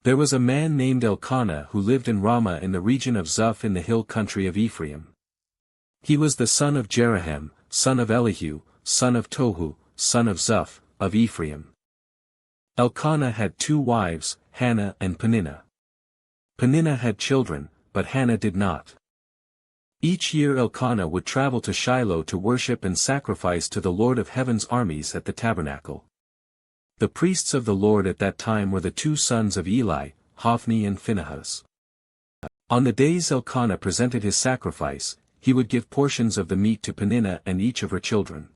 There was a man named Elkanah who lived in Ramah in the region of Zuph in the hill country of Ephraim. He was the son of Jeroham, son of Elihu, son of Tohu, son of Zuph, of Ephraim. Elkanah had 2 wives, Hannah and Peninnah. Peninnah had children, but Hannah did not. Each year Elkanah would travel to Shiloh to worship and sacrifice to the Lord of Heaven's armies at the tabernacle. The priests of the Lord at that time were the 2 sons of Eli, Hophni and Phinehas. On the days Elkanah presented his sacrifice, he would give portions of the meat to Peninnah and each of her children.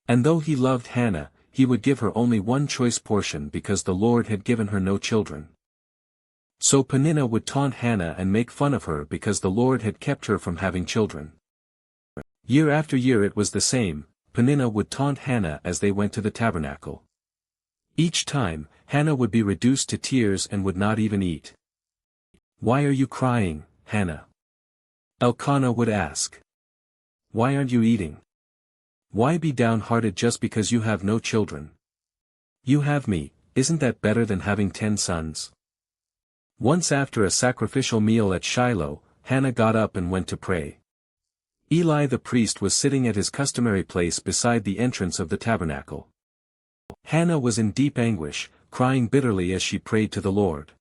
And though he loved Hannah, he would give her only one choice portion because the Lord had given her no children. So Peninnah would taunt Hannah and make fun of her because the Lord had kept her from having children. Year after year it was the same, Peninnah would taunt Hannah as they went to the tabernacle. Each time, Hannah would be reduced to tears and would not even eat. "Why are you crying, Hannah?" Elkanah would ask. "Why aren't you eating? Why be downhearted just because you have no children? You have me, isn't that better than having 10 sons?" Once after a sacrificial meal at Shiloh, Hannah got up and went to pray. Eli the priest was sitting at his customary place beside the entrance of the tabernacle. Hannah was in deep anguish, crying bitterly as she prayed to the Lord.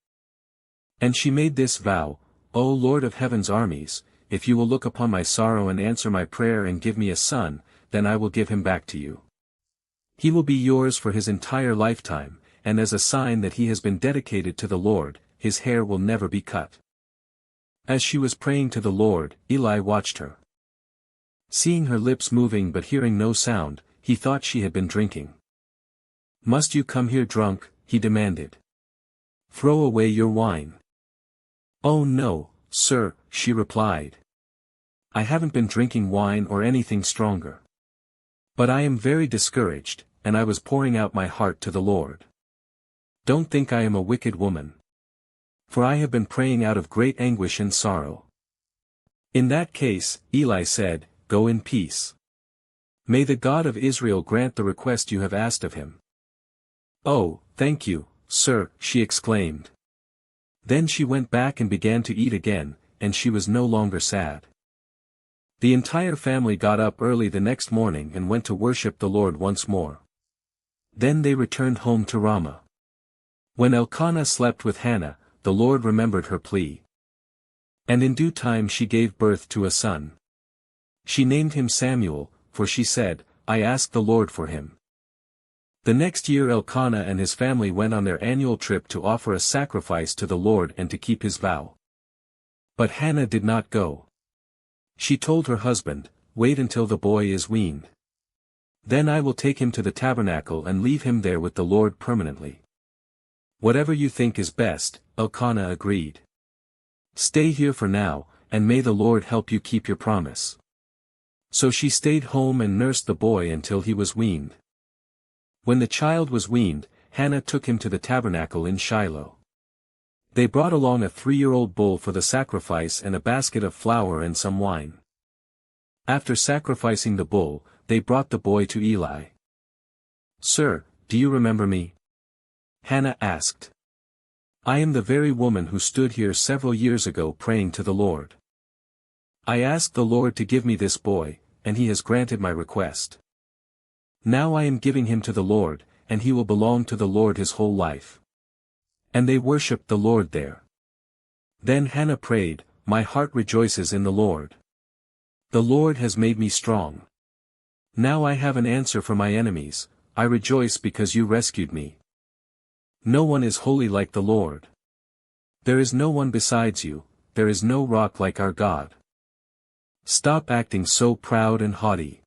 And she made this vow, "O Lord of Heaven's armies, if you will look upon my sorrow and answer my prayer and give me a son, then I will give him back to you. He will be yours for his entire lifetime, and as a sign that he has been dedicated to the Lord, his hair will never be cut." As she was praying to the Lord, Eli watched her. Seeing her lips moving but hearing no sound, he thought she had been drinking. "Must you come here drunk?" he demanded. "Throw away your wine." "Oh no, sir," she replied. "I haven't been drinking wine or anything stronger. But I am very discouraged, and I was pouring out my heart to the Lord. Don't think I am a wicked woman. For I have been praying out of great anguish and sorrow." "In that case," Eli said, "go in peace. May the God of Israel grant the request you have asked of him." "Oh, thank you, sir," she exclaimed. Then she went back and began to eat again, and she was no longer sad. The entire family got up early the next morning and went to worship the Lord once more. Then they returned home to Ramah. When Elkanah slept with Hannah, the Lord remembered her plea. And in due time she gave birth to a son. She named him Samuel, for she said, "I asked the Lord for him." The next year Elkanah and his family went on their annual trip to offer a sacrifice to the Lord and to keep his vow. But Hannah did not go. She told her husband, "Wait until the boy is weaned. Then I will take him to the tabernacle and leave him there with the Lord permanently." "Whatever you think is best," Elkanah agreed. "Stay here for now, and may the Lord help you keep your promise." So she stayed home and nursed the boy until he was weaned. When the child was weaned, Hannah took him to the tabernacle in Shiloh. They brought along a 3-year-old bull for the sacrifice and a basket of flour and some wine. After sacrificing the bull, they brought the boy to Eli. "Sir, do you remember me?" Hannah asked. "I am the very woman who stood here several years ago praying to the Lord. I asked the Lord to give me this boy, and he has granted my request. Now I am giving him to the Lord, and he will belong to the Lord his whole life." And they worshipped the Lord there. Then Hannah prayed, "My heart rejoices in the Lord. The Lord has made me strong. Now I have an answer for my enemies, I rejoice because you rescued me. No one is holy like the Lord. There is no one besides you, there is no rock like our God. Stop acting so proud and haughty.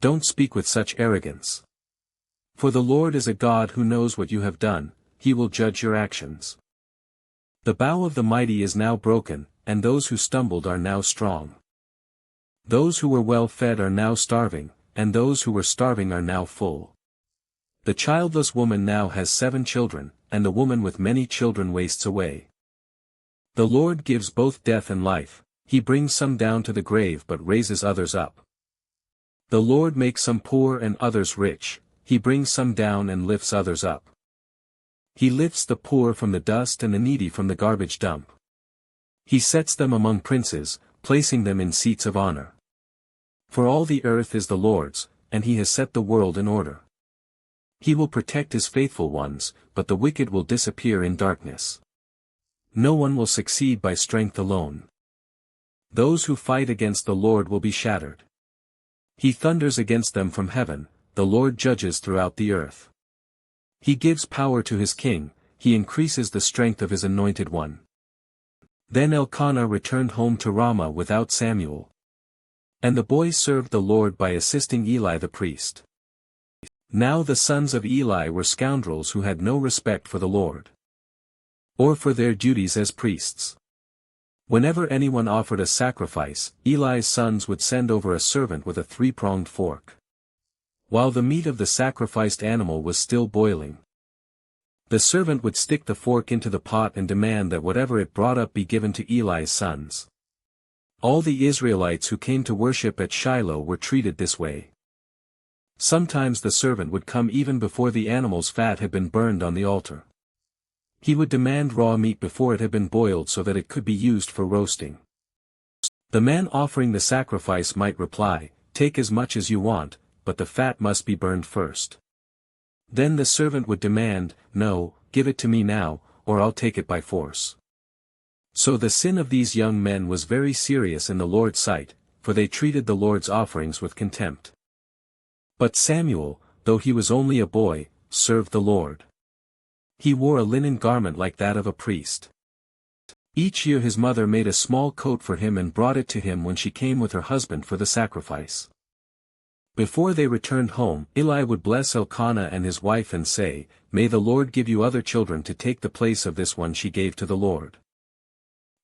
Don't speak with such arrogance. For the Lord is a God who knows what you have done, he will judge your actions. The bow of the mighty is now broken, and those who stumbled are now strong. Those who were well fed are now starving, and those who were starving are now full. The childless woman now has 7 children, and the woman with many children wastes away. The Lord gives both death and life, he brings some down to the grave but raises others up. The Lord makes some poor and others rich, he brings some down and lifts others up. He lifts the poor from the dust and the needy from the garbage dump. He sets them among princes, placing them in seats of honor. For all the earth is the Lord's, and he has set the world in order. He will protect his faithful ones, but the wicked will disappear in darkness. No one will succeed by strength alone. Those who fight against the Lord will be shattered. He thunders against them from heaven, the Lord judges throughout the earth. He gives power to his king, he increases the strength of his anointed one. Then Elkanah returned home to Ramah without Samuel. And the boy served the Lord by assisting Eli the priest. Now the sons of Eli were scoundrels who had no respect for the Lord, or for their duties as priests. Whenever anyone offered a sacrifice, Eli's sons would send over a servant with a three-pronged fork. While the meat of the sacrificed animal was still boiling, the servant would stick the fork into the pot and demand that whatever it brought up be given to Eli's sons. All the Israelites who came to worship at Shiloh were treated this way. Sometimes the servant would come even before the animal's fat had been burned on the altar. He would demand raw meat before it had been boiled so that it could be used for roasting. The man offering the sacrifice might reply, "Take as much as you want, but the fat must be burned first." Then the servant would demand, "No, give it to me now, or I'll take it by force." So the sin of these young men was very serious in the Lord's sight, for they treated the Lord's offerings with contempt. But Samuel, though he was only a boy, served the Lord. He wore a linen garment like that of a priest. Each year his mother made a small coat for him and brought it to him when she came with her husband for the sacrifice. Before they returned home, Eli would bless Elkanah and his wife and say, "May the Lord give you other children to take the place of this one she gave to the Lord."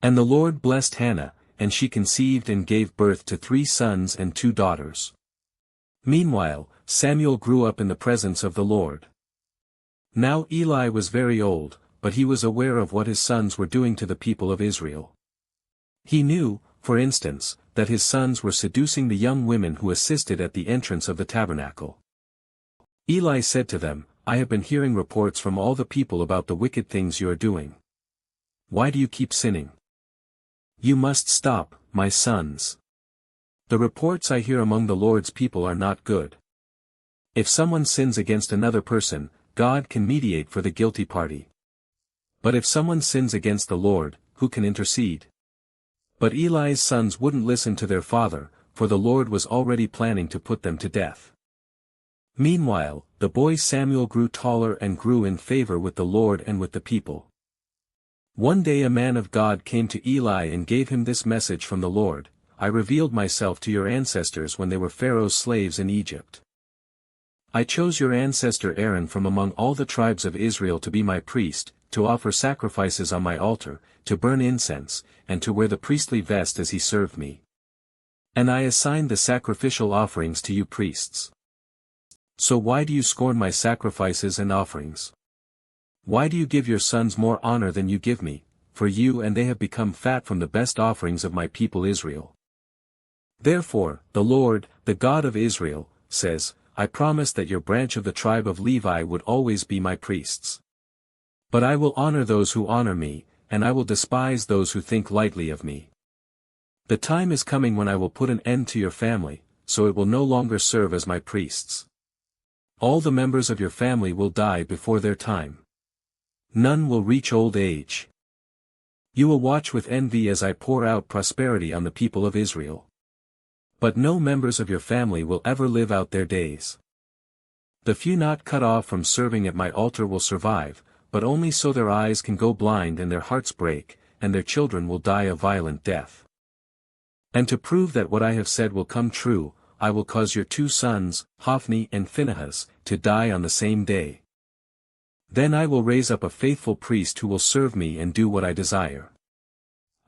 And the Lord blessed Hannah, and she conceived and gave birth to 3 sons and 2 daughters. Meanwhile, Samuel grew up in the presence of the Lord. Now Eli was very old, but he was aware of what his sons were doing to the people of Israel. He knew, for instance, that his sons were seducing the young women who assisted at the entrance of the tabernacle. Eli said to them, "I have been hearing reports from all the people about the wicked things you are doing. Why do you keep sinning? You must stop, my sons. The reports I hear among the Lord's people are not good. If someone sins against another person, God can mediate for the guilty party. But if someone sins against the Lord, who can intercede?" But Eli's sons wouldn't listen to their father, for the Lord was already planning to put them to death. Meanwhile, the boy Samuel grew taller and grew in favor with the Lord and with the people. One day a man of God came to Eli and gave him this message from the Lord, "I revealed myself to your ancestors when they were Pharaoh's slaves in Egypt. I chose your ancestor Aaron from among all the tribes of Israel to be my priest, to offer sacrifices on my altar, to burn incense, and to wear the priestly vest as he served me. And I assigned the sacrificial offerings to you priests. So why do you scorn my sacrifices and offerings? Why do you give your sons more honor than you give me, for you and they have become fat from the best offerings of my people Israel? Therefore, the Lord, the God of Israel, says, I promised that your branch of the tribe of Levi would always be my priests. But I will honor those who honor me, and I will despise those who think lightly of me. The time is coming when I will put an end to your family, so it will no longer serve as my priests. All the members of your family will die before their time. None will reach old age. You will watch with envy as I pour out prosperity on the people of Israel. But no members of your family will ever live out their days. The few not cut off from serving at my altar will survive, but only so their eyes can go blind and their hearts break, and their children will die a violent death. And to prove that what I have said will come true, I will cause your 2 sons, Hophni and Phinehas, to die on the same day. Then I will raise up a faithful priest who will serve me and do what I desire.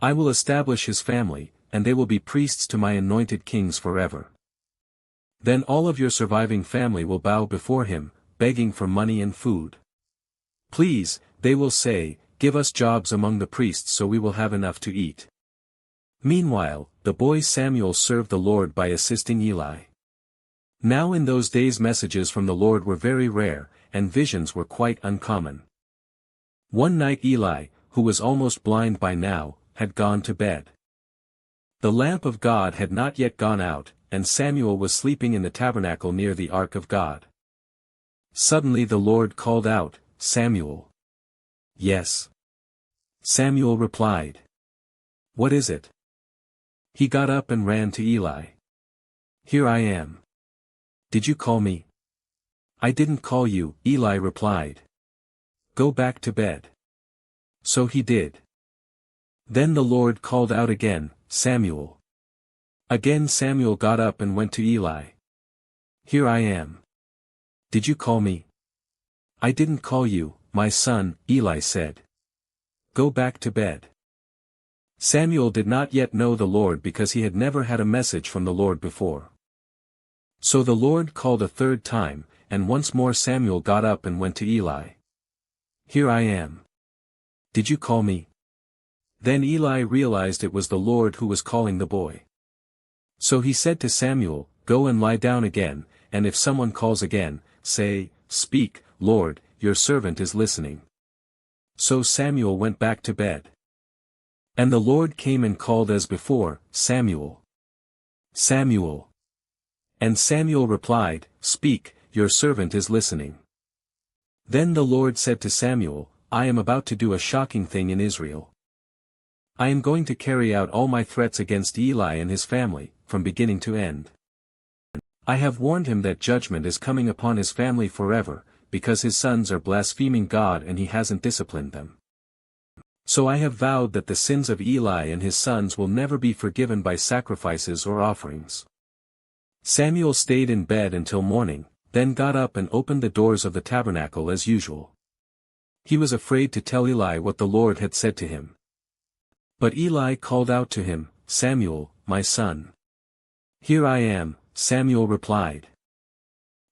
I will establish his family, and they will be priests to my anointed kings forever. Then all of your surviving family will bow before him, begging for money and food. Please, they will say, give us jobs among the priests so we will have enough to eat. Meanwhile, the boy Samuel served the Lord by assisting Eli. Now in those days messages from the Lord were very rare, and visions were quite uncommon. One night Eli, who was almost blind by now, had gone to bed. The lamp of God had not yet gone out, and Samuel was sleeping in the tabernacle near the ark of God. Suddenly the Lord called out, "Samuel." "Yes." Samuel replied. "What is it?" He got up and ran to Eli. "Here I am. Did you call me?" "I didn't call you," Eli replied. "Go back to bed." So he did. Then the Lord called out again, "Samuel." Again Samuel got up and went to Eli. "Here I am. Did you call me?" "I didn't call you, my son," Eli said. "Go back to bed." Samuel did not yet know the Lord because he had never had a message from the Lord before. So the Lord called a third time, and once more Samuel got up and went to Eli. "Here I am. Did you call me?" Then Eli realized it was the Lord who was calling the boy. So he said to Samuel, "Go and lie down again, and if someone calls again, say, 'Speak, Lord, your servant is listening.'" So Samuel went back to bed. And the Lord came and called as before, "Samuel. Samuel." And Samuel replied, "Speak, your servant is listening." Then the Lord said to Samuel, "I am about to do a shocking thing in Israel. I am going to carry out all my threats against Eli and his family, from beginning to end. I have warned him that judgment is coming upon his family forever, because his sons are blaspheming God and he hasn't disciplined them. So I have vowed that the sins of Eli and his sons will never be forgiven by sacrifices or offerings." Samuel stayed in bed until morning, then got up and opened the doors of the tabernacle as usual. He was afraid to tell Eli what the Lord had said to him. But Eli called out to him, "Samuel, my son." "Here I am," Samuel replied.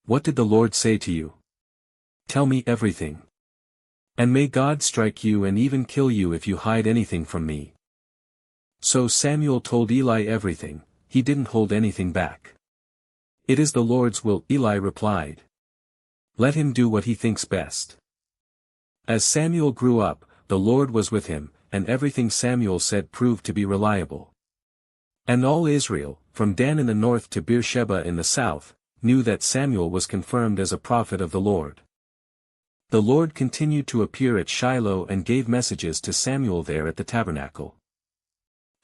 "What did the Lord say to you? Tell me everything. And may God strike you and even kill you if you hide anything from me." So Samuel told Eli everything, he didn't hold anything back. "It is the Lord's will," Eli replied. "Let him do what he thinks best." As Samuel grew up, the Lord was with him, and everything Samuel said proved to be reliable. And all Israel, from Dan in the north to Beersheba in the south, knew that Samuel was confirmed as a prophet of the Lord. The Lord continued to appear at Shiloh and gave messages to Samuel there at the tabernacle.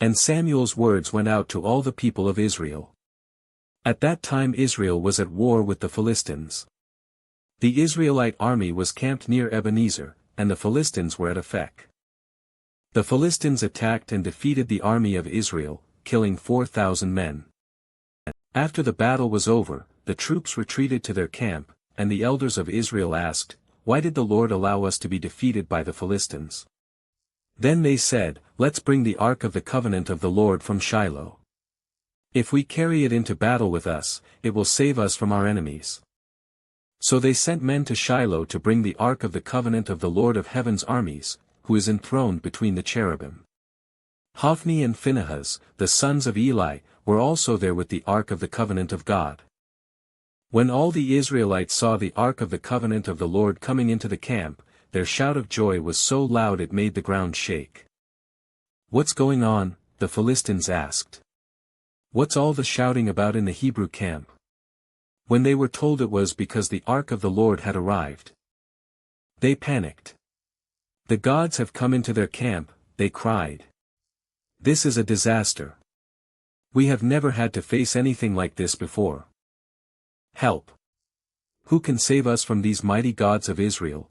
And Samuel's words went out to all the people of Israel. At that time Israel was at war with the Philistines. The Israelite army was camped near Ebenezer, and the Philistines were at Aphek. The Philistines attacked and defeated the army of Israel, killing 4,000 men. After the battle was over, the troops retreated to their camp, and the elders of Israel asked, "Why did the Lord allow us to be defeated by the Philistines?" Then they said, "Let's bring the ark of the covenant of the Lord from Shiloh. If we carry it into battle with us, it will save us from our enemies." So they sent men to Shiloh to bring the ark of the covenant of the Lord of heaven's armies, who is enthroned between the cherubim. Hophni and Phinehas, the sons of Eli, were also there with the ark of the covenant of God. When all the Israelites saw the ark of the covenant of the Lord coming into the camp, their shout of joy was so loud it made the ground shake. "What's going on?" the Philistines asked. "What's all the shouting about in the Hebrew camp?" When they were told it was because the ark of the Lord had arrived, they panicked. "The gods have come into their camp," they cried. "This is a disaster. We have never had to face anything like this before. Help! Who can save us from these mighty gods of Israel?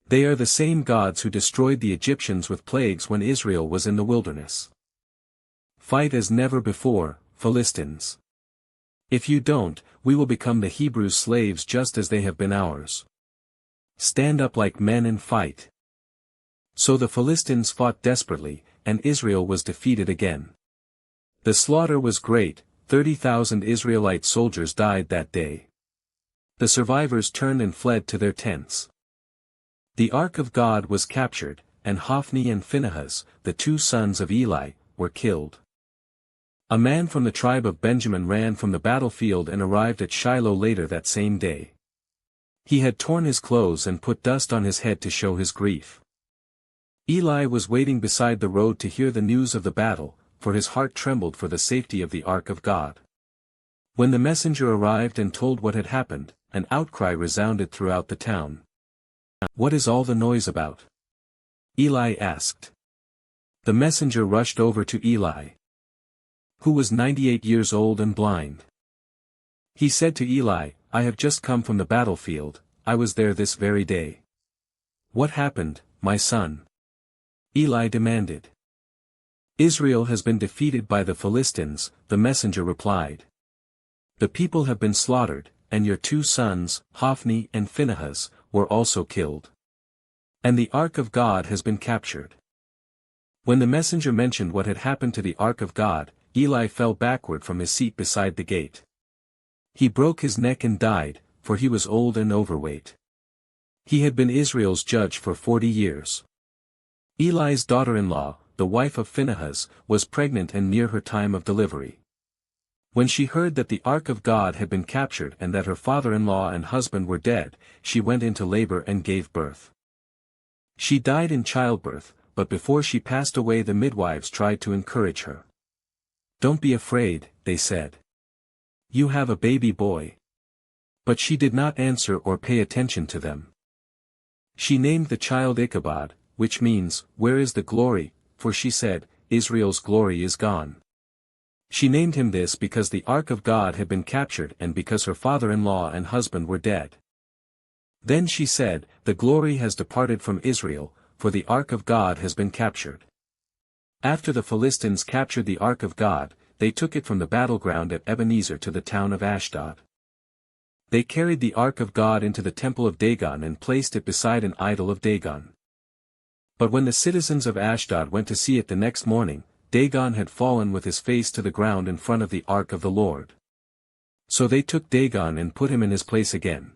They are the same gods who destroyed the Egyptians with plagues when Israel was in the wilderness. Fight as never before, Philistines. If you don't, we will become the Hebrews' slaves just as they have been ours. Stand up like men and fight." So the Philistines fought desperately, and Israel was defeated again. The slaughter was great, 30,000 Israelite soldiers died that day. The survivors turned and fled to their tents. The ark of God was captured, and Hophni and Phinehas, the two sons of Eli, were killed. A man from the tribe of Benjamin ran from the battlefield and arrived at Shiloh later that same day. He had torn his clothes and put dust on his head to show his grief. Eli was waiting beside the road to hear the news of the battle, for his heart trembled for the safety of the ark of God. When the messenger arrived and told what had happened, an outcry resounded throughout the town. "What is all the noise about?" Eli asked. The messenger rushed over to Eli, who was 98 years old and blind. He said to Eli, "I have just come from the battlefield, I was there this very day." "What happened, my son?" Eli demanded. "Israel has been defeated by the Philistines," the messenger replied. "The people have been slaughtered, and your 2 sons, Hophni and Phinehas, were also killed. And the ark of God has been captured." When the messenger mentioned what had happened to the ark of God, Eli fell backward from his seat beside the gate. He broke his neck and died, for he was old and overweight. He had been Israel's judge for 40 years. Eli's daughter-in-law, the wife of Phinehas, was pregnant and near her time of delivery. When she heard that the ark of God had been captured and that her father-in-law and husband were dead, she went into labor and gave birth. She died in childbirth, but before she passed away the midwives tried to encourage her. "Don't be afraid," they said. "You have a baby boy." But she did not answer or pay attention to them. She named the child Ichabod, which means, "Where is the glory?" for she said, "Israel's glory is gone." She named him this because the ark of God had been captured and because her father-in-law and husband were dead. Then she said, "The glory has departed from Israel, for the ark of God has been captured." After the Philistines captured the ark of God, they took it from the battleground at Ebenezer to the town of Ashdod. They carried the ark of God into the temple of Dagon and placed it beside an idol of Dagon. But when the citizens of Ashdod went to see it the next morning, Dagon had fallen with his face to the ground in front of the ark of the Lord. So they took Dagon and put him in his place again.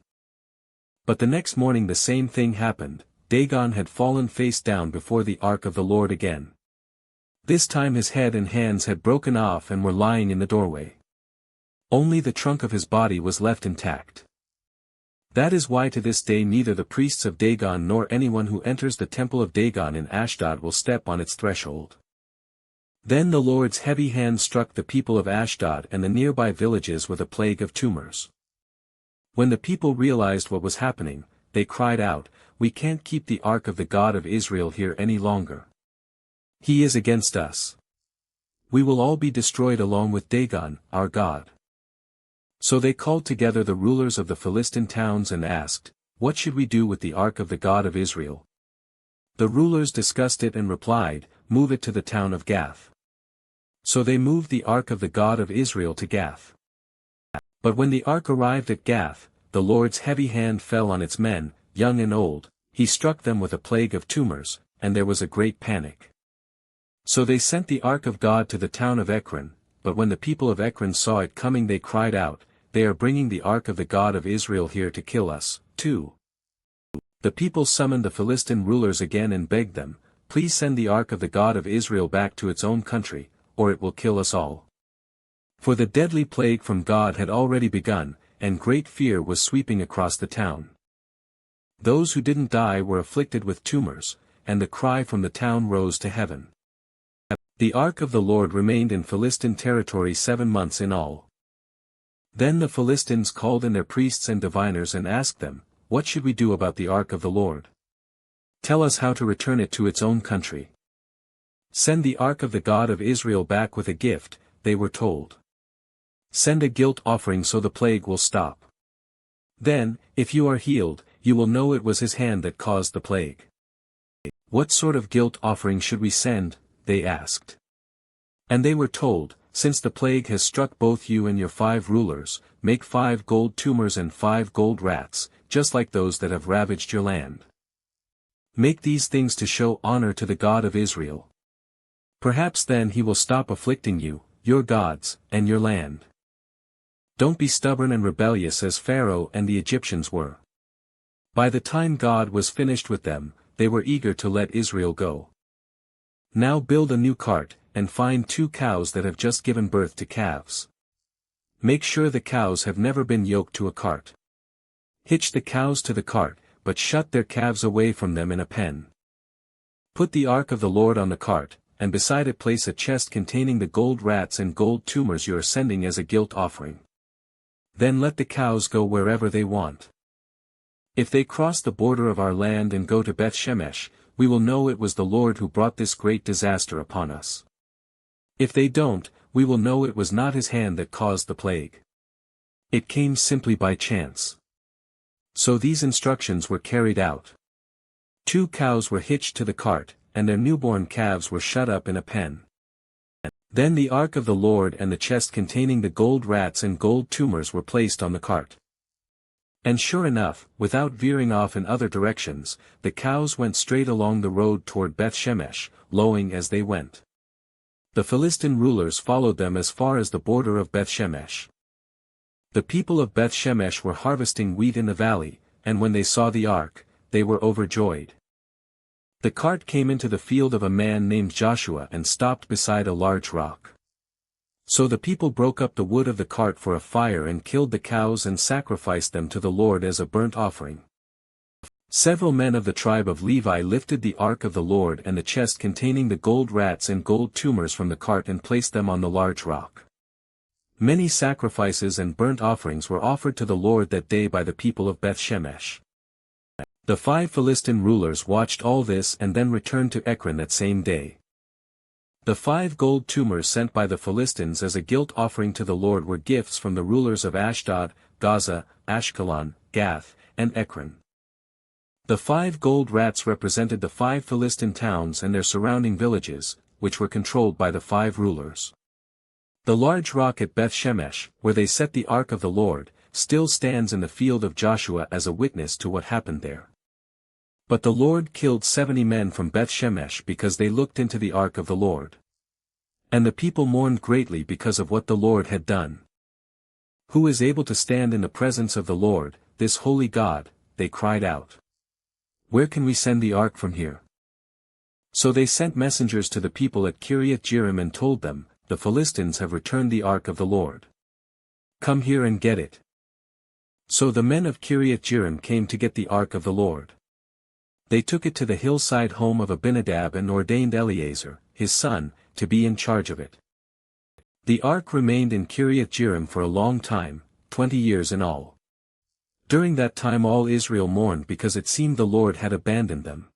But the next morning the same thing happened, Dagon had fallen face down before the ark of the Lord again. This time his head and hands had broken off and were lying in the doorway. Only the trunk of his body was left intact. That is why to this day neither the priests of Dagon nor anyone who enters the temple of Dagon in Ashdod will step on its threshold. Then the Lord's heavy hand struck the people of Ashdod and the nearby villages with a plague of tumors. When the people realized what was happening, they cried out, "We can't keep the ark of the God of Israel here any longer. He is against us. We will all be destroyed along with Dagon, our God." So they called together the rulers of the Philistine towns and asked, "What should we do with the ark of the God of Israel?" The rulers discussed it and replied, "Move it to the town of Gath." So they moved the ark of the God of Israel to Gath. But when the ark arrived at Gath, the Lord's heavy hand fell on its men, young and old, he struck them with a plague of tumors, and there was a great panic. So they sent the ark of God to the town of Ekron, but when the people of Ekron saw it coming they cried out, "They are bringing the ark of the God of Israel here to kill us, too." The people summoned the Philistine rulers again and begged them, "Please send the ark of the God of Israel back to its own country, or it will kill us all." For the deadly plague from God had already begun, and great fear was sweeping across the town. Those who didn't die were afflicted with tumors, and the cry from the town rose to heaven. The ark of the Lord remained in Philistine territory 7 months in all. Then the Philistines called in their priests and diviners and asked them, "What should we do about the ark of the Lord? Tell us how to return it to its own country." "Send the ark of the God of Israel back with a gift," they were told. "Send a guilt offering so the plague will stop. Then, if you are healed, you will know it was his hand that caused the plague." "What sort of guilt offering should we send?" they asked. And they were told, "Since the plague has struck both you and your 5 rulers, make 5 gold tumors and 5 gold rats, just like those that have ravaged your land. Make these things to show honor to the God of Israel. Perhaps then he will stop afflicting you, your gods, and your land. Don't be stubborn and rebellious as Pharaoh and the Egyptians were." By the time God was finished with them, they were eager to let Israel go. "Now build a new cart, and find 2 cows that have just given birth to calves. Make sure the cows have never been yoked to a cart. Hitch the cows to the cart, but shut their calves away from them in a pen. Put the ark of the Lord on the cart, and beside it place a chest containing the gold rats and gold tumors you are sending as a guilt offering. Then let the cows go wherever they want. If they cross the border of our land and go to Beth-Shemesh, we will know it was the Lord who brought this great disaster upon us. If they don't, we will know it was not his hand that caused the plague. It came simply by chance. So these instructions were carried out. 2 cows were hitched to the cart, and their newborn calves were shut up in a pen. Then the ark of the Lord and the chest containing the gold rats and gold tumors were placed on the cart. And sure enough, without veering off in other directions, the cows went straight along the road toward Beth-Shemesh, lowing as they went. The Philistine rulers followed them as far as the border of Beth-Shemesh. The people of Beth-Shemesh were harvesting wheat in the valley, and when they saw the ark, they were overjoyed. The cart came into the field of a man named Joshua and stopped beside a large rock. So the people broke up the wood of the cart for a fire and killed the cows and sacrificed them to the Lord as a burnt offering. Several men of the tribe of Levi lifted the ark of the Lord and the chest containing the gold rats and gold tumors from the cart and placed them on the large rock. Many sacrifices and burnt offerings were offered to the Lord that day by the people of Beth-Shemesh. The 5 Philistine rulers watched all this and then returned to Ekron that same day. The 5 gold tumors sent by the Philistines as a guilt offering to the Lord were gifts from the rulers of Ashdod, Gaza, Ashkelon, Gath, and Ekron. The 5 gold rats represented the 5 Philistine towns and their surrounding villages, which were controlled by the 5 rulers. The large rock at Beth-Shemesh, where they set the ark of the Lord, still stands in the field of Joshua as a witness to what happened there. But the Lord killed 70 men from Beth-Shemesh because they looked into the ark of the Lord. And the people mourned greatly because of what the Lord had done. Who is able to stand in the presence of the Lord, this holy God? They cried out. Where can we send the ark from here? So they sent messengers to the people at Kiriath-Jearim and told them, the Philistines have returned the ark of the Lord. Come here and get it. So the men of Kiriath-Jearim came to get the ark of the Lord. They took it to the hillside home of Abinadab and ordained Eleazar, his son, to be in charge of it. The ark remained in Kiriath-Jearim for a long time, 20 years in all. During that time all Israel mourned because it seemed the Lord had abandoned them.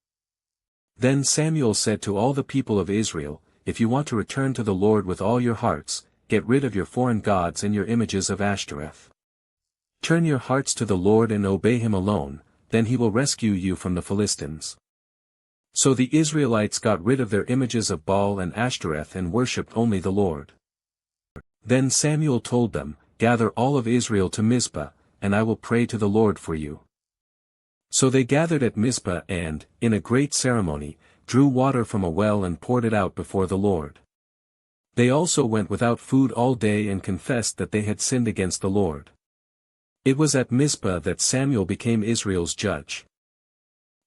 Then Samuel said to all the people of Israel, if you want to return to the Lord with all your hearts, get rid of your foreign gods and your images of Ashtoreth. Turn your hearts to the Lord and obey him alone, then he will rescue you from the Philistines. So the Israelites got rid of their images of Baal and Ashtoreth and worshipped only the Lord. Then Samuel told them, gather all of Israel to Mizpah, and I will pray to the Lord for you. So they gathered at Mizpah and, in a great ceremony, drew water from a well and poured it out before the Lord. They also went without food all day and confessed that they had sinned against the Lord. It was at Mizpah that Samuel became Israel's judge.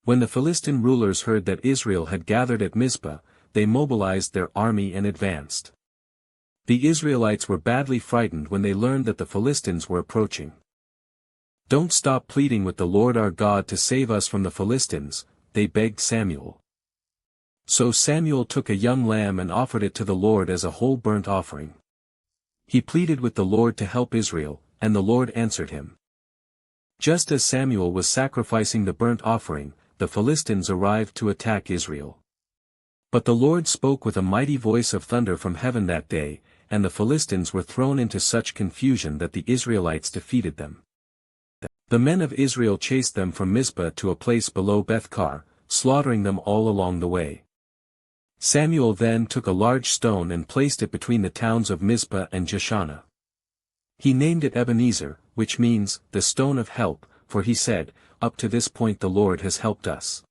When the Philistine rulers heard that Israel had gathered at Mizpah, they mobilized their army and advanced. The Israelites were badly frightened when they learned that the Philistines were approaching. Don't stop pleading with the Lord our God to save us from the Philistines, they begged Samuel. So Samuel took a young lamb and offered it to the Lord as a whole burnt offering. He pleaded with the Lord to help Israel, and the Lord answered him. Just as Samuel was sacrificing the burnt offering, the Philistines arrived to attack Israel. But the Lord spoke with a mighty voice of thunder from heaven that day, and the Philistines were thrown into such confusion that the Israelites defeated them. The men of Israel chased them from Mizpah to a place below Beth-kar, slaughtering them all along the way. Samuel then took a large stone and placed it between the towns of Mizpah and Jeshanah. He named it Ebenezer, which means, the stone of help, for he said, up to this point the Lord has helped us.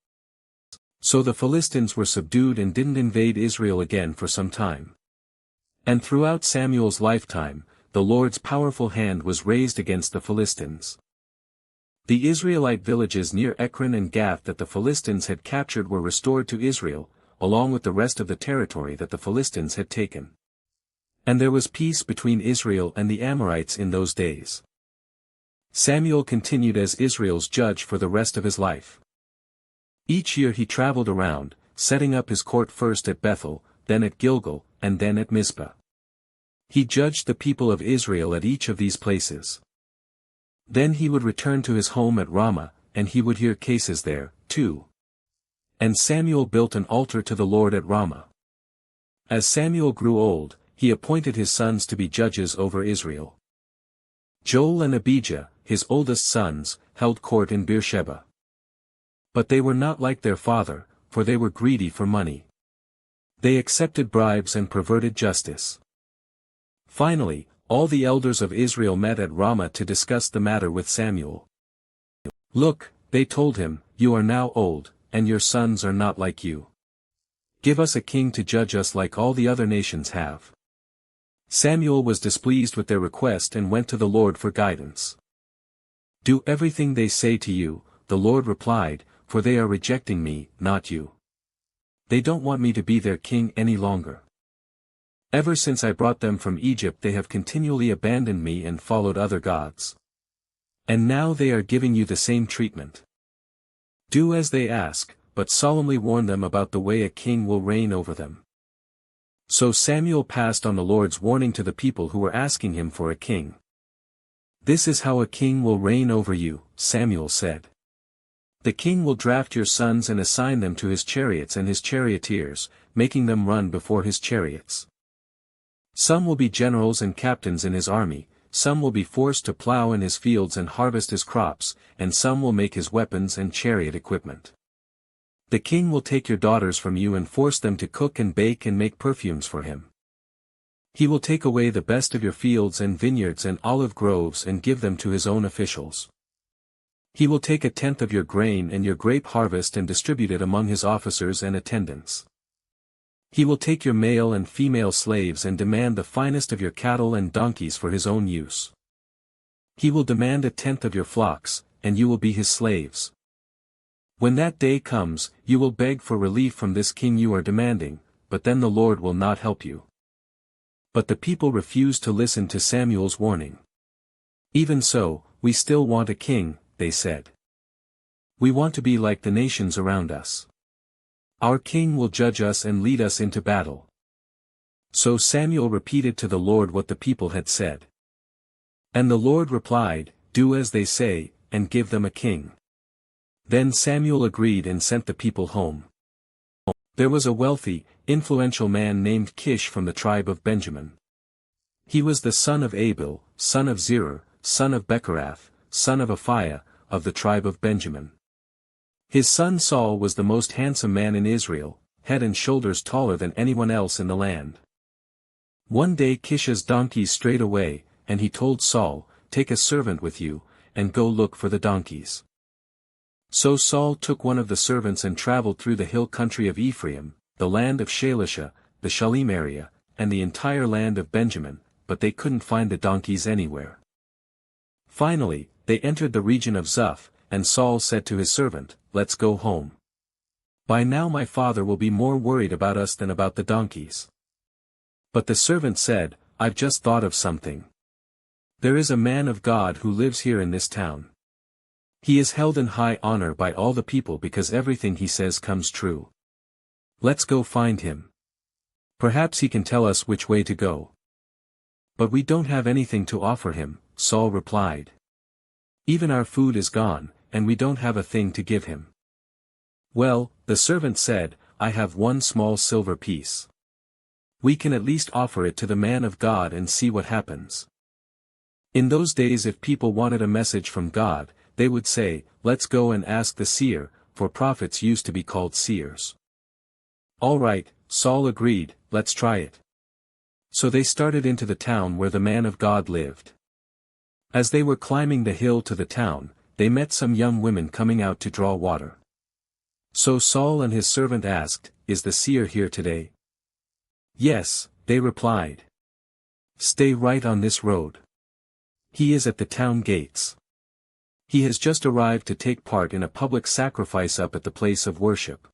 So the Philistines were subdued and didn't invade Israel again for some time. And throughout Samuel's lifetime, the Lord's powerful hand was raised against the Philistines. The Israelite villages near Ekron and Gath that the Philistines had captured were restored to Israel, along with the rest of the territory that the Philistines had taken. And there was peace between Israel and the Amorites in those days. Samuel continued as Israel's judge for the rest of his life. Each year he traveled around, setting up his court first at Bethel, then at Gilgal, and then at Mizpah. He judged the people of Israel at each of these places. Then he would return to his home at Ramah, and he would hear cases there, too. And Samuel built an altar to the Lord at Ramah. As Samuel grew old, he appointed his sons to be judges over Israel. Joel and Abijah, his oldest sons, held court in Beersheba. But they were not like their father, for they were greedy for money. They accepted bribes and perverted justice. Finally, all the elders of Israel met at Ramah to discuss the matter with Samuel. Look, they told him, you are now old, and your sons are not like you. Give us a king to judge us like all the other nations have. Samuel was displeased with their request and went to the Lord for guidance. Do everything they say to you, the Lord replied, for they are rejecting me, not you. They don't want me to be their king any longer. Ever since I brought them from Egypt they have continually abandoned me and followed other gods. And now they are giving you the same treatment. Do as they ask, but solemnly warn them about the way a king will reign over them. So Samuel passed on the Lord's warning to the people who were asking him for a king. This is how a king will reign over you, Samuel said. The king will draft your sons and assign them to his chariots and his charioteers, making them run before his chariots. Some will be generals and captains in his army, some will be forced to plow in his fields and harvest his crops, and some will make his weapons and chariot equipment. The king will take your daughters from you and force them to cook and bake and make perfumes for him. He will take away the best of your fields and vineyards and olive groves and give them to his own officials. He will take 1/10 of your grain and your grape harvest and distribute it among his officers and attendants. He will take your male and female slaves and demand the finest of your cattle and donkeys for his own use. He will demand 1/10 of your flocks, and you will be his slaves. When that day comes, you will beg for relief from this king you are demanding, but then the Lord will not help you. But the people refused to listen to Samuel's warning. Even so, we still want a king, they said. We want to be like the nations around us. Our king will judge us and lead us into battle. So Samuel repeated to the Lord what the people had said. And the Lord replied, do as they say, and give them a king. Then Samuel agreed and sent the people home. There was a wealthy, influential man named Kish from the tribe of Benjamin. He was the son of Abel, son of Zerah, son of Bechorath, son of Aphiah, of the tribe of Benjamin. His son Saul was the most handsome man in Israel, head and shoulders taller than anyone else in the land. One day Kish's donkeys strayed away, and he told Saul, take a servant with you, and go look for the donkeys. So Saul took one of the servants and traveled through the hill country of Ephraim, the land of Shalisha, the Shalim area, and the entire land of Benjamin, but they couldn't find the donkeys anywhere. Finally, they entered the region of Zuph, and Saul said to his servant, let's go home. By now my father will be more worried about us than about the donkeys. But the servant said, I've just thought of something. There is a man of God who lives here in this town. He is held in high honor by all the people because everything he says comes true. Let's go find him. Perhaps he can tell us which way to go. But we don't have anything to offer him, Saul replied. Even our food is gone, and we don't have a thing to give him. Well, the servant said, I have one small silver piece. We can at least offer it to the man of God and see what happens. In those days if people wanted a message from God, they would say, let's go and ask the seer, for prophets used to be called seers. All right, Saul agreed, let's try it. So they started into the town where the man of God lived. As they were climbing the hill to the town, they met some young women coming out to draw water. So Saul and his servant asked, is the seer here today? Yes, they replied. Stay right on this road. He is at the town gates. He has just arrived to take part in a public sacrifice up at the place of worship.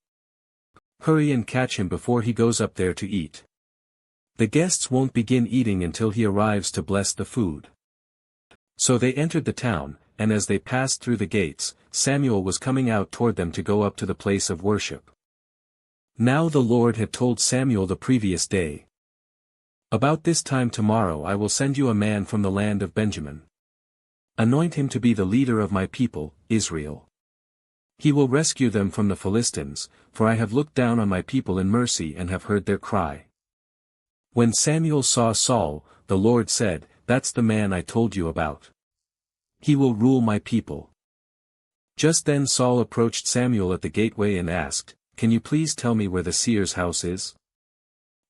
Hurry and catch him before he goes up there to eat. The guests won't begin eating until he arrives to bless the food. So they entered the town, and as they passed through the gates, Samuel was coming out toward them to go up to the place of worship. Now the Lord had told Samuel the previous day. About this time tomorrow I will send you a man from the land of Benjamin. Anoint him to be the leader of my people, Israel. He will rescue them from the Philistines, for I have looked down on my people in mercy and have heard their cry. When Samuel saw Saul, the Lord said, "That's the man I told you about. He will rule my people." Just then Saul approached Samuel at the gateway and asked, "Can you please tell me where the seer's house is?"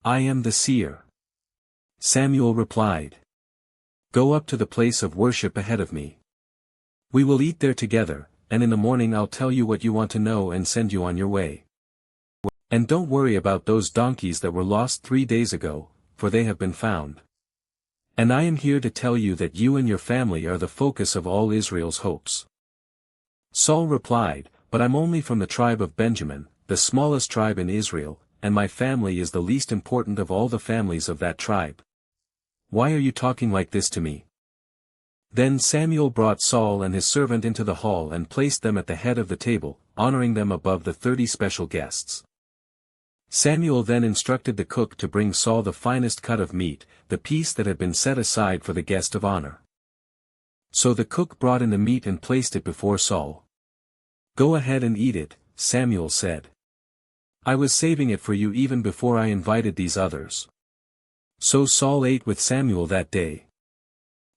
"I am the seer." Samuel replied. "Go up to the place of worship ahead of me. We will eat there together, and in the morning I'll tell you what you want to know and send you on your way. And don't worry about those donkeys that were lost 3 days ago, for they have been found. And I am here to tell you that you and your family are the focus of all Israel's hopes." Saul replied, "But I'm only from the tribe of Benjamin, the smallest tribe in Israel, and my family is the least important of all the families of that tribe. Why are you talking like this to me?" Then Samuel brought Saul and his servant into the hall and placed them at the head of the table, honoring them above the 30 special guests. Samuel then instructed the cook to bring Saul the finest cut of meat, the piece that had been set aside for the guest of honor. So the cook brought in the meat and placed it before Saul. "Go ahead and eat it," Samuel said. "I was saving it for you even before I invited these others." So Saul ate with Samuel that day.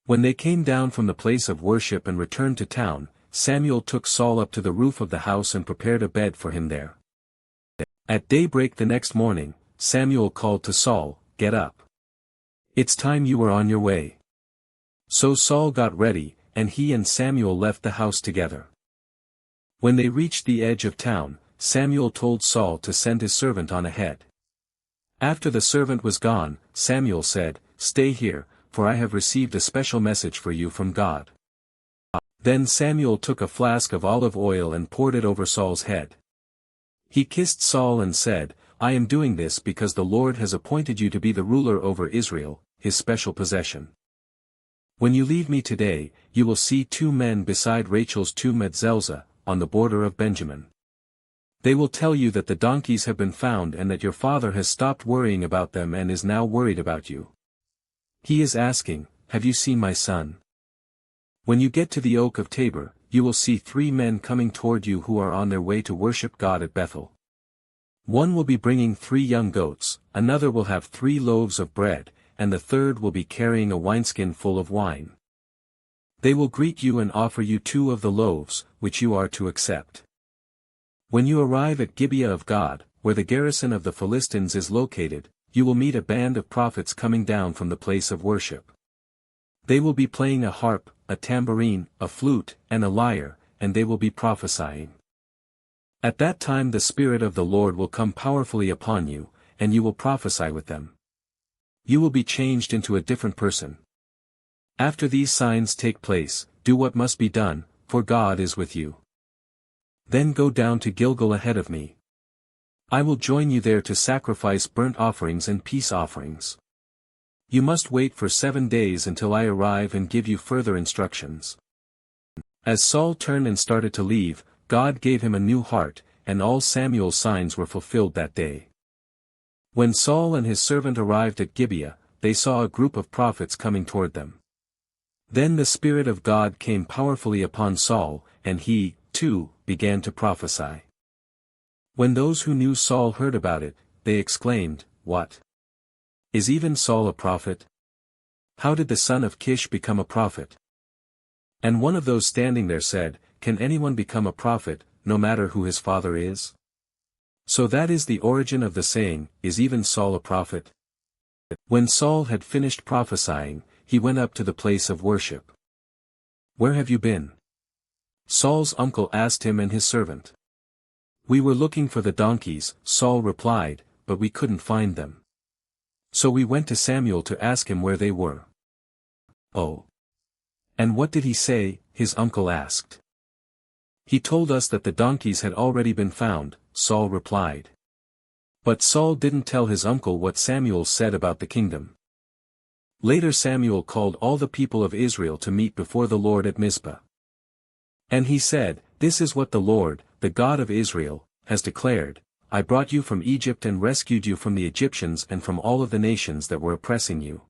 When they came down from the place of worship and returned to town, Samuel took Saul up to the roof of the house and prepared a bed for him there. At daybreak the next morning, Samuel called to Saul, "Get up. It's time you were on your way." So Saul got ready, and he and Samuel left the house together. When they reached the edge of town, Samuel told Saul to send his servant on ahead. After the servant was gone, Samuel said, "Stay here, for I have received a special message for you from God." Then Samuel took a flask of olive oil and poured it over Saul's head. He kissed Saul and said, "I am doing this because the Lord has appointed you to be the ruler over Israel, his special possession. When you leave me today, you will see 2 men beside Rachel's tomb at Zelzah, on the border of Benjamin. They will tell you that the donkeys have been found and that your father has stopped worrying about them and is now worried about you. He is asking, 'Have you seen my son?' When you get to the oak of Tabor, you will see 3 men coming toward you who are on their way to worship God at Bethel. One will be bringing 3 young goats, another will have 3 loaves of bread, and the third will be carrying a wineskin full of wine. They will greet you and offer you 2 of the loaves, which you are to accept. When you arrive at Gibeah of God, where the garrison of the Philistines is located, you will meet a band of prophets coming down from the place of worship. They will be playing a harp, a tambourine, a flute, and a lyre, and they will be prophesying. At that time the Spirit of the Lord will come powerfully upon you, and you will prophesy with them. You will be changed into a different person. After these signs take place, do what must be done, for God is with you. Then go down to Gilgal ahead of me. I will join you there to sacrifice burnt offerings and peace offerings. You must wait for 7 days until I arrive and give you further instructions." As Saul turned and started to leave, God gave him a new heart, and all Samuel's signs were fulfilled that day. When Saul and his servant arrived at Gibeah, they saw a group of prophets coming toward them. Then the Spirit of God came powerfully upon Saul, and he, too, began to prophesy. When those who knew Saul heard about it, they exclaimed, "What? Is even Saul a prophet? How did the son of Kish become a prophet?" And one of those standing there said, "Can anyone become a prophet, no matter who his father is?" So that is the origin of the saying, "Is even Saul a prophet?" When Saul had finished prophesying, he went up to the place of worship. "Where have you been?" Saul's uncle asked him and his servant. "We were looking for the donkeys," Saul replied, "but we couldn't find them. So we went to Samuel to ask him where they were." "Oh. And what did he say?" his uncle asked. "He told us that the donkeys had already been found," Saul replied. But Saul didn't tell his uncle what Samuel said about the kingdom. Later Samuel called all the people of Israel to meet before the Lord at Mizpah. And he said, "This is what the Lord, the God of Israel, has declared, I brought you from Egypt and rescued you from the Egyptians and from all of the nations that were oppressing you.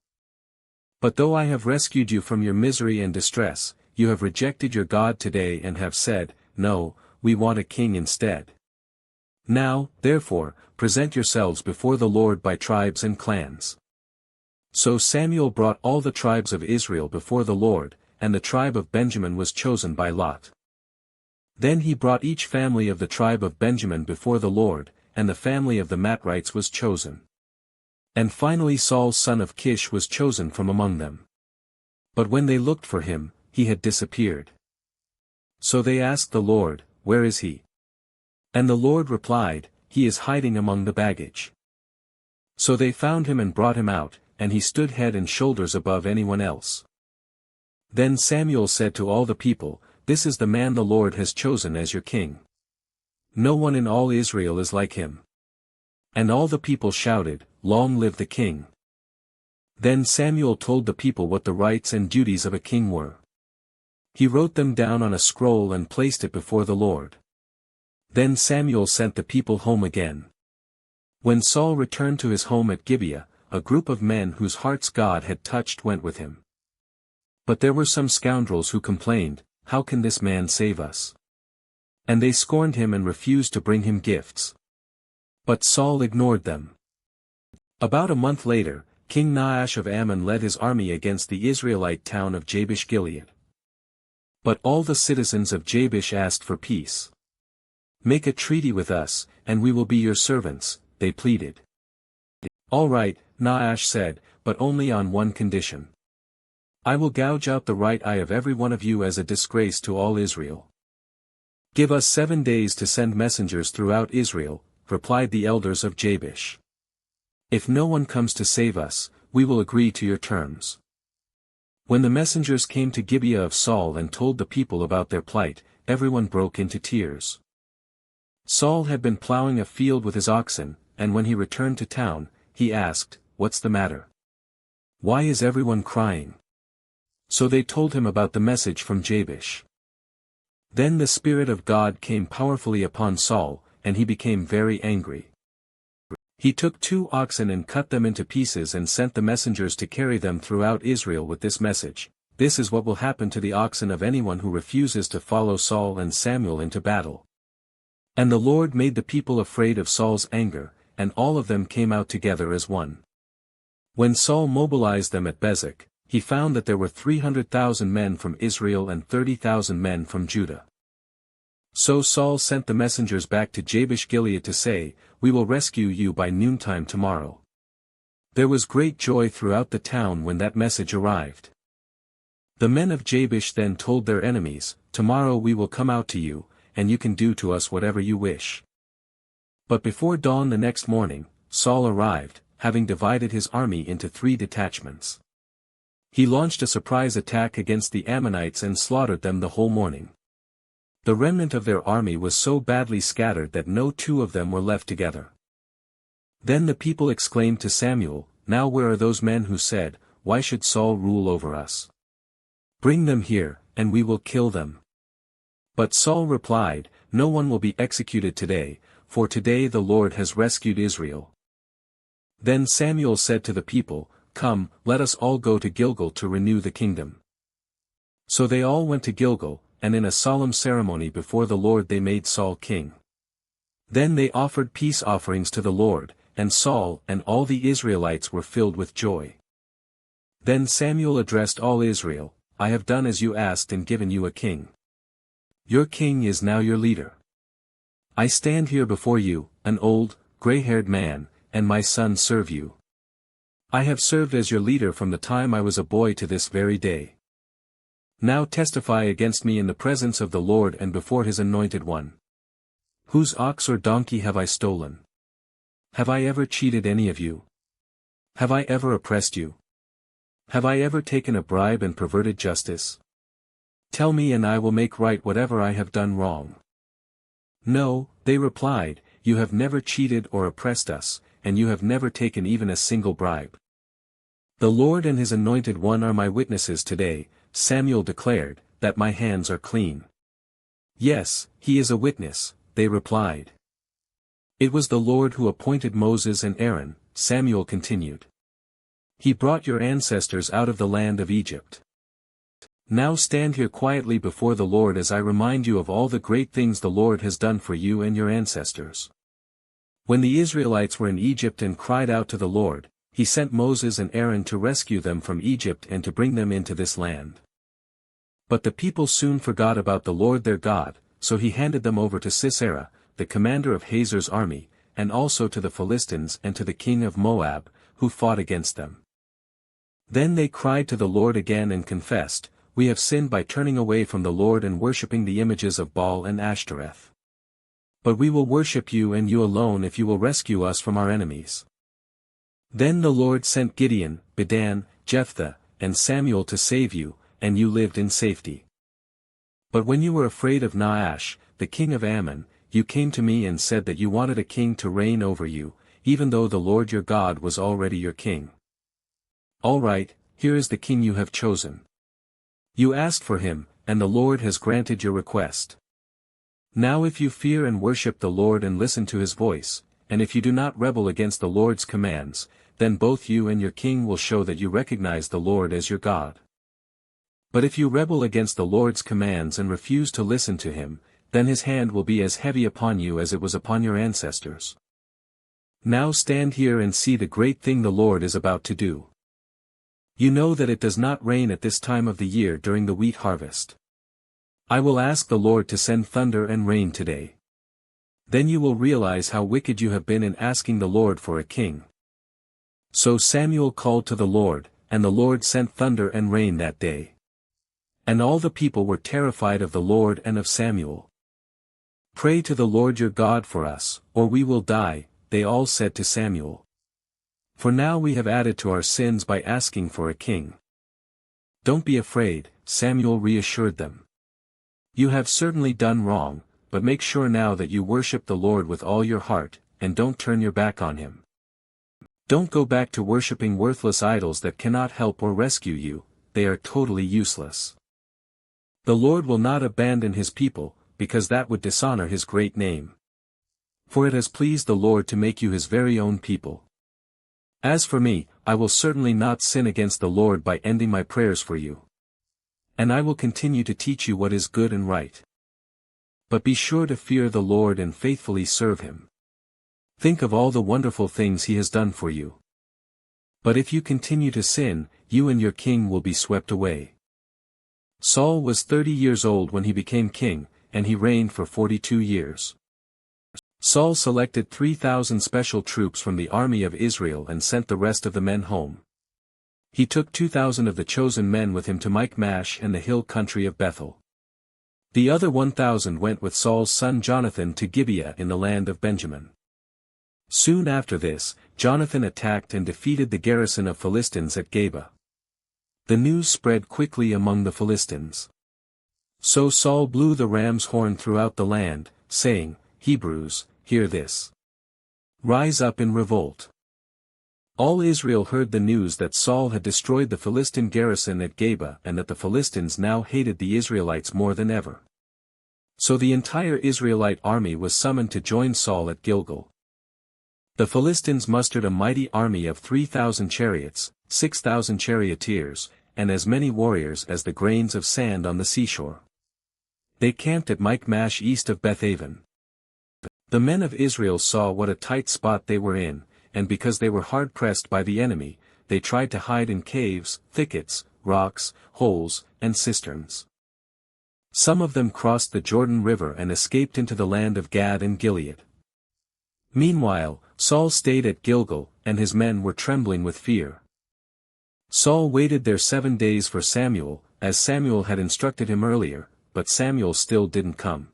But though I have rescued you from your misery and distress, you have rejected your God today and have said, No, we want a king instead. Now, therefore, present yourselves before the Lord by tribes and clans. So Samuel brought all the tribes of Israel before the Lord, and the tribe of Benjamin was chosen by lot. Then he brought each family of the tribe of Benjamin before the Lord, and the family of the Matrites was chosen. And finally Saul son of Kish was chosen from among them. But when they looked for him, he had disappeared. So they asked the Lord, Where is he? And the Lord replied, He is hiding among the baggage. So they found him and brought him out, and he stood head and shoulders above anyone else. Then Samuel said to all the people, This is the man the Lord has chosen as your king. No one in all Israel is like him. And all the people shouted, Long live the king. Then Samuel told the people what the rights and duties of a king were. He wrote them down on a scroll and placed it before the Lord. Then Samuel sent the people home again. When Saul returned to his home at Gibeah, a group of men whose hearts God had touched went with him. But there were some scoundrels who complained, How can this man save us? And they scorned him and refused to bring him gifts. But Saul ignored them. About a month later, King Nahash of Ammon led his army against the Israelite town of Jabesh-Gilead. But all the citizens of Jabesh asked for peace. Make a treaty with us, and we will be your servants, they pleaded. All right, Nahash said, but only on one condition. I will gouge out the right eye of every one of you as a disgrace to all Israel. Give us 7 days to send messengers throughout Israel, replied the elders of Jabesh. If no one comes to save us, we will agree to your terms. When the messengers came to Gibeah of Saul and told the people about their plight, everyone broke into tears. Saul had been plowing a field with his oxen, and when he returned to town, he asked, What's the matter? Why is everyone crying? So they told him about the message from Jabesh. Then the Spirit of God came powerfully upon Saul, and he became very angry. He took 2 oxen and cut them into pieces and sent the messengers to carry them throughout Israel with this message, This is what will happen to the oxen of anyone who refuses to follow Saul and Samuel into battle. And the Lord made the people afraid of Saul's anger, and all of them came out together as one. When Saul mobilized them at Bezek, he found that there were 300,000 men from Israel and 30,000 men from Judah. So Saul sent the messengers back to Jabesh-Gilead to say, We will rescue you by noontime tomorrow. There was great joy throughout the town when that message arrived. The men of Jabesh then told their enemies, Tomorrow we will come out to you, and you can do to us whatever you wish. But before dawn the next morning, Saul arrived, having divided his army into 3 detachments. He launched a surprise attack against the Ammonites and slaughtered them the whole morning. The remnant of their army was so badly scattered that no 2 of them were left together. Then the people exclaimed to Samuel, Now where are those men who said, Why should Saul rule over us? Bring them here, and we will kill them. But Saul replied, No one will be executed today, for today the Lord has rescued Israel. Then Samuel said to the people, Come, let us all go to Gilgal to renew the kingdom. So they all went to Gilgal, and in a solemn ceremony before the Lord they made Saul king. Then they offered peace offerings to the Lord, and Saul and all the Israelites were filled with joy. Then Samuel addressed all Israel, I have done as you asked and given you a king. Your king is now your leader. I stand here before you, an old, gray-haired man, and my sons serve you. I have served as your leader from the time I was a boy to this very day. Now testify against me in the presence of the Lord and before his anointed one. Whose ox or donkey have I stolen? Have I ever cheated any of you? Have I ever oppressed you? Have I ever taken a bribe and perverted justice? Tell me and I will make right whatever I have done wrong. No, they replied, you have never cheated or oppressed us, and you have never taken even a single bribe. The Lord and his anointed one are my witnesses today, Samuel declared, that my hands are clean. Yes, he is a witness, they replied. It was the Lord who appointed Moses and Aaron, Samuel continued. He brought your ancestors out of the land of Egypt. Now stand here quietly before the Lord as I remind you of all the great things the Lord has done for you and your ancestors. When the Israelites were in Egypt and cried out to the Lord, he sent Moses and Aaron to rescue them from Egypt and to bring them into this land. But the people soon forgot about the Lord their God, so he handed them over to Sisera, the commander of Hazor's army, and also to the Philistines and to the king of Moab, who fought against them. Then they cried to the Lord again and confessed, "We have sinned by turning away from the Lord and worshipping the images of Baal and Ashtoreth. But we will worship you and you alone if you will rescue us from our enemies." Then the Lord sent Gideon, Bedan, Jephthah, and Samuel to save you, and you lived in safety. But when you were afraid of Nahash, the king of Ammon, you came to me and said that you wanted a king to reign over you, even though the Lord your God was already your king. All right, here is the king you have chosen. You asked for him, and the Lord has granted your request. Now if you fear and worship the Lord and listen to his voice, and if you do not rebel against the Lord's commands, then both you and your king will show that you recognize the Lord as your God. But if you rebel against the Lord's commands and refuse to listen to him, then his hand will be as heavy upon you as it was upon your ancestors. Now stand here and see the great thing the Lord is about to do. You know that it does not rain at this time of the year during the wheat harvest. I will ask the Lord to send thunder and rain today. Then you will realize how wicked you have been in asking the Lord for a king. So Samuel called to the Lord, and the Lord sent thunder and rain that day. And all the people were terrified of the Lord and of Samuel. "Pray to the Lord your God for us, or we will die," they all said to Samuel. "For now we have added to our sins by asking for a king." "Don't be afraid," Samuel reassured them. "You have certainly done wrong, but make sure now that you worship the Lord with all your heart, and don't turn your back on him. Don't go back to worshipping worthless idols that cannot help or rescue you, they are totally useless. The Lord will not abandon his people, because that would dishonor his great name. For it has pleased the Lord to make you his very own people. As for me, I will certainly not sin against the Lord by ending my prayers for you. And I will continue to teach you what is good and right. But be sure to fear the Lord and faithfully serve him. Think of all the wonderful things he has done for you. But if you continue to sin, you and your king will be swept away." Saul was 30 years old when he became king, and he reigned for 42 years. Saul selected 3,000 special troops from the army of Israel and sent the rest of the men home. He took 2,000 of the chosen men with him to Michmash and the hill country of Bethel. The other 1,000 went with Saul's son Jonathan to Gibeah in the land of Benjamin. Soon after this, Jonathan attacked and defeated the garrison of Philistines at Geba. The news spread quickly among the Philistines. So Saul blew the ram's horn throughout the land, saying, "Hebrews, hear this. Rise up in revolt." All Israel heard the news that Saul had destroyed the Philistine garrison at Geba and that the Philistines now hated the Israelites more than ever. So the entire Israelite army was summoned to join Saul at Gilgal. The Philistines mustered a mighty army of 3,000 chariots, 6,000 charioteers, and as many warriors as the grains of sand on the seashore. They camped at Michmash east of Bethaven. The men of Israel saw what a tight spot they were in, and because they were hard-pressed by the enemy, they tried to hide in caves, thickets, rocks, holes, and cisterns. Some of them crossed the Jordan River and escaped into the land of Gad and Gilead. Meanwhile, Saul stayed at Gilgal, and his men were trembling with fear. Saul waited there 7 days for Samuel, as Samuel had instructed him earlier, but Samuel still didn't come.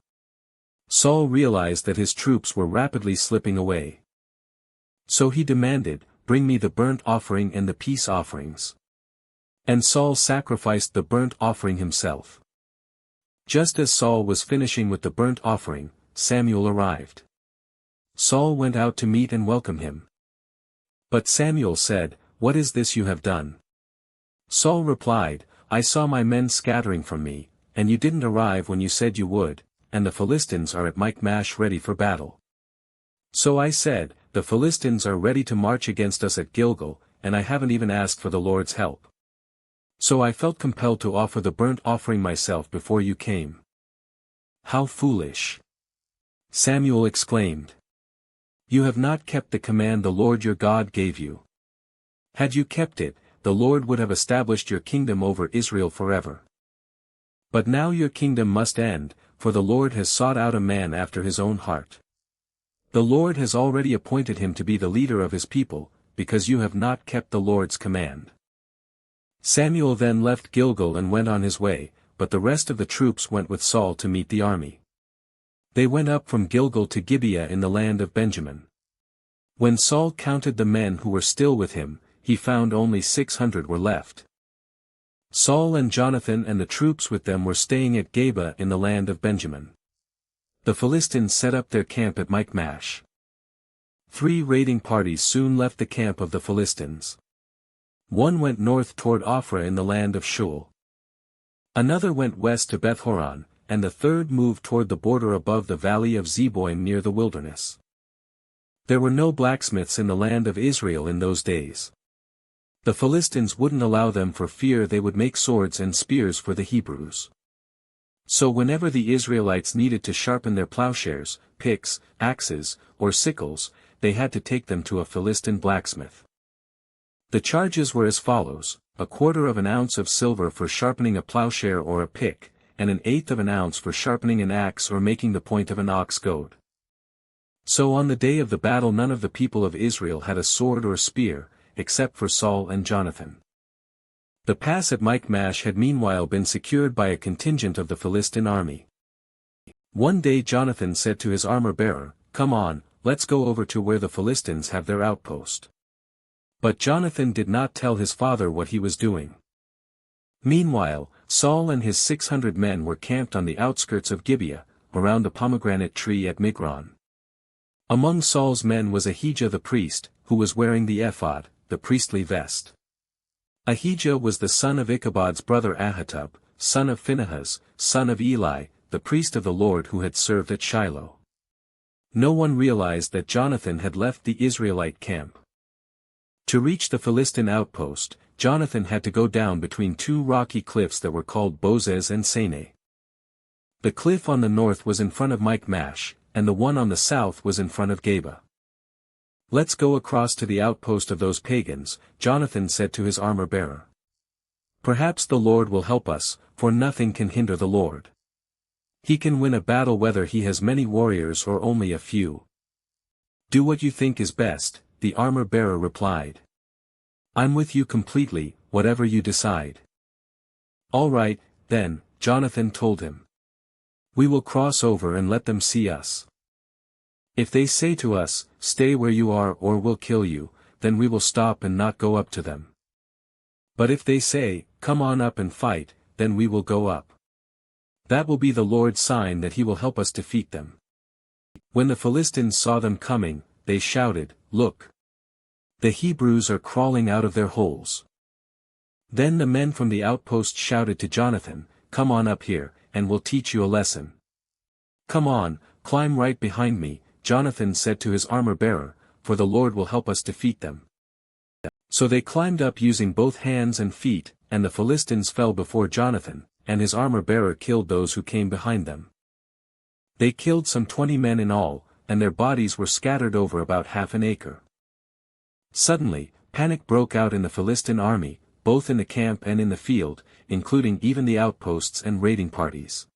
Saul realized that his troops were rapidly slipping away. So he demanded, "Bring me the burnt offering and the peace offerings." And Saul sacrificed the burnt offering himself. Just as Saul was finishing with the burnt offering, Samuel arrived. Saul went out to meet and welcome him. But Samuel said, "What is this you have done?" Saul replied, "I saw my men scattering from me, and you didn't arrive when you said you would, and the Philistines are at Michmash ready for battle. So I said, the Philistines are ready to march against us at Gilgal, and I haven't even asked for the Lord's help. So I felt compelled to offer the burnt offering myself before you came. How foolish! Samuel exclaimed. You have not kept the command the Lord your God gave you. Had you kept it, the Lord would have established your kingdom over Israel forever. But now your kingdom must end, for the Lord has sought out a man after his own heart. The Lord has already appointed him to be the leader of his people, because you have not kept the Lord's command. Samuel then left Gilgal and went on his way, but the rest of the troops went with Saul to meet the army. They went up from Gilgal to Gibeah in the land of Benjamin. When Saul counted the men who were still with him, he found only 600 were left. Saul and Jonathan and the troops with them were staying at Geba in the land of Benjamin. The Philistines set up their camp at Michmash. 3 raiding parties soon left the camp of the Philistines. One went north toward Ophrah in the land of Shul. Another went west to Beth-horon, and the third moved toward the border above the valley of Zeboim near the wilderness. There were no blacksmiths in the land of Israel in those days. The Philistines wouldn't allow them for fear they would make swords and spears for the Hebrews. So whenever the Israelites needed to sharpen their plowshares, picks, axes, or sickles, they had to take them to a Philistine blacksmith. The charges were as follows: 1/4 ounce of silver for sharpening a plowshare or a pick, and 1/8 ounce for sharpening an axe or making the point of an ox goad. So on the day of the battle none of the people of Israel had a sword or spear, except for Saul and Jonathan. The pass at Michmash had meanwhile been secured by a contingent of the Philistine army. One day Jonathan said to his armor-bearer, "Come on, let's go over to where the Philistines have their outpost." But Jonathan did not tell his father what he was doing. Meanwhile, Saul and his 600 men were camped on the outskirts of Gibeah, around the pomegranate tree at Migron. Among Saul's men was Ahijah the priest, who was wearing the ephod, the priestly vest. Ahijah was the son of Ichabod's brother Ahitub, son of Phinehas, son of Eli, the priest of the Lord who had served at Shiloh. No one realized that Jonathan had left the Israelite camp. To reach the Philistine outpost, Jonathan had to go down between 2 rocky cliffs that were called Bozez and Seneh. The cliff on the north was in front of Michmash, and the one on the south was in front of Geba. "Let's go across to the outpost of those pagans," Jonathan said to his armor-bearer. "Perhaps the Lord will help us, for nothing can hinder the Lord. He can win a battle whether he has many warriors or only a few." "Do what you think is best," the armor-bearer replied. "I'm with you completely, whatever you decide." "All right, then," Jonathan told him. "We will cross over and let them see us. If they say to us, 'Stay where you are or we'll kill you,' then we will stop and not go up to them. But if they say, 'Come on up and fight,' then we will go up. That will be the Lord's sign that he will help us defeat them." When the Philistines saw them coming, they shouted, "Look! The Hebrews are crawling out of their holes." Then the men from the outpost shouted to Jonathan, "Come on up here, and we'll teach you a lesson." "Come on, climb right behind me," Jonathan said to his armor-bearer, "for the Lord will help us defeat them." So they climbed up using both hands and feet, and the Philistines fell before Jonathan, and his armor-bearer killed those who came behind them. They killed some 20 men in all, and their bodies were scattered over about half an acre. Suddenly, panic broke out in the Philistine army, both in the camp and in the field, including even the outposts and raiding parties.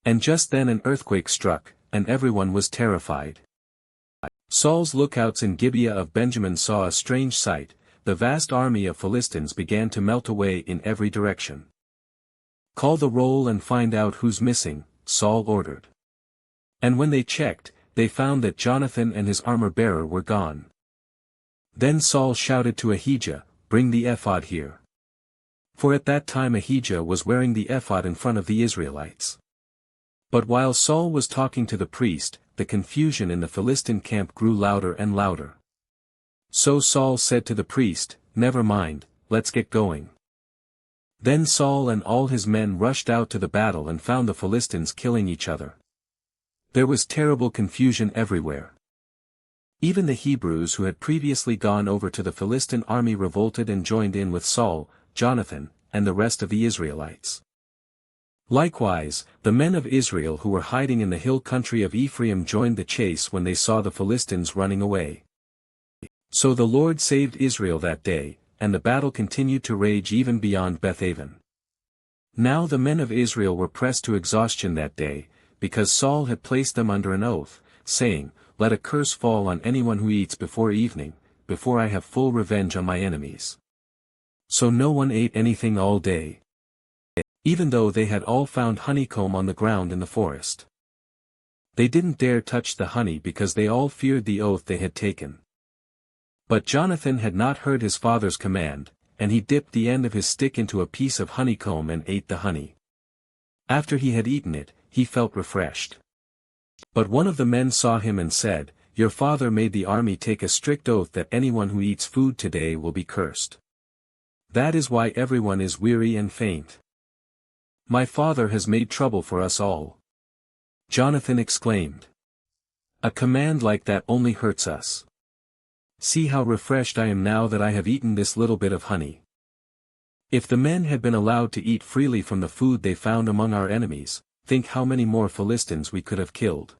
And just then an earthquake struck, and everyone was terrified. Saul's lookouts in Gibeah of Benjamin saw a strange sight: the vast army of Philistines began to melt away in every direction. "Call the roll and find out who's missing," Saul ordered. And when they checked, they found that Jonathan and his armor-bearer were gone. Then Saul shouted to Ahijah, "Bring the ephod here." For at that time Ahijah was wearing the ephod in front of the Israelites. But while Saul was talking to the priest, the confusion in the Philistine camp grew louder and louder. So Saul said to the priest, "Never mind, let's get going." Then Saul and all his men rushed out to the battle and found the Philistines killing each other. There was terrible confusion everywhere. Even the Hebrews who had previously gone over to the Philistine army revolted and joined in with Saul, Jonathan, and the rest of the Israelites. Likewise, the men of Israel who were hiding in the hill country of Ephraim joined the chase when they saw the Philistines running away. So the Lord saved Israel that day, and the battle continued to rage even beyond Bethaven. Now the men of Israel were pressed to exhaustion that day, because Saul had placed them under an oath, saying, "Let a curse fall on anyone who eats before evening, before I have full revenge on my enemies." So no one ate anything all day, even though they had all found honeycomb on the ground in the forest. They didn't dare touch the honey because they all feared the oath they had taken. But Jonathan had not heard his father's command, and he dipped the end of his stick into a piece of honeycomb and ate the honey. After he had eaten it, he felt refreshed. But one of the men saw him and said, "Your father made the army take a strict oath that anyone who eats food today will be cursed. That is why everyone is weary and faint. My father has made trouble for us all." Jonathan exclaimed. "A command like that only hurts us. See how refreshed I am now that I have eaten this little bit of honey." If the men had been allowed to eat freely from the food they found among our enemies, think how many more Philistines we could have killed.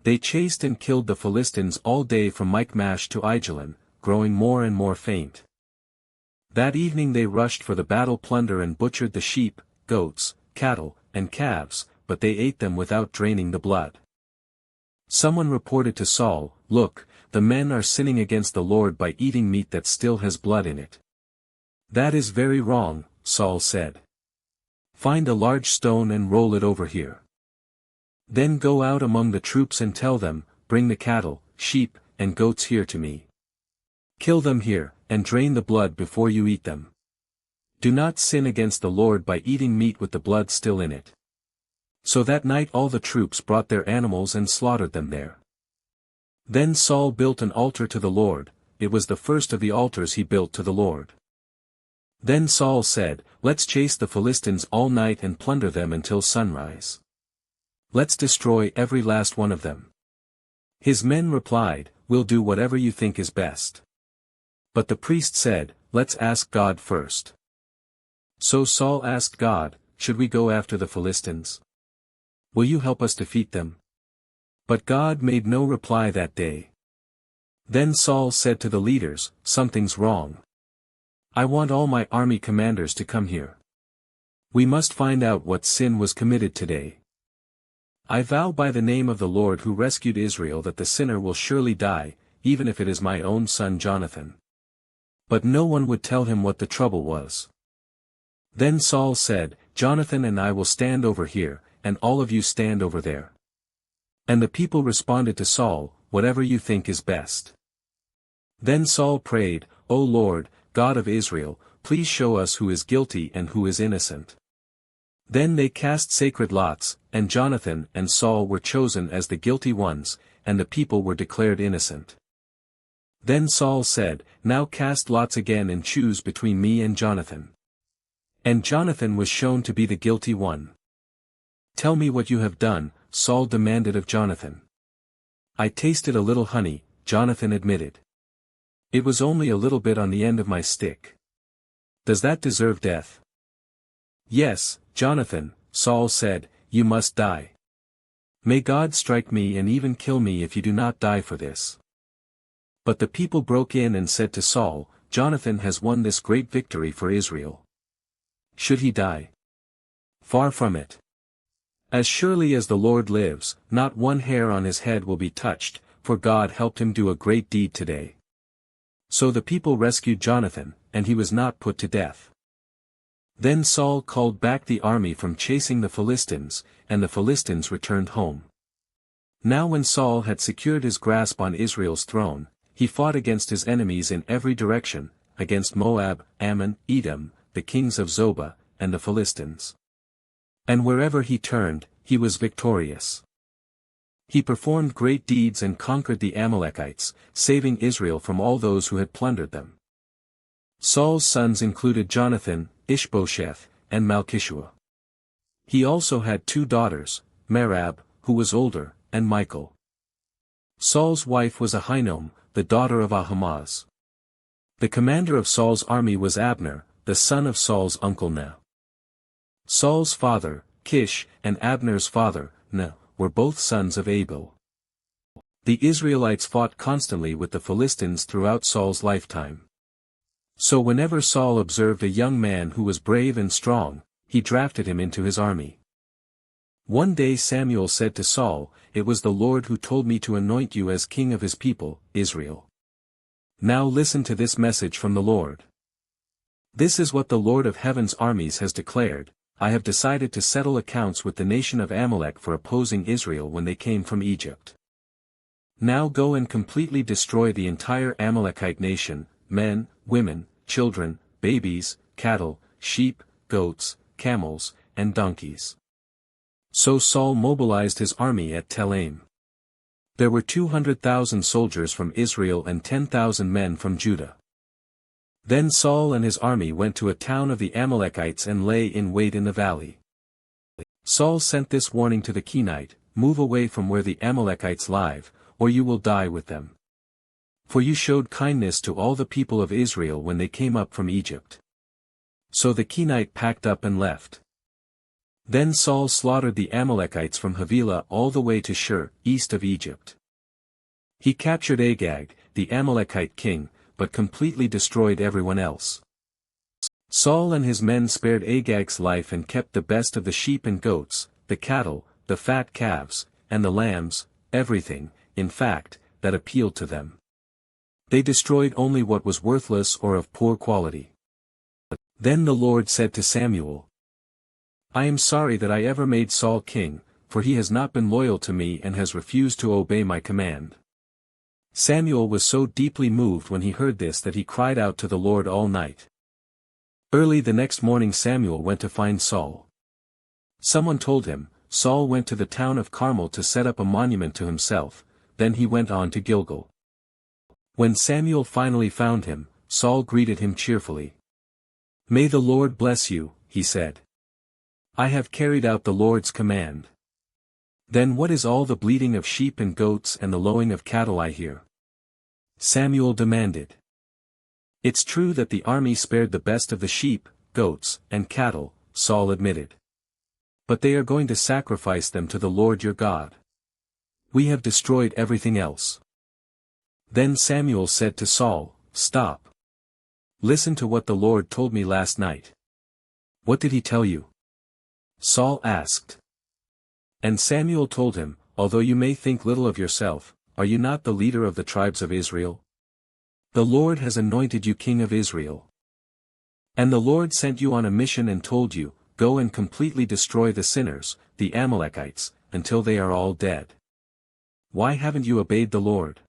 They chased and killed the Philistines all day from Michmash to Aijalon, growing more and more faint. That evening they rushed for the battle plunder and butchered the sheep, goats, cattle, and calves, but they ate them without draining the blood. Someone reported to Saul, "Look, the men are sinning against the Lord by eating meat that still has blood in it." "That is very wrong," Saul said. "Find a large stone and roll it over here. Then go out among the troops and tell them, 'Bring the cattle, sheep, and goats here to me. Kill them here, and drain the blood before you eat them. Do not sin against the Lord by eating meat with the blood still in it." So that night all the troops brought their animals and slaughtered them there. Then Saul built an altar to the Lord. It was the first of the altars he built to the Lord. Then Saul said, "Let's chase the Philistines all night and plunder them until sunrise. Let's destroy every last one of them." His men replied, "We'll do whatever you think is best." But the priest said, "Let's ask God first." So Saul asked God, "Should we go after the Philistines? Will you help us defeat them?" But God made no reply that day. Then Saul said to the leaders, "Something's wrong. I want all my army commanders to come here. We must find out what sin was committed today. I vow by the name of the Lord who rescued Israel that the sinner will surely die, even if it is my own son Jonathan." But no one would tell him what the trouble was. Then Saul said, "Jonathan and I will stand over here, and all of you stand over there." And the people responded to Saul, "Whatever you think is best." Then Saul prayed, "O Lord, God of Israel, please show us who is guilty and who is innocent." Then they cast sacred lots, and Jonathan and Saul were chosen as the guilty ones, and the people were declared innocent. Then Saul said, "Now cast lots again and choose between me and Jonathan." And Jonathan was shown to be the guilty one. "Tell me what you have done," Saul demanded of Jonathan. "I tasted a little honey," Jonathan admitted. "It was only a little bit on the end of my stick. Does that deserve death?" "Yes, Jonathan," Saul said, "you must die. May God strike me and even kill me if you do not die for this." But the people broke in and said to Saul, "Jonathan has won this great victory for Israel. Should he die? Far from it. As surely as the Lord lives, not one hair on his head will be touched, for God helped him do a great deed today." So the people rescued Jonathan, and he was not put to death. Then Saul called back the army from chasing the Philistines, and the Philistines returned home. Now when Saul had secured his grasp on Israel's throne, he fought against his enemies in every direction, against Moab, Ammon, Edom, the kings of Zobah, and the Philistines. And wherever he turned, he was victorious. He performed great deeds and conquered the Amalekites, saving Israel from all those who had plundered them. Saul's sons included Jonathan, Ishbosheth, and Malchishua. He also had 2 daughters, Merab, who was older, and Michal. Saul's wife was Ahinoam, the daughter of Ahimaaz. The commander of Saul's army was Abner, the son of Saul's uncle Ner. Saul's father, Kish, and Abner's father, Ner, were both sons of Abel. The Israelites fought constantly with the Philistines throughout Saul's lifetime. So whenever Saul observed a young man who was brave and strong, he drafted him into his army. One day Samuel said to Saul, "It was the Lord who told me to anoint you as king of his people, Israel. Now listen to this message from the Lord. This is what the Lord of heaven's armies has declared: I have decided to settle accounts with the nation of Amalek for opposing Israel when they came from Egypt. Now go and completely destroy the entire Amalekite nation, men, women, children, babies, cattle, sheep, goats, camels, and donkeys." So Saul mobilized his army at Telaim. There were 200,000 soldiers from Israel and 10,000 men from Judah. Then Saul and his army went to a town of the Amalekites and lay in wait in the valley. Saul sent this warning to the Kenite: "Move away from where the Amalekites live, or you will die with them. For you showed kindness to all the people of Israel when they came up from Egypt." So the Kenite packed up and left. Then Saul slaughtered the Amalekites from Havilah all the way to Shur, east of Egypt. He captured Agag, the Amalekite king, but completely destroyed everyone else. Saul and his men spared Agag's life and kept the best of the sheep and goats, the cattle, the fat calves, and the lambs, everything, in fact, that appealed to them. They destroyed only what was worthless or of poor quality. Then the Lord said to Samuel, "I am sorry that I ever made Saul king, for he has not been loyal to me and has refused to obey my command." Samuel was so deeply moved when he heard this that he cried out to the Lord all night. Early the next morning Samuel went to find Saul. Someone told him, Saul went to the town of Carmel to set up a monument to himself, then he went on to Gilgal. When Samuel finally found him, Saul greeted him cheerfully. "May the Lord bless you," he said. "I have carried out the Lord's command." "Then what is all the bleating of sheep and goats and the lowing of cattle I hear?" Samuel demanded. "It's true that the army spared the best of the sheep, goats, and cattle," Saul admitted. "But they are going to sacrifice them to the Lord your God. We have destroyed everything else." Then Samuel said to Saul, "Stop. Listen to what the Lord told me last night." "What did he tell you?" Saul asked. And Samuel told him, "Although you may think little of yourself, are you not the leader of the tribes of Israel? The Lord has anointed you king of Israel. And the Lord sent you on a mission and told you, 'Go and completely destroy the sinners, the Amalekites, until they are all dead.' Why haven't you obeyed the Lord?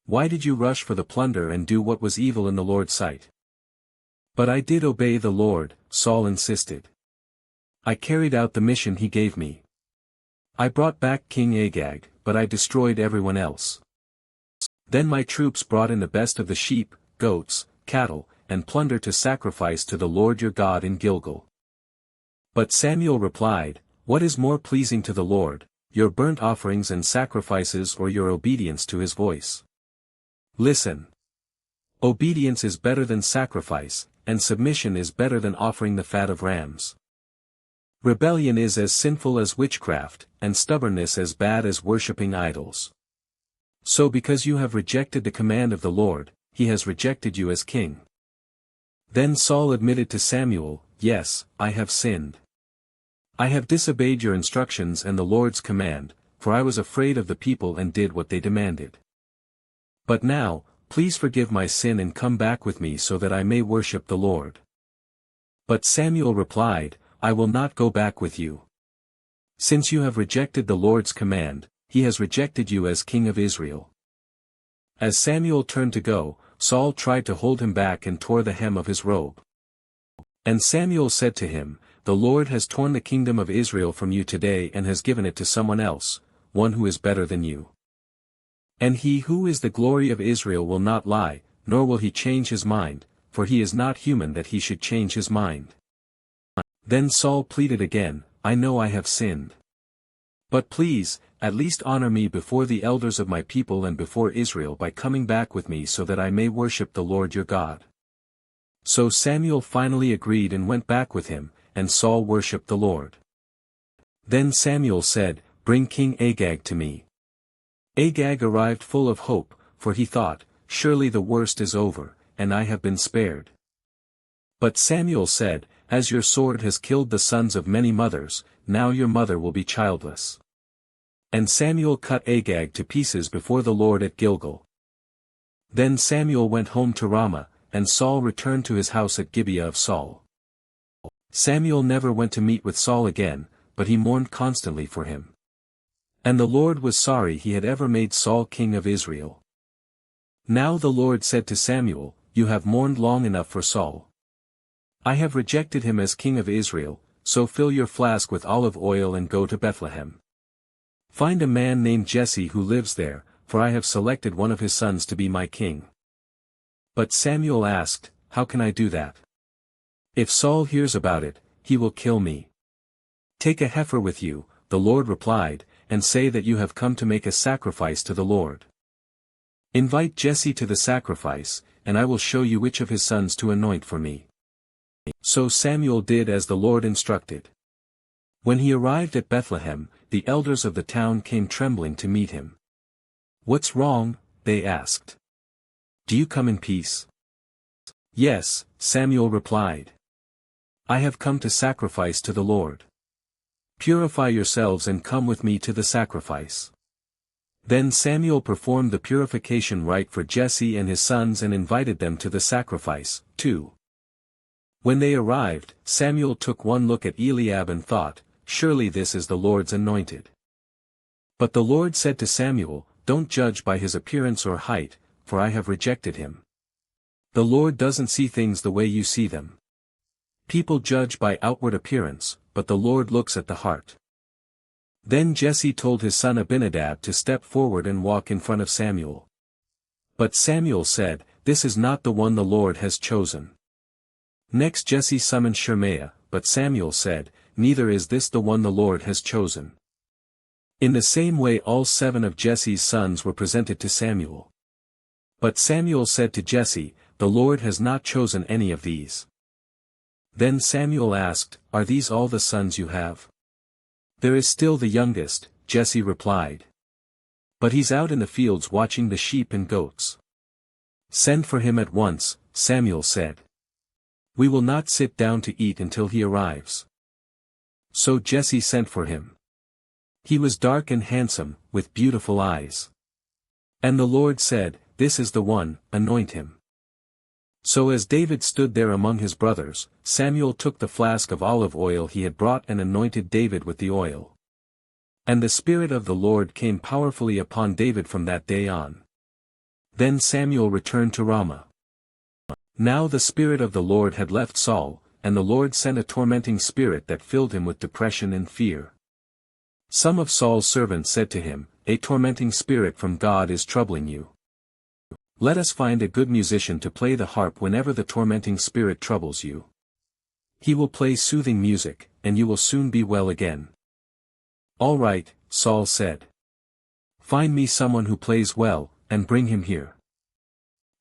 Why did you rush for the plunder and do what was evil in the Lord's sight?" "But I did obey the Lord," Saul insisted. "I carried out the mission he gave me. I brought back King Agag, but I destroyed everyone else. Then my troops brought in the best of the sheep, goats, cattle, and plunder to sacrifice to the Lord your God in Gilgal." But Samuel replied, "What is more pleasing to the Lord, your burnt offerings and sacrifices or your obedience to his voice? Listen. Obedience is better than sacrifice, and submission is better than offering the fat of rams. Rebellion is as sinful as witchcraft, and stubbornness as bad as worshipping idols. So because you have rejected the command of the Lord, he has rejected you as king." Then Saul admitted to Samuel, "Yes, I have sinned. I have disobeyed your instructions and the Lord's command, for I was afraid of the people and did what they demanded. But now, please forgive my sin and come back with me so that I may worship the Lord." But Samuel replied, "I will not go back with you. Since you have rejected the Lord's command, he has rejected you as king of Israel." As Samuel turned to go, Saul tried to hold him back and tore the hem of his robe. And Samuel said to him, "The Lord has torn the kingdom of Israel from you today and has given it to someone else, one who is better than you. And he who is the glory of Israel will not lie, nor will he change his mind, for he is not human that he should change his mind." Then Saul pleaded again, "I know I have sinned. But please, at least honor me before the elders of my people and before Israel by coming back with me so that I may worship the Lord your God." So Samuel finally agreed and went back with him, and Saul worshipped the Lord. Then Samuel said, "Bring King Agag to me." Agag arrived full of hope, for he thought, "Surely the worst is over, and I have been spared." But Samuel said, "As your sword has killed the sons of many mothers, now your mother will be childless." And Samuel cut Agag to pieces before the Lord at Gilgal. Then Samuel went home to Ramah, and Saul returned to his house at Gibeah of Saul. Samuel never went to meet with Saul again, but he mourned constantly for him. And the Lord was sorry he had ever made Saul king of Israel. Now the Lord said to Samuel, "You have mourned long enough for Saul. I have rejected him as king of Israel, so fill your flask with olive oil and go to Bethlehem. Find a man named Jesse who lives there, for I have selected one of his sons to be my king." But Samuel asked, "How can I do that? If Saul hears about it, he will kill me." "Take a heifer with you," the Lord replied, "and say that you have come to make a sacrifice to the Lord. Invite Jesse to the sacrifice, and I will show you which of his sons to anoint for me." So Samuel did as the Lord instructed. When he arrived at Bethlehem, the elders of the town came trembling to meet him. "What's wrong?" they asked. "Do you come in peace?" "Yes," Samuel replied. "I have come to sacrifice to the Lord. Purify yourselves and come with me to the sacrifice." Then Samuel performed the purification rite for Jesse and his sons and invited them to the sacrifice, too. When they arrived, Samuel took one look at Eliab and thought, "Surely this is the Lord's anointed." But the Lord said to Samuel, "Don't judge by his appearance or height, for I have rejected him. The Lord doesn't see things the way you see them. People judge by outward appearance, but the Lord looks at the heart." Then Jesse told his son Abinadab to step forward and walk in front of Samuel. But Samuel said, "This is not the one the Lord has chosen." Next Jesse summoned Shemaiah, but Samuel said, "Neither is this the one the Lord has chosen." In the same way all 7 of Jesse's sons were presented to Samuel. But Samuel said to Jesse, "The Lord has not chosen any of these." Then Samuel asked, "Are these all the sons you have?" "There is still the youngest," Jesse replied. "But he's out in the fields watching the sheep and goats." "Send for him at once," Samuel said. "We will not sit down to eat until he arrives." So Jesse sent for him. He was dark and handsome, with beautiful eyes. And the Lord said, "This is the one, anoint him." So as David stood there among his brothers, Samuel took the flask of olive oil he had brought and anointed David with the oil. And the Spirit of the Lord came powerfully upon David from that day on. Then Samuel returned to Ramah. Now the Spirit of the Lord had left Saul, and the Lord sent a tormenting spirit that filled him with depression and fear. Some of Saul's servants said to him, "A tormenting spirit from God is troubling you. Let us find a good musician to play the harp whenever the tormenting spirit troubles you. He will play soothing music, and you will soon be well again." "All right," Saul said. "Find me someone who plays well, and bring him here."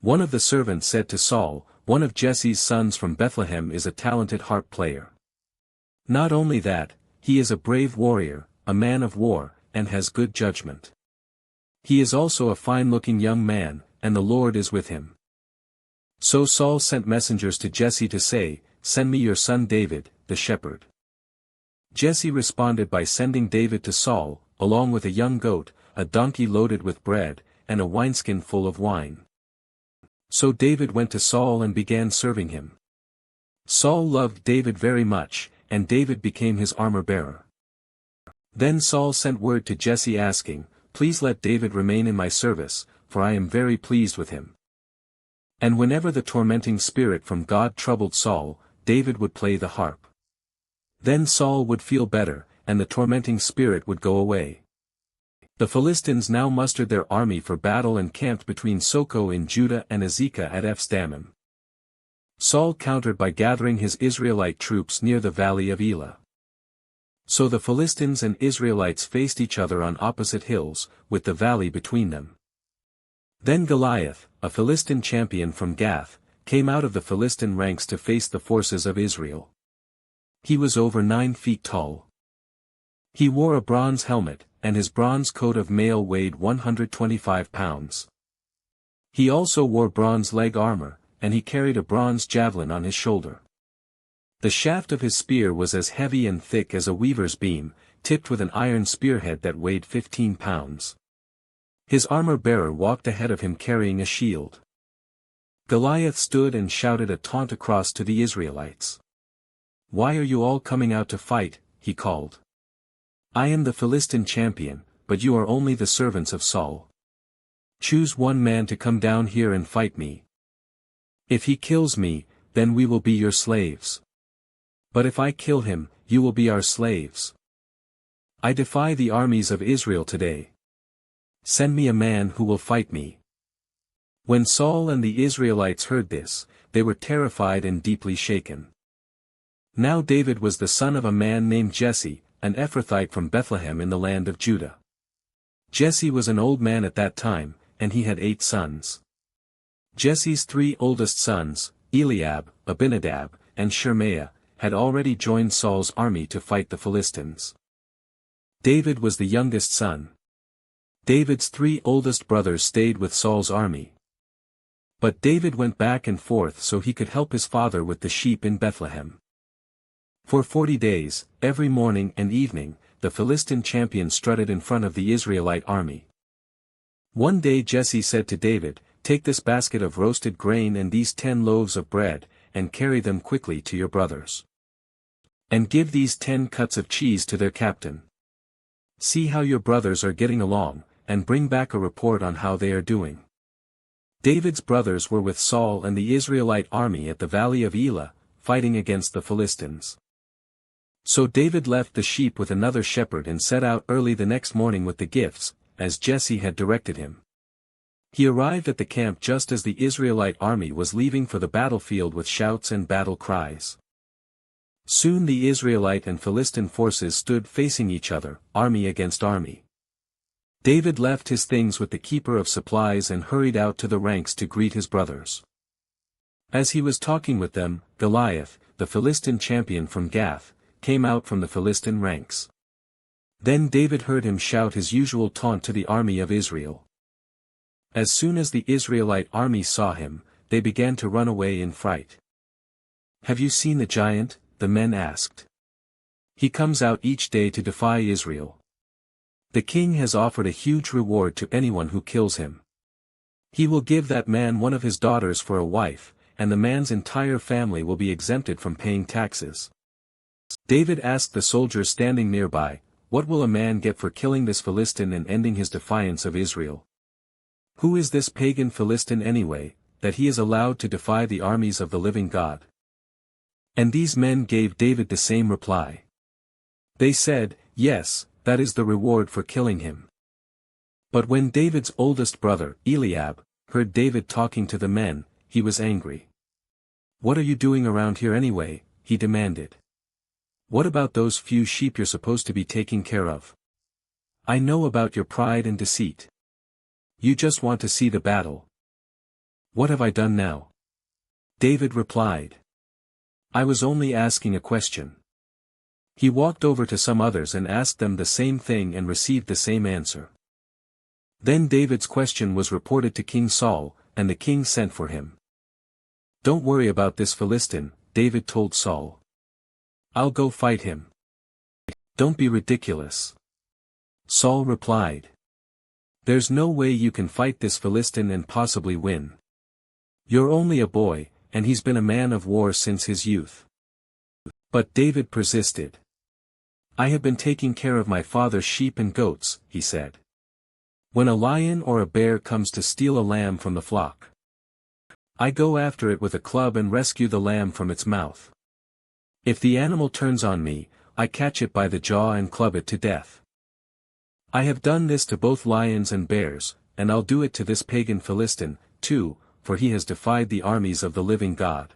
One of the servants said to Saul, "One of Jesse's sons from Bethlehem is a talented harp player. Not only that, he is a brave warrior, a man of war, and has good judgment. He is also a fine-looking young man, and the Lord is with him." So Saul sent messengers to Jesse to say, "Send me your son David, the shepherd." Jesse responded by sending David to Saul, along with a young goat, a donkey loaded with bread, and a wineskin full of wine. So David went to Saul and began serving him. Saul loved David very much, and David became his armor-bearer. Then Saul sent word to Jesse asking, "Please let David remain in my service, for I am very pleased with him." And whenever the tormenting spirit from God troubled Saul, David would play the harp. Then Saul would feel better, and the tormenting spirit would go away. The Philistines now mustered their army for battle and camped between Soko in Judah and Azekah at Ephs-Dammim. Saul countered by gathering his Israelite troops near the valley of Elah. So the Philistines and Israelites faced each other on opposite hills, with the valley between them. Then Goliath, a Philistine champion from Gath, came out of the Philistine ranks to face the forces of Israel. He was over 9 feet tall. He wore a bronze helmet, and his bronze coat of mail weighed 125 pounds. He also wore bronze leg armor, and he carried a bronze javelin on his shoulder. The shaft of his spear was as heavy and thick as a weaver's beam, tipped with an iron spearhead that weighed 15 pounds. His armor-bearer walked ahead of him carrying a shield. Goliath stood and shouted a taunt across to the Israelites. "Why are you all coming out to fight?" he called. "I am the Philistine champion, but you are only the servants of Saul. Choose one man to come down here and fight me. If he kills me, then we will be your slaves. But if I kill him, you will be our slaves. I defy the armies of Israel today. Send me a man who will fight me." When Saul and the Israelites heard this, they were terrified and deeply shaken. Now David was the son of a man named Jesse, an Ephrathite from Bethlehem in the land of Judah. Jesse was an old man at that time, and he had 8 sons. Jesse's 3 oldest sons, Eliab, Abinadab, and Shemaiah, had already joined Saul's army to fight the Philistines. David was the youngest son. David's 3 oldest brothers stayed with Saul's army. But David went back and forth so he could help his father with the sheep in Bethlehem. For 40 days, every morning and evening, the Philistine champion strutted in front of the Israelite army. One day Jesse said to David, "Take this basket of roasted grain and these 10 loaves of bread, and carry them quickly to your brothers. And give these 10 cuts of cheese to their captain. See how your brothers are getting along, and bring back a report on how they are doing." David's brothers were with Saul and the Israelite army at the valley of Elah, fighting against the Philistines. So David left the sheep with another shepherd and set out early the next morning with the gifts, as Jesse had directed him. He arrived at the camp just as the Israelite army was leaving for the battlefield with shouts and battle cries. Soon the Israelite and Philistine forces stood facing each other, army against army. David left his things with the keeper of supplies and hurried out to the ranks to greet his brothers. As he was talking with them, Goliath, the Philistine champion from Gath, came out from the Philistine ranks. Then David heard him shout his usual taunt to the army of Israel. As soon as the Israelite army saw him, they began to run away in fright. "Have you seen the giant?" the men asked. "He comes out each day to defy Israel. The king has offered a huge reward to anyone who kills him. He will give that man one of his daughters for a wife, and the man's entire family will be exempted from paying taxes." David asked the soldiers standing nearby, "What will a man get for killing this Philistine and ending his defiance of Israel? Who is this pagan Philistine anyway, that he is allowed to defy the armies of the living God?" And these men gave David the same reply. They said, "Yes, that is the reward for killing him." But when David's oldest brother, Eliab, heard David talking to the men, he was angry. "What are you doing around here anyway?" he demanded. "What about those few sheep you're supposed to be taking care of? I know about your pride and deceit. You just want to see the battle." "What have I done now?" David replied. "I was only asking a question." He walked over to some others and asked them the same thing and received the same answer. Then David's question was reported to King Saul, and the king sent for him. "Don't worry about this Philistine," David told Saul. "I'll go fight him." "Don't be ridiculous." Saul replied. "There's no way you can fight this Philistine and possibly win. You're only a boy, and he's been a man of war since his youth." But David persisted. "I have been taking care of my father's sheep and goats," he said. "When a lion or a bear comes to steal a lamb from the flock, I go after it with a club and rescue the lamb from its mouth. If the animal turns on me, I catch it by the jaw and club it to death. I have done this to both lions and bears, and I'll do it to this pagan Philistine, too, for he has defied the armies of the living God."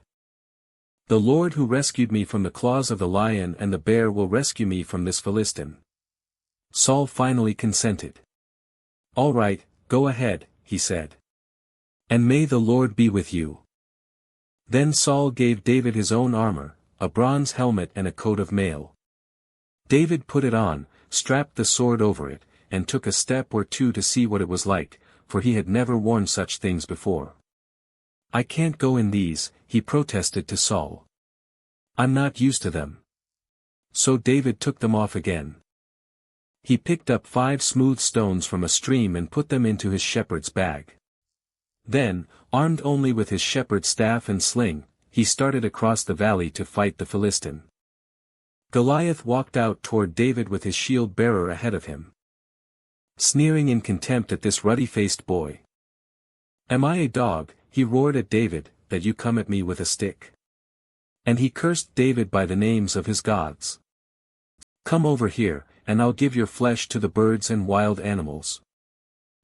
The Lord who rescued me from the claws of the lion and the bear will rescue me from this Philistine." Saul finally consented. "All right, go ahead," he said. "And may the Lord be with you." Then Saul gave David his own armor, a bronze helmet and a coat of mail. David put it on, strapped the sword over it, and took a step or two to see what it was like, for he had never worn such things before. "I can't go in these," he protested to Saul. "I'm not used to them." So David took them off again. He picked up 5 smooth stones from a stream and put them into his shepherd's bag. Then, armed only with his shepherd's staff and sling, he started across the valley to fight the Philistine. Goliath walked out toward David with his shield-bearer ahead of him, sneering in contempt at this ruddy-faced boy. "Am I a dog," he roared at David, "that you come at me with a stick?" And he cursed David by the names of his gods. "Come over here, and I'll give your flesh to the birds and wild animals,"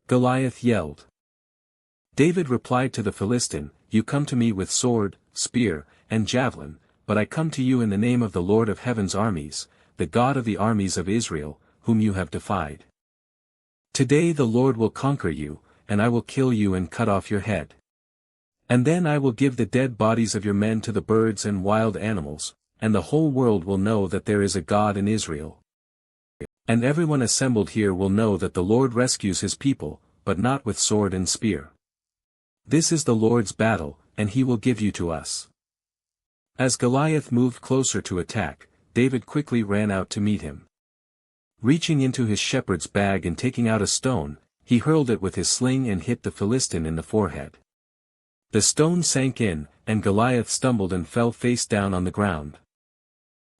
Goliath yelled. David replied to the Philistine, "You come to me with sword, spear, and javelin, but I come to you in the name of the Lord of heaven's armies, the God of the armies of Israel, whom you have defied. Today the Lord will conquer you, and I will kill you and cut off your head. And then I will give the dead bodies of your men to the birds and wild animals, and the whole world will know that there is a God in Israel. And everyone assembled here will know that the Lord rescues his people, but not with sword and spear. This is the Lord's battle, and he will give you to us." As Goliath moved closer to attack, David quickly ran out to meet him. Reaching into his shepherd's bag and taking out a stone, he hurled it with his sling and hit the Philistine in the forehead. The stone sank in, and Goliath stumbled and fell face down on the ground.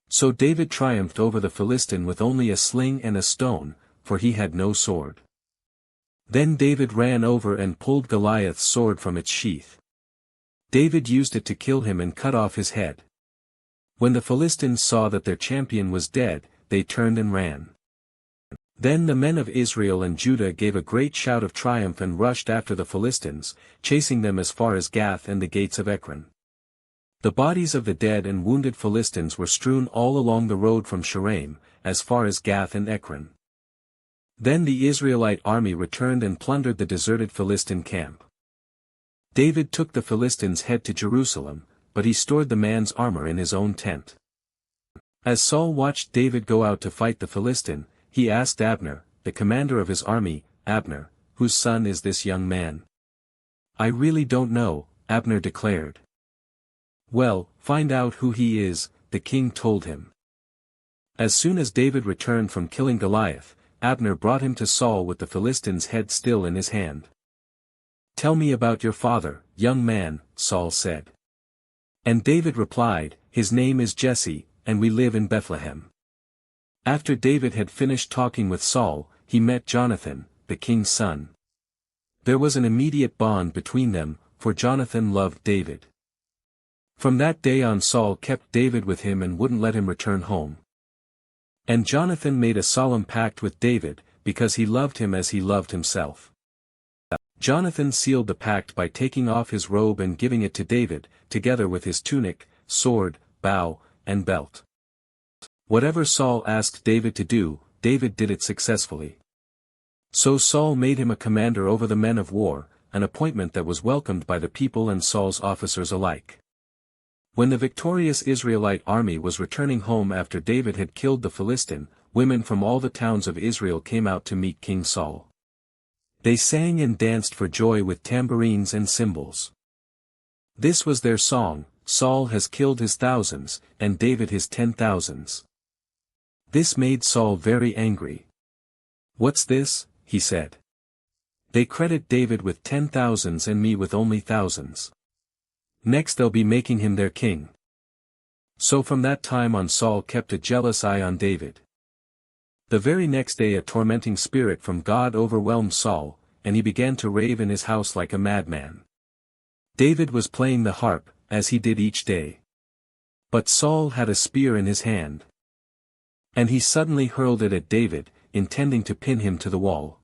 So David triumphed over the Philistine with only a sling and a stone, for he had no sword. Then David ran over and pulled Goliath's sword from its sheath. David used it to kill him and cut off his head. When the Philistines saw that their champion was dead, they turned and ran. Then the men of Israel and Judah gave a great shout of triumph and rushed after the Philistines, chasing them as far as Gath and the gates of Ekron. The bodies of the dead and wounded Philistines were strewn all along the road from Shaaraim, as far as Gath and Ekron. Then the Israelite army returned and plundered the deserted Philistine camp. David took the Philistine's head to Jerusalem, but he stored the man's armor in his own tent. As Saul watched David go out to fight the Philistine, he asked Abner, the commander of his army, "Abner, whose son is this young man?" "I really don't know," Abner declared. "Well, find out who he is," the king told him. As soon as David returned from killing Goliath, Abner brought him to Saul with the Philistine's head still in his hand. "Tell me about your father, young man," Saul said. And David replied, "His name is Jesse, and we live in Bethlehem." After David had finished talking with Saul, he met Jonathan, the king's son. There was an immediate bond between them, for Jonathan loved David. From that day on Saul kept David with him and wouldn't let him return home. And Jonathan made a solemn pact with David, because he loved him as he loved himself. Jonathan sealed the pact by taking off his robe and giving it to David, together with his tunic, sword, bow, and belt. Whatever Saul asked David to do, David did it successfully. So Saul made him a commander over the men of war, an appointment that was welcomed by the people and Saul's officers alike. When the victorious Israelite army was returning home after David had killed the Philistine, women from all the towns of Israel came out to meet King Saul. They sang and danced for joy with tambourines and cymbals. This was their song: "Saul has killed his thousands, and David his 10,000s. This made Saul very angry. "What's this?" he said. "They credit David with 10,000s and me with only thousands. Next they'll be making him their king." So from that time on Saul kept a jealous eye on David. The very next day a tormenting spirit from God overwhelmed Saul, and he began to rave in his house like a madman. David was playing the harp, as he did each day. But Saul had a spear in his hand. And he suddenly hurled it at David, intending to pin him to the wall.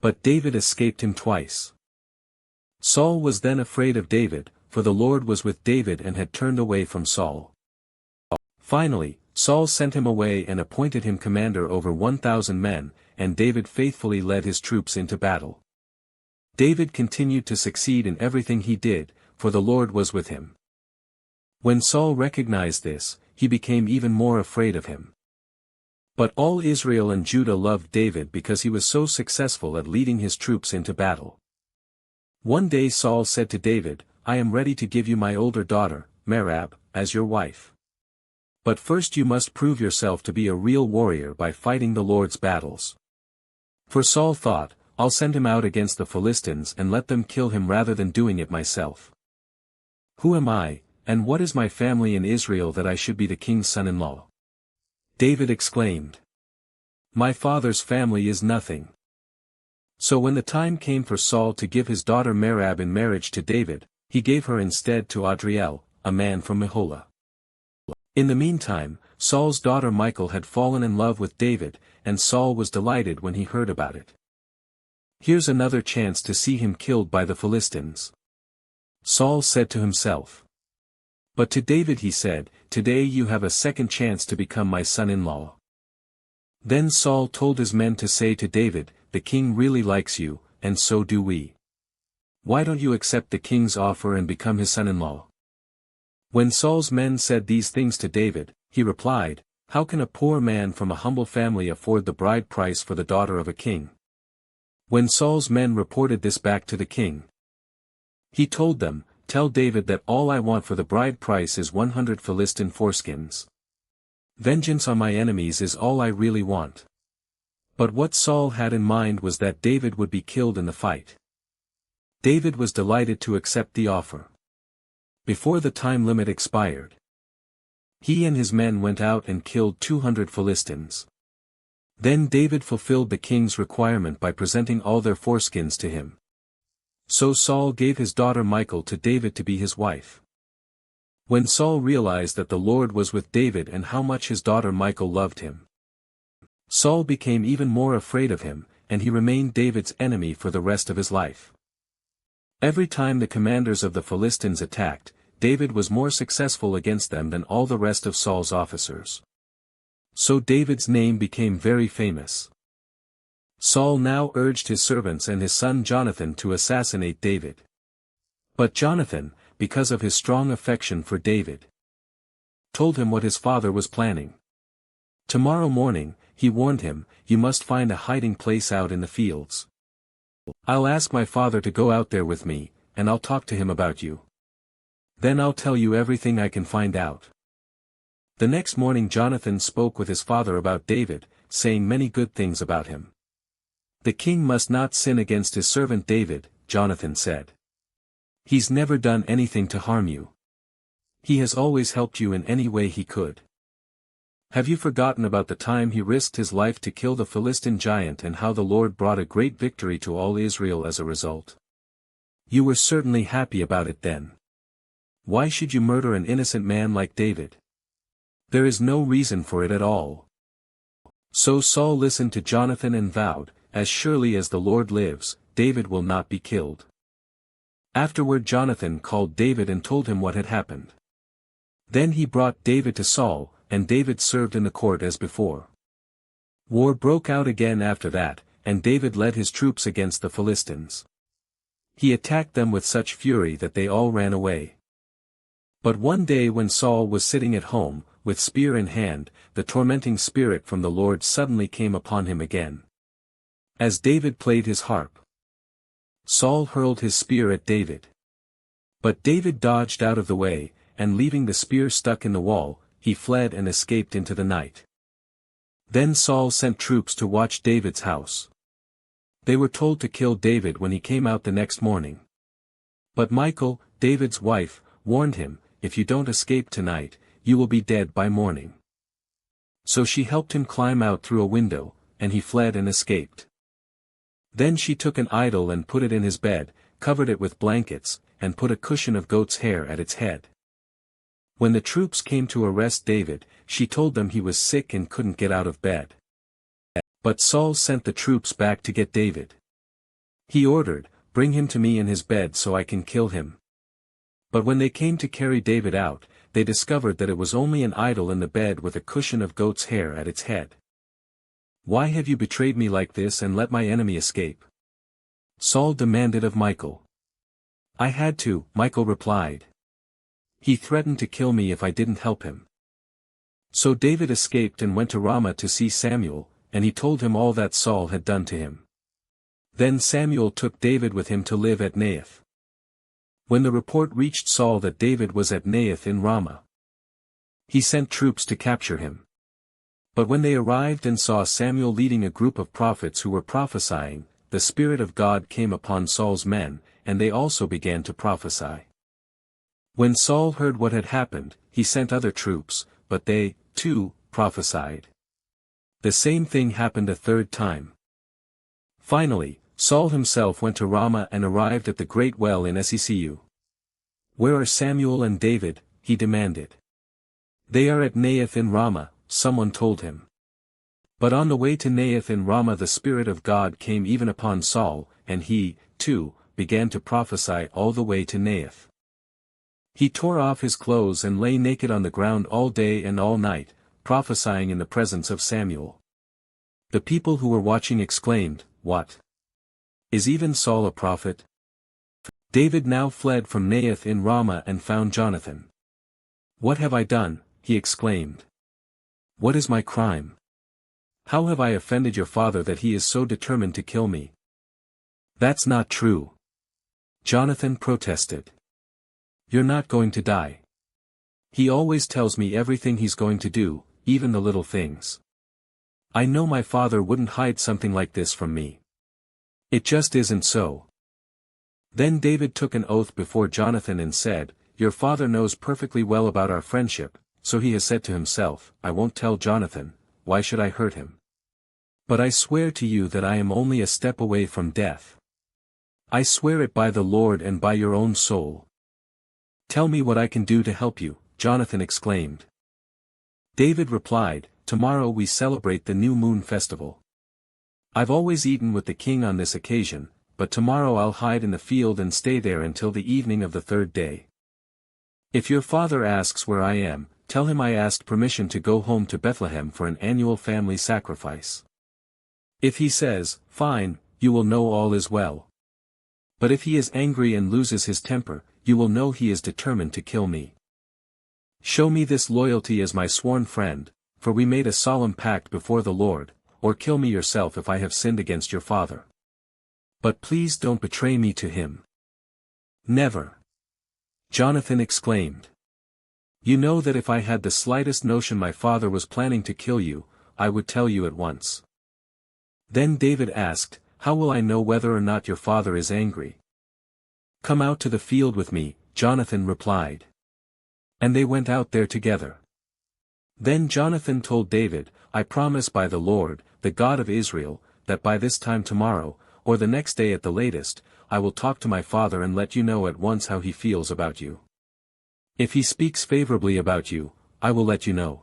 But David escaped him twice. Saul was then afraid of David, for the Lord was with David and had turned away from Saul. Finally, Saul sent him away and appointed him commander over 1,000 men, and David faithfully led his troops into battle. David continued to succeed in everything he did, for the Lord was with him. When Saul recognized this, he became even more afraid of him. But all Israel and Judah loved David because he was so successful at leading his troops into battle. One day Saul said to David, "I am ready to give you my older daughter, Merab, as your wife. But first you must prove yourself to be a real warrior by fighting the Lord's battles." For Saul thought, "I'll send him out against the Philistines and let them kill him rather than doing it myself. Who am I, and what is my family in Israel that I should be the king's son-in-law?" David exclaimed, "My father's family is nothing." So when the time came for Saul to give his daughter Merab in marriage to David, he gave her instead to Adriel, a man from Meholah. In the meantime, Saul's daughter Michal had fallen in love with David, and Saul was delighted when he heard about it. "Here's another chance to see him killed by the Philistines," Saul said to himself. But to David he said, "Today you have a second chance to become my son-in-law." Then Saul told his men to say to David, "The king really likes you, and so do we. Why don't you accept the king's offer and become his son-in-law?" When Saul's men said these things to David, he replied, "How can a poor man from a humble family afford the bride price for the daughter of a king?" When Saul's men reported this back to the king, he told them, "Tell David that all I want for the bride price is 100 Philistine foreskins. Vengeance on my enemies is all I really want." But what Saul had in mind was that David would be killed in the fight. David was delighted to accept the offer. Before the time limit expired, he and his men went out and killed 200 Philistines. Then David fulfilled the king's requirement by presenting all their foreskins to him. So Saul gave his daughter Michal to David to be his wife. When Saul realized that the Lord was with David and how much his daughter Michal loved him, Saul became even more afraid of him, and he remained David's enemy for the rest of his life. Every time the commanders of the Philistines attacked, David was more successful against them than all the rest of Saul's officers. So David's name became very famous. Saul now urged his servants and his son Jonathan to assassinate David. But Jonathan, because of his strong affection for David, told him what his father was planning. Tomorrow morning, he warned him, "You must find a hiding place out in the fields. I'll ask my father to go out there with me, and I'll talk to him about you. Then I'll tell you everything I can find out." The next morning Jonathan spoke with his father about David, saying many good things about him. "The king must not sin against his servant David," Jonathan said. "He's never done anything to harm you. He has always helped you in any way he could. Have you forgotten about the time he risked his life to kill the Philistine giant and how the Lord brought a great victory to all Israel as a result? You were certainly happy about it then. Why should you murder an innocent man like David? There is no reason for it at all." So Saul listened to Jonathan and vowed, "As surely as the Lord lives, David will not be killed." Afterward Jonathan called David and told him what had happened. Then he brought David to Saul, and David served in the court as before. War broke out again after that, and David led his troops against the Philistines. He attacked them with such fury that they all ran away. But one day when Saul was sitting at home, with spear in hand, the tormenting spirit from the Lord suddenly came upon him again. As David played his harp, Saul hurled his spear at David. But David dodged out of the way, and leaving the spear stuck in the wall, he fled and escaped into the night. Then Saul sent troops to watch David's house. They were told to kill David when he came out the next morning. But Michal, David's wife, warned him, "If you don't escape tonight, you will be dead by morning." So she helped him climb out through a window, and he fled and escaped. Then she took an idol and put it in his bed, covered it with blankets, and put a cushion of goat's hair at its head. When the troops came to arrest David, she told them he was sick and couldn't get out of bed. But Saul sent the troops back to get David. He ordered, "Bring him to me in his bed so I can kill him." But when they came to carry David out, they discovered that it was only an idol in the bed with a cushion of goat's hair at its head. "Why have you betrayed me like this and let my enemy escape?" Saul demanded of Michal. "I had to," Michal replied. "He threatened to kill me if I didn't help him." So David escaped and went to Ramah to see Samuel, and he told him all that Saul had done to him. Then Samuel took David with him to live at Naioth. When the report reached Saul that David was at Naioth in Ramah, he sent troops to capture him. But when they arrived and saw Samuel leading a group of prophets who were prophesying, the Spirit of God came upon Saul's men, and they also began to prophesy. When Saul heard what had happened, he sent other troops, but they, too, prophesied. The same thing happened a third time. Finally, Saul himself went to Ramah and arrived at the great well in Secu. "Where are Samuel and David?" he demanded. "They are at Naioth in Ramah," someone told him. But on the way to Naioth in Ramah the Spirit of God came even upon Saul, and he, too, began to prophesy all the way to Naioth. He tore off his clothes and lay naked on the ground all day and all night, prophesying in the presence of Samuel. The people who were watching exclaimed, "What? Is even Saul a prophet?" David now fled from Naioth in Ramah and found Jonathan. "What have I done?" he exclaimed. "What is my crime? How have I offended your father that he is so determined to kill me?" "That's not true," Jonathan protested. "You're not going to die. He always tells me everything he's going to do, even the little things. I know my father wouldn't hide something like this from me. It just isn't so." Then David took an oath before Jonathan and said, "Your father knows perfectly well about our friendship, so he has said to himself, 'I won't tell Jonathan, why should I hurt him? But I swear to you that I am only a step away from death. I swear it by the Lord and by your own soul.' Tell me what I can do to help you," Jonathan exclaimed. David replied, "Tomorrow we celebrate the new moon festival. I've always eaten with the king on this occasion, but tomorrow I'll hide in the field and stay there until the evening of the third day. If your father asks where I am, tell him I asked permission to go home to Bethlehem for an annual family sacrifice. If he says, 'Fine,' you will know all is well. But if he is angry and loses his temper, you will know he is determined to kill me. Show me this loyalty as my sworn friend, for we made a solemn pact before the Lord, or kill me yourself if I have sinned against your father. But please don't betray me to him." "Never," Jonathan exclaimed. "You know that if I had the slightest notion my father was planning to kill you, I would tell you at once." Then David asked, "How will I know whether or not your father is angry?" "Come out to the field with me," Jonathan replied. And they went out there together. Then Jonathan told David, "I promise by the Lord, the God of Israel, that by this time tomorrow, or the next day at the latest, I will talk to my father and let you know at once how he feels about you. If he speaks favorably about you, I will let you know.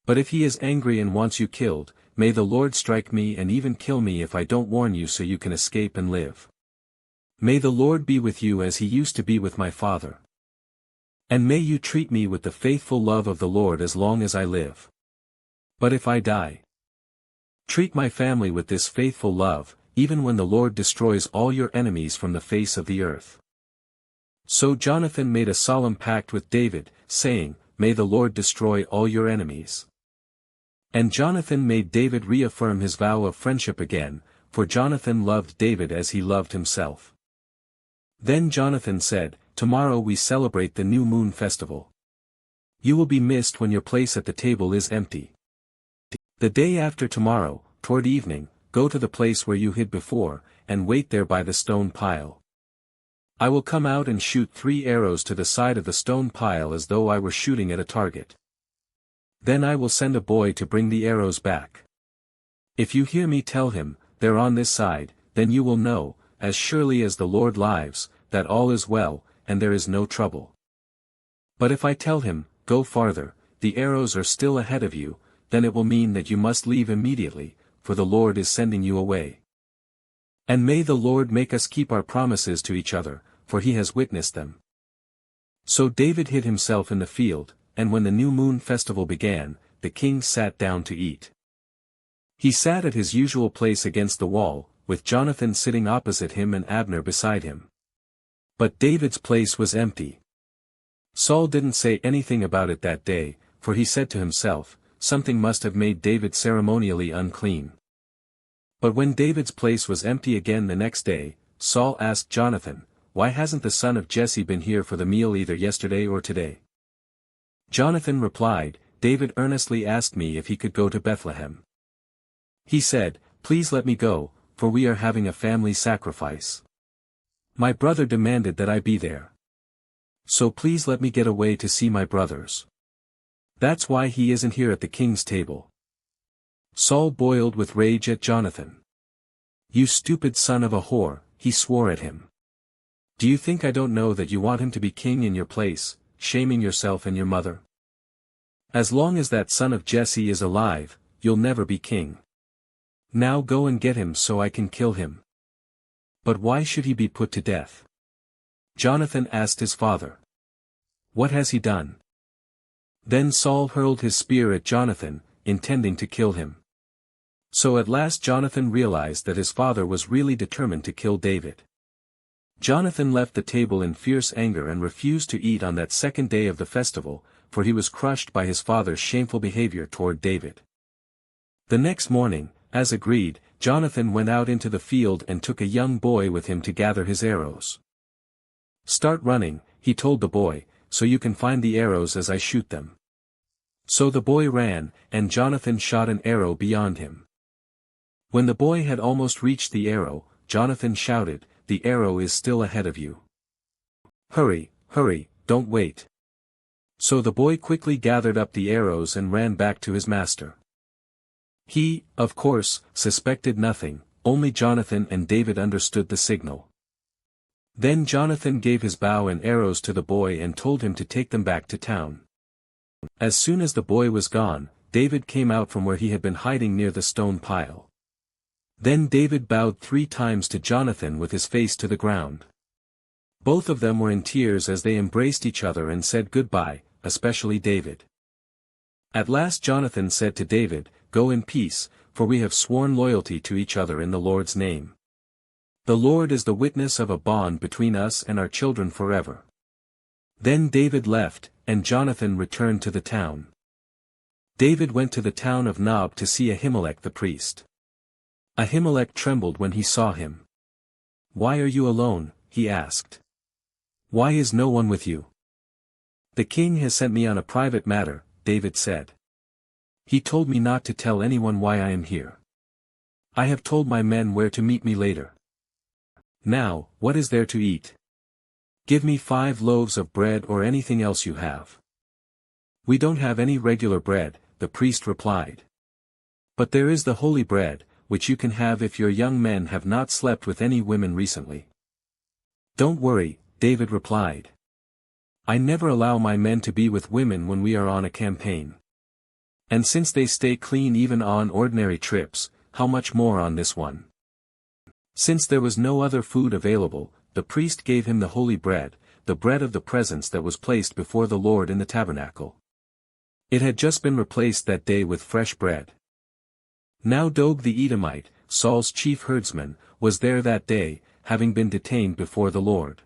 But if he is angry and wants you killed, may the Lord strike me and even kill me if I don't warn you so you can escape and live. May the Lord be with you as he used to be with my father. And may you treat me with the faithful love of the Lord as long as I live. But if I die, treat my family with this faithful love, even when the Lord destroys all your enemies from the face of the earth." So Jonathan made a solemn pact with David, saying, "May the Lord destroy all your enemies." And Jonathan made David reaffirm his vow of friendship again, for Jonathan loved David as he loved himself. Then Jonathan said, "Tomorrow we celebrate the new moon festival. You will be missed when your place at the table is empty. The day after tomorrow, toward evening, go to the place where you hid before, and wait there by the stone pile. I will come out and shoot 3 arrows to the side of the stone pile as though I were shooting at a target. Then I will send a boy to bring the arrows back. If you hear me tell him, 'They're on this side,' then you will know, as surely as the Lord lives, that all is well, and there is no trouble. But if I tell him, 'Go farther, the arrows are still ahead of you,' then it will mean that you must leave immediately, for the Lord is sending you away. And may the Lord make us keep our promises to each other, for he has witnessed them." So David hid himself in the field, and when the new moon festival began, the king sat down to eat. He sat at his usual place against the wall, with Jonathan sitting opposite him and Abner beside him. But David's place was empty. Saul didn't say anything about it that day, for he said to himself, something must have made David ceremonially unclean. But when David's place was empty again the next day, Saul asked Jonathan, "Why hasn't the son of Jesse been here for the meal either yesterday or today?" Jonathan replied, "David earnestly asked me if he could go to Bethlehem. He said, 'Please let me go, for we are having a family sacrifice. My brother demanded that I be there. So please let me get away to see my brothers. That's why he isn't here at the king's table.'" Saul boiled with rage at Jonathan. "You stupid son of a whore," he swore at him. "Do you think I don't know that you want him to be king in your place, shaming yourself and your mother? As long as that son of Jesse is alive, you'll never be king. Now go and get him so I can kill him." "But why should he be put to death?" Jonathan asked his father. "What has he done?" Then Saul hurled his spear at Jonathan, intending to kill him. So at last Jonathan realized that his father was really determined to kill David. Jonathan left the table in fierce anger and refused to eat on that second day of the festival, for he was crushed by his father's shameful behavior toward David. The next morning, as agreed, Jonathan went out into the field and took a young boy with him to gather his arrows. "Start running," he told the boy, "so you can find the arrows as I shoot them." So the boy ran, and Jonathan shot an arrow beyond him. When the boy had almost reached the arrow, Jonathan shouted, "The arrow is still ahead of you. Hurry, hurry, don't wait." So the boy quickly gathered up the arrows and ran back to his master. He, of course, suspected nothing, only Jonathan and David understood the signal. Then Jonathan gave his bow and arrows to the boy and told him to take them back to town. As soon as the boy was gone, David came out from where he had been hiding near the stone pile. Then David bowed 3 times to Jonathan with his face to the ground. Both of them were in tears as they embraced each other and said goodbye, especially David. At last Jonathan said to David, "Go in peace, for we have sworn loyalty to each other in the Lord's name. The Lord is the witness of a bond between us and our children forever." Then David left, and Jonathan returned to the town. David went to the town of Nob to see Ahimelech the priest. Ahimelech trembled when he saw him. "Why are you alone?" he asked. "Why is no one with you?" "The king has sent me on a private matter," David said. "He told me not to tell anyone why I am here. I have told my men where to meet me later. Now, what is there to eat? Give me 5 loaves of bread or anything else you have." "We don't have any regular bread," the priest replied. "But there is the holy bread, which you can have if your young men have not slept with any women recently." "Don't worry," David replied. "I never allow my men to be with women when we are on a campaign. And since they stay clean even on ordinary trips, how much more on this one?" Since there was no other food available, the priest gave him the holy bread, the bread of the presence that was placed before the Lord in the tabernacle. It had just been replaced that day with fresh bread. Now Doeg the Edomite, Saul's chief herdsman, was there that day, having been detained before the Lord.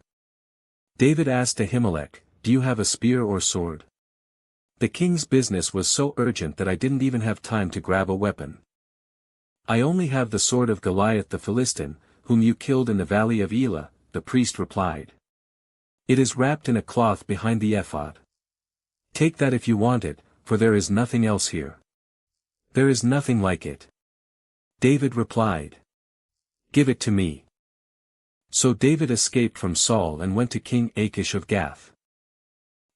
David asked Ahimelech, "Do you have a spear or sword? The king's business was so urgent that I didn't even have time to grab a weapon." "I only have the sword of Goliath the Philistine, whom you killed in the valley of Elah," the priest replied. "It is wrapped in a cloth behind the ephod. Take that if you want it, for there is nothing else here." "There is nothing like it," David replied. "Give it to me." So David escaped from Saul and went to King Achish of Gath.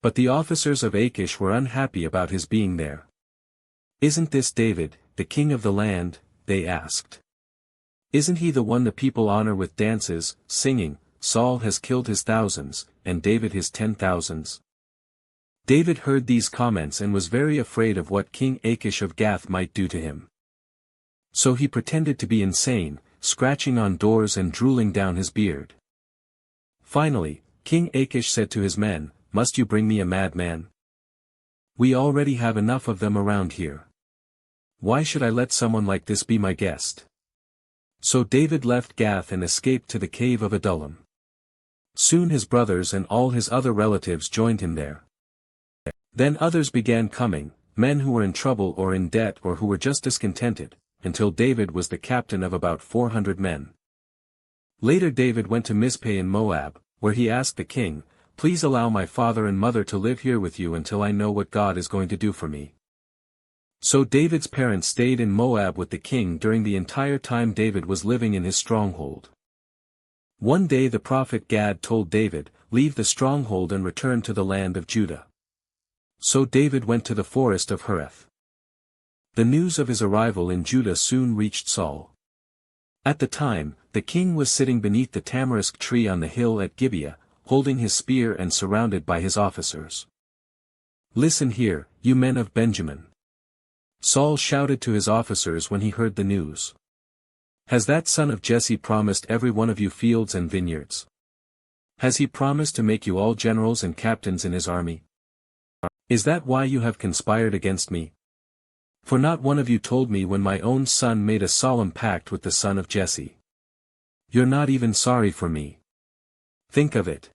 But the officers of Achish were unhappy about his being there. "Isn't this David, the king of the land?" they asked. "Isn't he the one the people honor with dances, singing, 'Saul has killed his thousands, and David his 10,000s'? David heard these comments and was very afraid of what King Achish of Gath might do to him. So he pretended to be insane, scratching on doors and drooling down his beard. Finally, King Achish said to his men, must you bring me a madman? We already have enough of them around here. Why should I let someone like this be my guest? So David left Gath and escaped to the cave of Adullam. Soon his brothers and all his other relatives joined him there. Then others began coming, men who were in trouble or in debt or who were just discontented, until David was the captain of about 400 men. Later David went to Mizpeh in Moab, where he asked the king, "Please allow my father and mother to live here with you until I know what God is going to do for me." So David's parents stayed in Moab with the king during the entire time David was living in his stronghold. One day the prophet Gad told David, "Leave the stronghold and return to the land of Judah." So David went to the forest of Hereth. The news of his arrival in Judah soon reached Saul. At the time, the king was sitting beneath the tamarisk tree on the hill at Gibeah, holding his spear and surrounded by his officers. "Listen here, you men of Benjamin," Saul shouted to his officers when he heard the news. "Has that son of Jesse promised every one of you fields and vineyards? Has he promised to make you all generals and captains in his army? Is that why you have conspired against me? For not one of you told me when my own son made a solemn pact with the son of Jesse. You're not even sorry for me. Think of it.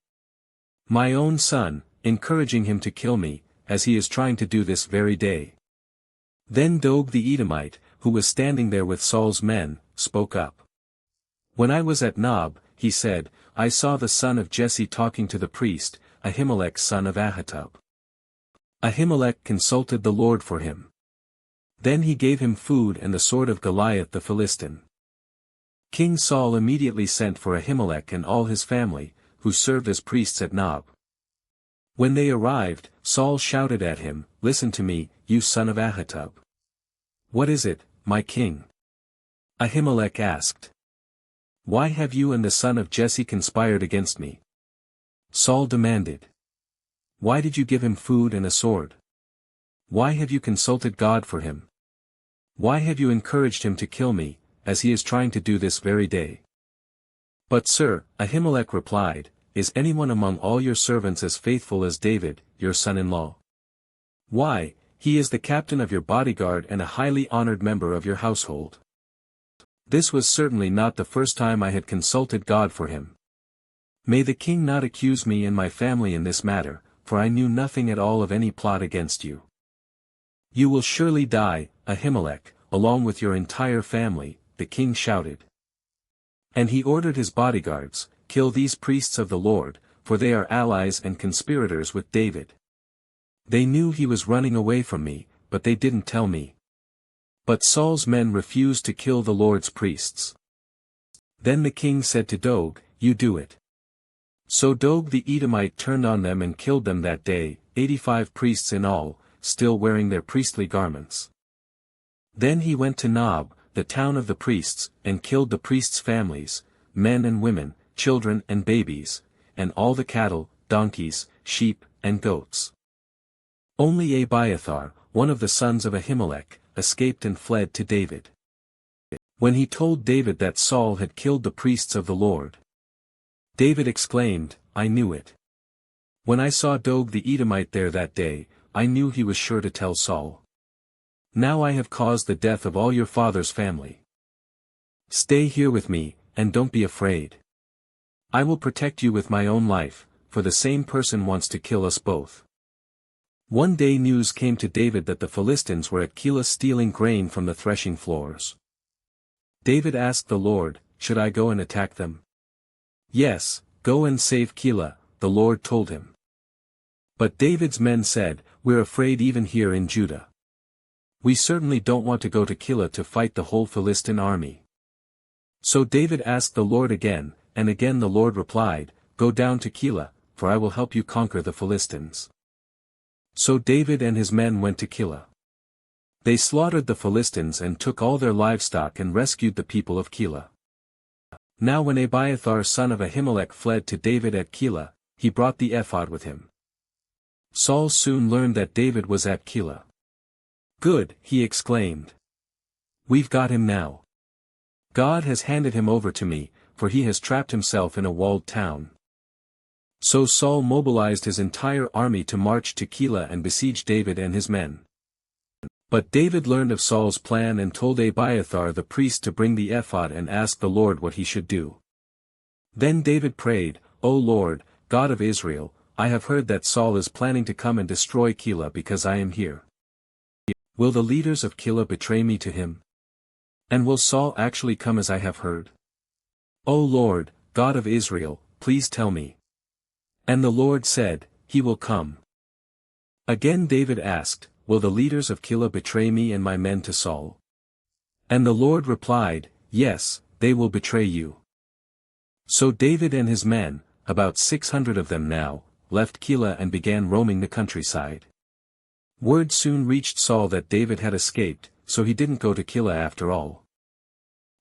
My own son, encouraging him to kill me, as he is trying to do this very day." Then Doeg the Edomite, who was standing there with Saul's men, spoke up. "When I was at Nob," he said, "I saw the son of Jesse talking to the priest, Ahimelech son of Ahitub. Ahimelech consulted the Lord for him. Then he gave him food and the sword of Goliath the Philistine." King Saul immediately sent for Ahimelech and all his family, who served as priests at Nob. When they arrived, Saul shouted at him, "Listen to me, you son of Ahitub." "What is it, my king?" Ahimelech asked. "Why have you and the son of Jesse conspired against me?" Saul demanded. "Why did you give him food and a sword? Why have you consulted God for him? Why have you encouraged him to kill me, as he is trying to do this very day?" "But sir," Ahimelech replied, "is anyone among all your servants as faithful as David, your son-in-law? Why, he is the captain of your bodyguard and a highly honored member of your household." This was certainly not the first time I had consulted God for him. May the king not accuse me and my family in this matter, for I knew nothing at all of any plot against you. "You will surely die, Ahimelech, along with your entire family," the king shouted. And he ordered his bodyguards, "Kill these priests of the Lord, for they are allies and conspirators with David. They knew he was running away from me, but they didn't tell me." But Saul's men refused to kill the Lord's priests. Then the king said to Doeg, "You do it." So Doeg the Edomite turned on them and killed them that day, 85 priests in all, still wearing their priestly garments. Then he went to Nob, the town of the priests, and killed the priests' families, men and women, children and babies, and all the cattle, donkeys, sheep, and goats. Only Abiathar, one of the sons of Ahimelech, escaped and fled to David. When he told David that Saul had killed the priests of the Lord, David exclaimed, "I knew it. When I saw Doeg the Edomite there that day, I knew he was sure to tell Saul. Now I have caused the death of all your father's family. Stay here with me, and don't be afraid. I will protect you with my own life, for the same person wants to kill us both." One day news came to David that the Philistines were at Keilah stealing grain from the threshing floors. David asked the Lord, "Should I go and attack them?" "Yes, go and save Keilah," the Lord told him. But David's men said, "We're afraid even here in Judah. We certainly don't want to go to Keilah to fight the whole Philistine army." So David asked the Lord again, and again the Lord replied, "Go down to Keilah, for I will help you conquer the Philistines." So David and his men went to Keilah. They slaughtered the Philistines and took all their livestock and rescued the people of Keilah. Now when Abiathar son of Ahimelech fled to David at Keilah, he brought the ephod with him. Saul soon learned that David was at Keilah. "Good," he exclaimed. "We've got him now. God has handed him over to me, for he has trapped himself in a walled town." So Saul mobilized his entire army to march to Keilah and besiege David and his men. But David learned of Saul's plan and told Abiathar the priest to bring the ephod and ask the Lord what he should do. Then David prayed, O Lord, God of Israel, I have heard that Saul is planning to come and destroy Keilah because I am here. Will the leaders of Keilah betray me to him? And will Saul actually come as I have heard? O Lord, God of Israel, please tell me. And the Lord said, He will come. Again David asked, Will the leaders of Keilah betray me and my men to Saul? And the Lord replied, Yes, they will betray you. So David and his men, about 600 of them now, left Keilah and began roaming the countryside. Word soon reached Saul that David had escaped, so he didn't go to Keilah after all.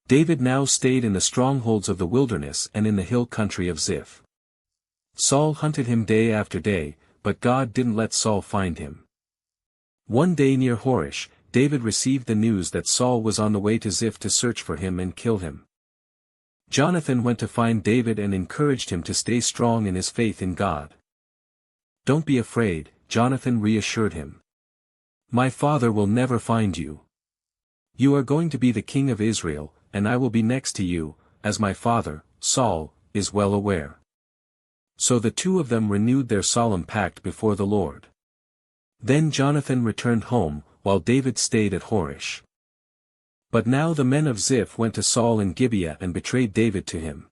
David now stayed in the strongholds of the wilderness and in the hill country of Ziph. Saul hunted him day after day, but God didn't let Saul find him. One day near Horish, David received the news that Saul was on the way to Ziph to search for him and kill him. Jonathan went to find David and encouraged him to stay strong in his faith in God. Don't be afraid, Jonathan reassured him. My father will never find you. You are going to be the king of Israel, and I will be next to you, as my father, Saul, is well aware. So the two of them renewed their solemn pact before the Lord. Then Jonathan returned home, while David stayed at Horish. But now the men of Ziph went to Saul in Gibeah and betrayed David to him.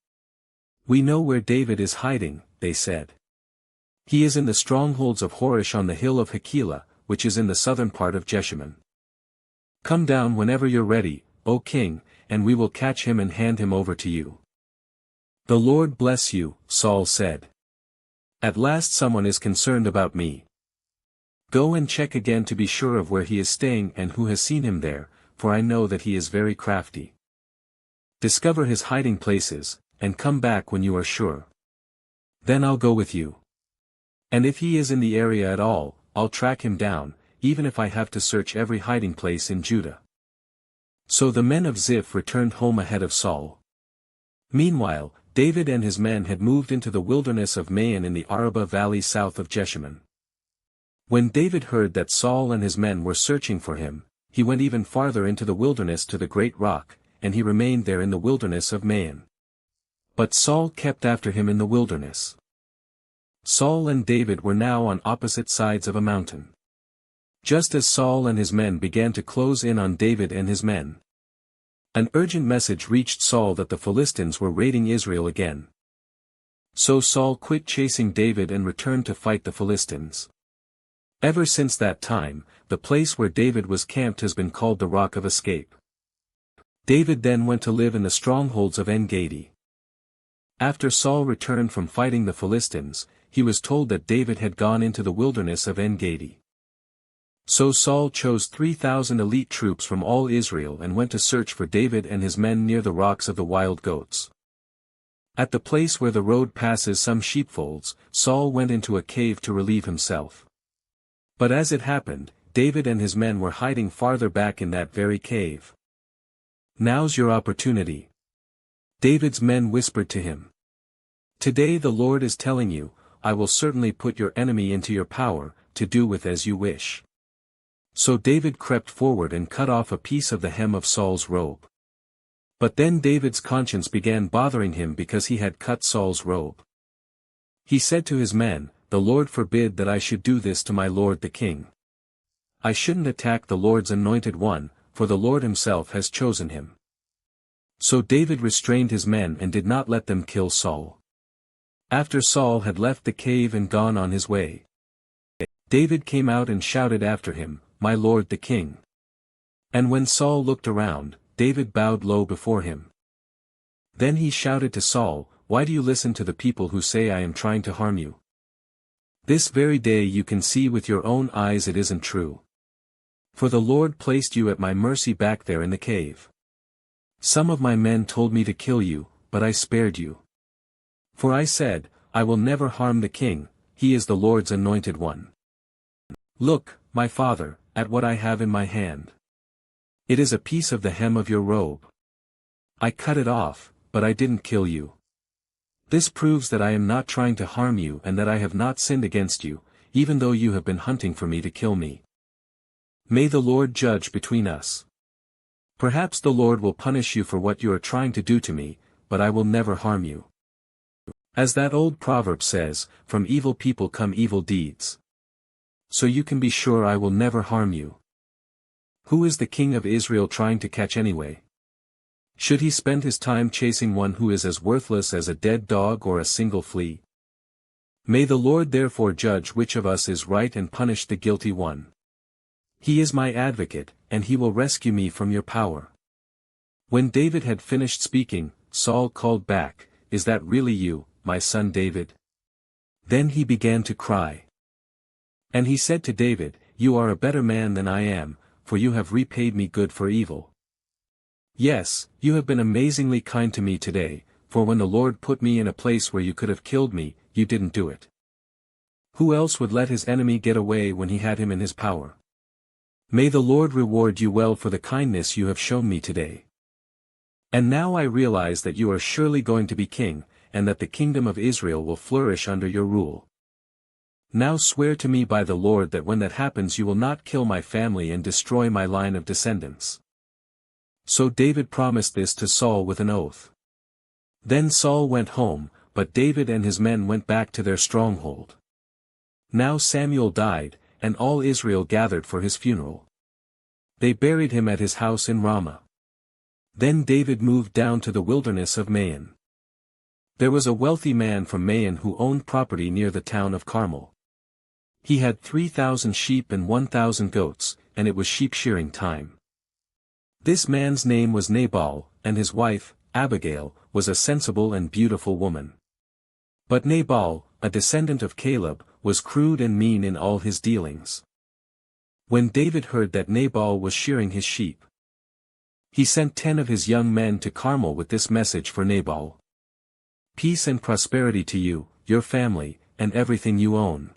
We know where David is hiding, they said. He is in the strongholds of Horish on the hill of Hakilah, which is in the southern part of Jeshimon. Come down whenever you're ready, O king, and we will catch him and hand him over to you. The Lord bless you, Saul said. At last someone is concerned about me. Go and check again to be sure of where he is staying and who has seen him there, for I know that he is very crafty. Discover his hiding places, and come back when you are sure. Then I'll go with you. And if he is in the area at all, I'll track him down, even if I have to search every hiding place in Judah. So the men of Ziph returned home ahead of Saul. Meanwhile, David and his men had moved into the wilderness of Maon in the Arabah valley south of Jeshimon. When David heard that Saul and his men were searching for him, he went even farther into the wilderness to the great rock, and he remained there in the wilderness of Maon. But Saul kept after him in the wilderness. Saul and David were now on opposite sides of a mountain. Just as Saul and his men began to close in on David and his men, an urgent message reached Saul that the Philistines were raiding Israel again. So Saul quit chasing David and returned to fight the Philistines. Ever since that time, the place where David was camped has been called the Rock of Escape. David then went to live in the strongholds of En-Gedi. After Saul returned from fighting the Philistines, he was told that David had gone into the wilderness of En-Gedi. So Saul chose 3,000 elite troops from all Israel and went to search for David and his men near the rocks of the wild goats. At the place where the road passes some sheepfolds, Saul went into a cave to relieve himself. But as it happened, David and his men were hiding farther back in that very cave. Now's your opportunity. David's men whispered to him. Today the Lord is telling you, I will certainly put your enemy into your power, to do with as you wish. So David crept forward and cut off a piece of the hem of Saul's robe. But then David's conscience began bothering him because he had cut Saul's robe. He said to his men, The Lord forbid that I should do this to my lord the king. I shouldn't attack the Lord's anointed one, for the Lord himself has chosen him. So David restrained his men and did not let them kill Saul. After Saul had left the cave and gone on his way, David came out and shouted after him, My lord the king. And when Saul looked around, David bowed low before him. Then he shouted to Saul, Why do you listen to the people who say I am trying to harm you? This very day you can see with your own eyes it isn't true. For the Lord placed you at my mercy back there in the cave. Some of my men told me to kill you, but I spared you. For I said, I will never harm the king, he is the Lord's anointed one. Look, my father, at what I have in my hand. It is a piece of the hem of your robe. I cut it off, but I didn't kill you. This proves that I am not trying to harm you and that I have not sinned against you, even though you have been hunting for me to kill me. May the Lord judge between us. Perhaps the Lord will punish you for what you are trying to do to me, but I will never harm you. As that old proverb says, from evil people come evil deeds. So you can be sure I will never harm you. Who is the king of Israel trying to catch anyway? Should he spend his time chasing one who is as worthless as a dead dog or a single flea? May the Lord therefore judge which of us is right and punish the guilty one. He is my advocate, and he will rescue me from your power. When David had finished speaking, Saul called back, "Is that really you, my son David?" Then he began to cry. And he said to David, "You are a better man than I am, for you have repaid me good for evil. Yes, you have been amazingly kind to me today, for when the Lord put me in a place where you could have killed me, you didn't do it. Who else would let his enemy get away when he had him in his power? May the Lord reward you well for the kindness you have shown me today. And now I realize that you are surely going to be king, and that the kingdom of Israel will flourish under your rule. Now swear to me by the Lord that when that happens you will not kill my family and destroy my line of descendants." So David promised this to Saul with an oath. Then Saul went home, but David and his men went back to their stronghold. Now Samuel died, and all Israel gathered for his funeral. They buried him at his house in Ramah. Then David moved down to the wilderness of Maon. There was a wealthy man from Maon who owned property near the town of Carmel. He had 3,000 sheep and 1,000 goats, and it was sheep-shearing time. This man's name was Nabal, and his wife, Abigail, was a sensible and beautiful woman. But Nabal, a descendant of Caleb, was crude and mean in all his dealings. When David heard that Nabal was shearing his sheep, he sent 10 of his young men to Carmel with this message for Nabal. "Peace and prosperity to you, your family, and everything you own.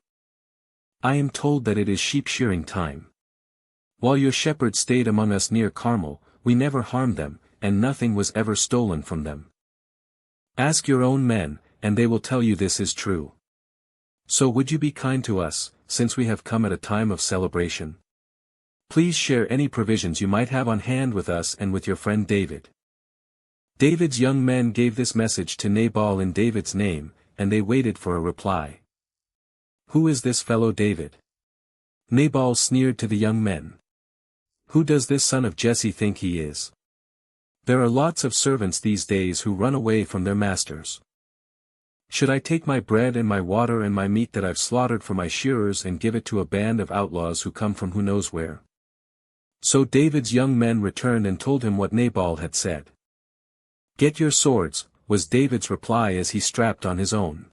I am told that it is sheep-shearing time. While your shepherds stayed among us near Carmel, we never harmed them, and nothing was ever stolen from them. Ask your own men, and they will tell you this is true. So would you be kind to us, since we have come at a time of celebration? Please share any provisions you might have on hand with us and with your friend David." David's young men gave this message to Nabal in David's name, and they waited for a reply. "Who is this fellow David?" Nabal sneered to the young men. "Who does this son of Jesse think he is? There are lots of servants these days who run away from their masters. Should I take my bread and my water and my meat that I've slaughtered for my shearers and give it to a band of outlaws who come from who knows where?" So David's young men returned and told him what Nabal had said. "Get your swords," was David's reply as he strapped on his own.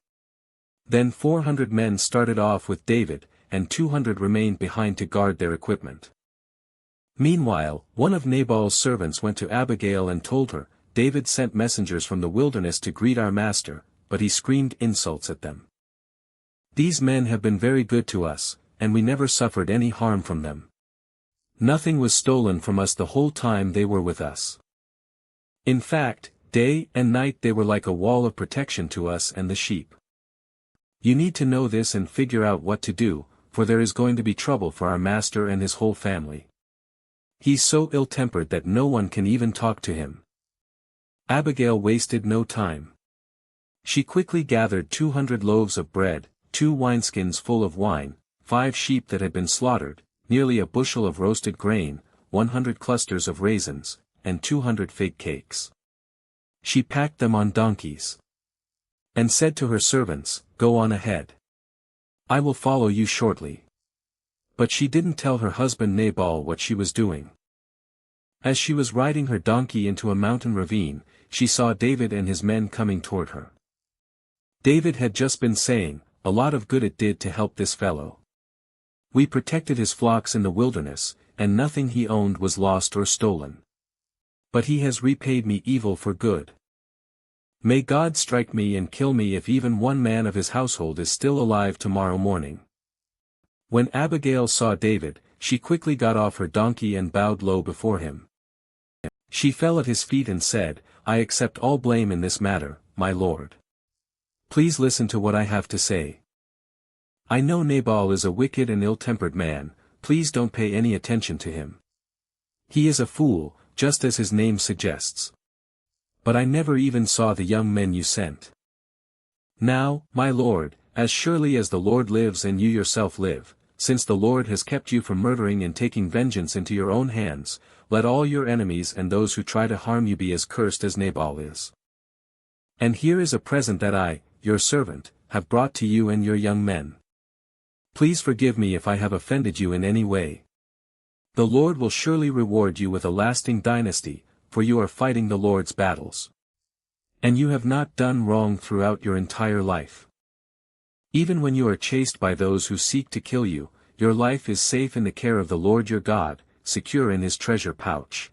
Then 400 men started off with David, and 200 remained behind to guard their equipment. Meanwhile, one of Nabal's servants went to Abigail and told her, "David sent messengers from the wilderness to greet our master, but he screamed insults at them. These men have been very good to us, and we never suffered any harm from them. Nothing was stolen from us the whole time they were with us. In fact, day and night they were like a wall of protection to us and the sheep. You need to know this and figure out what to do, for there is going to be trouble for our master and his whole family. He's so ill-tempered that no one can even talk to him." Abigail wasted no time. She quickly gathered 200 loaves of bread, 2 wineskins full of wine, 5 sheep that had been slaughtered, nearly a bushel of roasted grain, 100 clusters of raisins, and 200 fig cakes. She packed them on donkeys, and said to her servants, "Go on ahead. I will follow you shortly." But she didn't tell her husband Nabal what she was doing. As she was riding her donkey into a mountain ravine, she saw David and his men coming toward her. David had just been saying, "A lot of good it did to help this fellow. We protected his flocks in the wilderness, and nothing he owned was lost or stolen. But he has repaid me evil for good. May God strike me and kill me if even one man of his household is still alive tomorrow morning." When Abigail saw David, she quickly got off her donkey and bowed low before him. She fell at his feet and said, "I accept all blame in this matter, my lord. Please listen to what I have to say. I know Nabal is a wicked and ill-tempered man, please don't pay any attention to him. He is a fool, just as his name suggests. But I never even saw the young men you sent. Now, my lord, as surely as the Lord lives and you yourself live, since the Lord has kept you from murdering and taking vengeance into your own hands, let all your enemies and those who try to harm you be as cursed as Nabal is. And here is a present that I, your servant, have brought to you and your young men. Please forgive me if I have offended you in any way. The Lord will surely reward you with a lasting dynasty, for you are fighting the Lord's battles. And you have not done wrong throughout your entire life. Even when you are chased by those who seek to kill you, your life is safe in the care of the Lord your God, secure in his treasure pouch.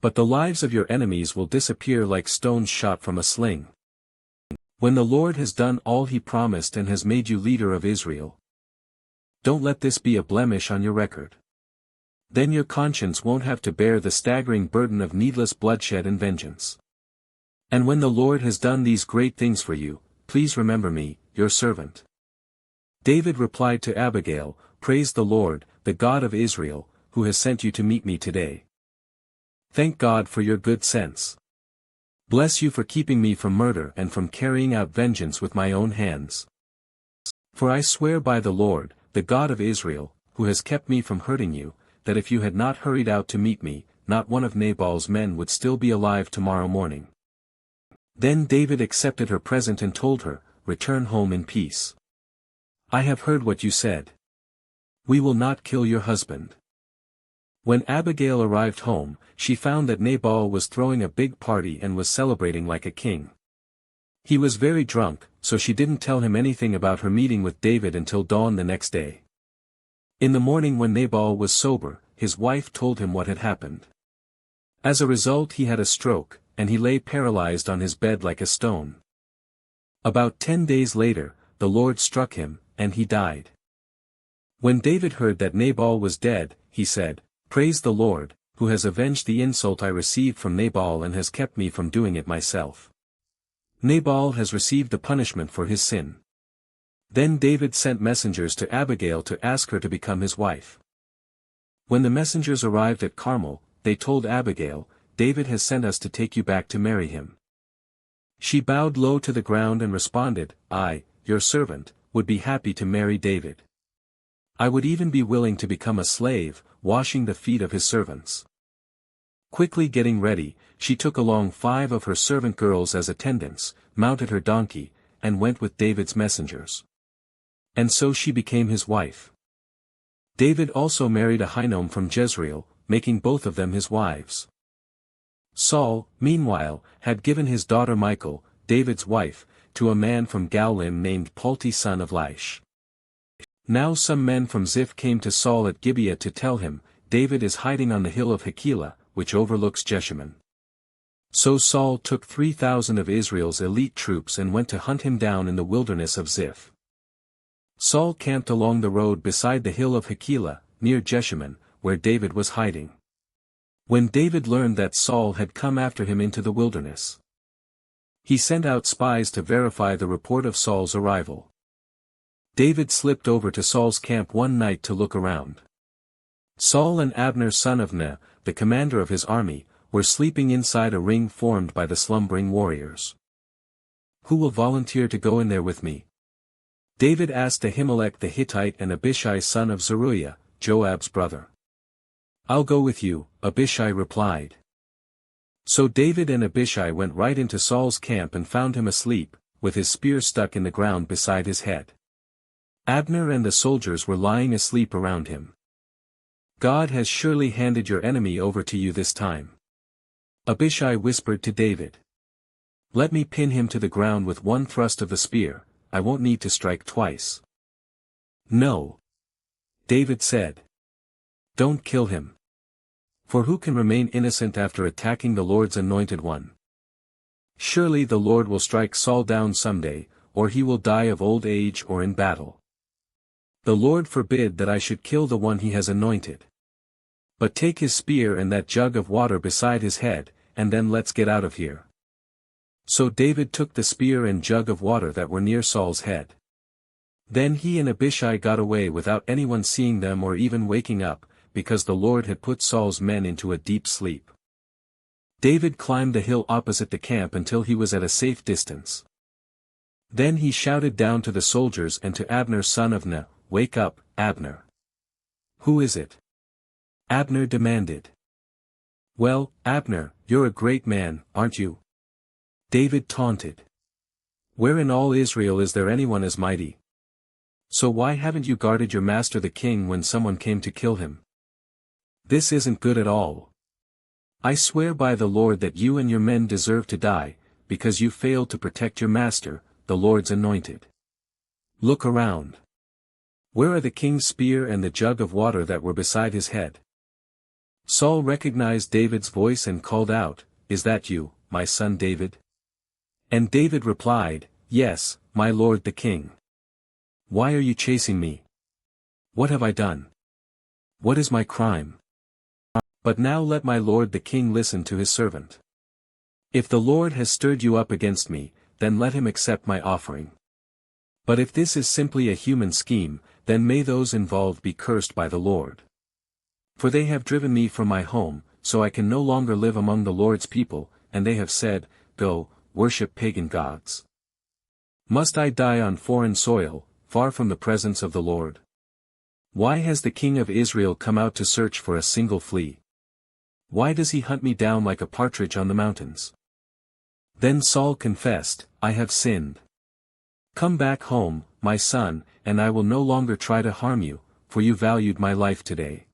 But the lives of your enemies will disappear like stones shot from a sling. When the Lord has done all he promised and has made you leader of Israel, don't let this be a blemish on your record. Then your conscience won't have to bear the staggering burden of needless bloodshed and vengeance. And when the Lord has done these great things for you, please remember me, your servant. David replied to Abigail, Praise the Lord, the God of Israel, who has sent you to meet me today. Thank God for your good sense. Bless you for keeping me from murder and from carrying out vengeance with my own hands. For I swear by the Lord, the God of Israel, who has kept me from hurting you, that if you had not hurried out to meet me, not one of Nabal's men would still be alive tomorrow morning. Then David accepted her present and told her, Return home in peace. I have heard what you said. We will not kill your husband. When Abigail arrived home, she found that Nabal was throwing a big party and was celebrating like a king. He was very drunk, so she didn't tell him anything about her meeting with David until dawn the next day. In the morning when Nabal was sober, his wife told him what had happened. As a result he had a stroke, and he lay paralyzed on his bed like a stone. About 10 days later, the Lord struck him, and he died. When David heard that Nabal was dead, he said, Praise the Lord, who has avenged the insult I received from Nabal and has kept me from doing it myself. Nabal has received the punishment for his sin. Then David sent messengers to Abigail to ask her to become his wife. When the messengers arrived at Carmel, they told Abigail, David has sent us to take you back to marry him. She bowed low to the ground and responded, I, your servant, would be happy to marry David. I would even be willing to become a slave, washing the feet of his servants. Quickly getting ready, she took along 5 of her servant girls as attendants, mounted her donkey, and went with David's messengers. And so she became his wife. David also married Ahinoam from Jezreel, making both of them his wives. Saul, meanwhile, had given his daughter Michal, David's wife, to a man from Gaulim named Palti son of Laish. Now some men from Ziph came to Saul at Gibeah to tell him, David is hiding on the hill of Hakilah, which overlooks Jeshimon. So Saul took 3,000 of Israel's elite troops and went to hunt him down in the wilderness of Ziph. Saul camped along the road beside the hill of Hakilah, near Jeshimon, where David was hiding. When David learned that Saul had come after him into the wilderness, he sent out spies to verify the report of Saul's arrival. David slipped over to Saul's camp one night to look around. Saul and Abner son of Ner, the commander of his army, were sleeping inside a ring formed by the slumbering warriors. Who will volunteer to go in there with me? David asked Ahimelech the Hittite and Abishai son of Zeruiah, Joab's brother. I'll go with you, Abishai replied. So David and Abishai went right into Saul's camp and found him asleep, with his spear stuck in the ground beside his head. Abner and the soldiers were lying asleep around him. God has surely handed your enemy over to you this time. Abishai whispered to David. Let me pin him to the ground with one thrust of the spear, I won't need to strike twice. No. David said. Don't kill him. For who can remain innocent after attacking the Lord's anointed one? Surely the Lord will strike Saul down someday, or he will die of old age or in battle. The Lord forbid that I should kill the one he has anointed. But take his spear and that jug of water beside his head, and then let's get out of here. So David took the spear and jug of water that were near Saul's head. Then he and Abishai got away without anyone seeing them or even waking up, because the Lord had put Saul's men into a deep sleep. David climbed the hill opposite the camp until he was at a safe distance. Then he shouted down to the soldiers and to Abner son of Ner, "Wake up, Abner." "Who is it?" Abner demanded. "Well, Abner, you're a great man, aren't you?" David taunted. "Where in all Israel is there anyone as mighty? So why haven't you guarded your master the king when someone came to kill him? This isn't good at all. I swear by the Lord that you and your men deserve to die, because you failed to protect your master, the Lord's anointed. Look around. Where are the king's spear and the jug of water that were beside his head?" Saul recognized David's voice and called out, "Is that you, my son David?" And David replied, "Yes, my lord the king. Why are you chasing me? What have I done? What is my crime? But now let my lord the king listen to his servant. If the Lord has stirred you up against me, then let him accept my offering. But if this is simply a human scheme, then may those involved be cursed by the Lord. For they have driven me from my home, so I can no longer live among the Lord's people, and they have said, 'Go, worship pagan gods.' Must I die on foreign soil, far from the presence of the Lord? Why has the king of Israel come out to search for a single flea? Why does he hunt me down like a partridge on the mountains?" Then Saul confessed, "I have sinned. Come back home, my son, and I will no longer try to harm you, for you valued my life today.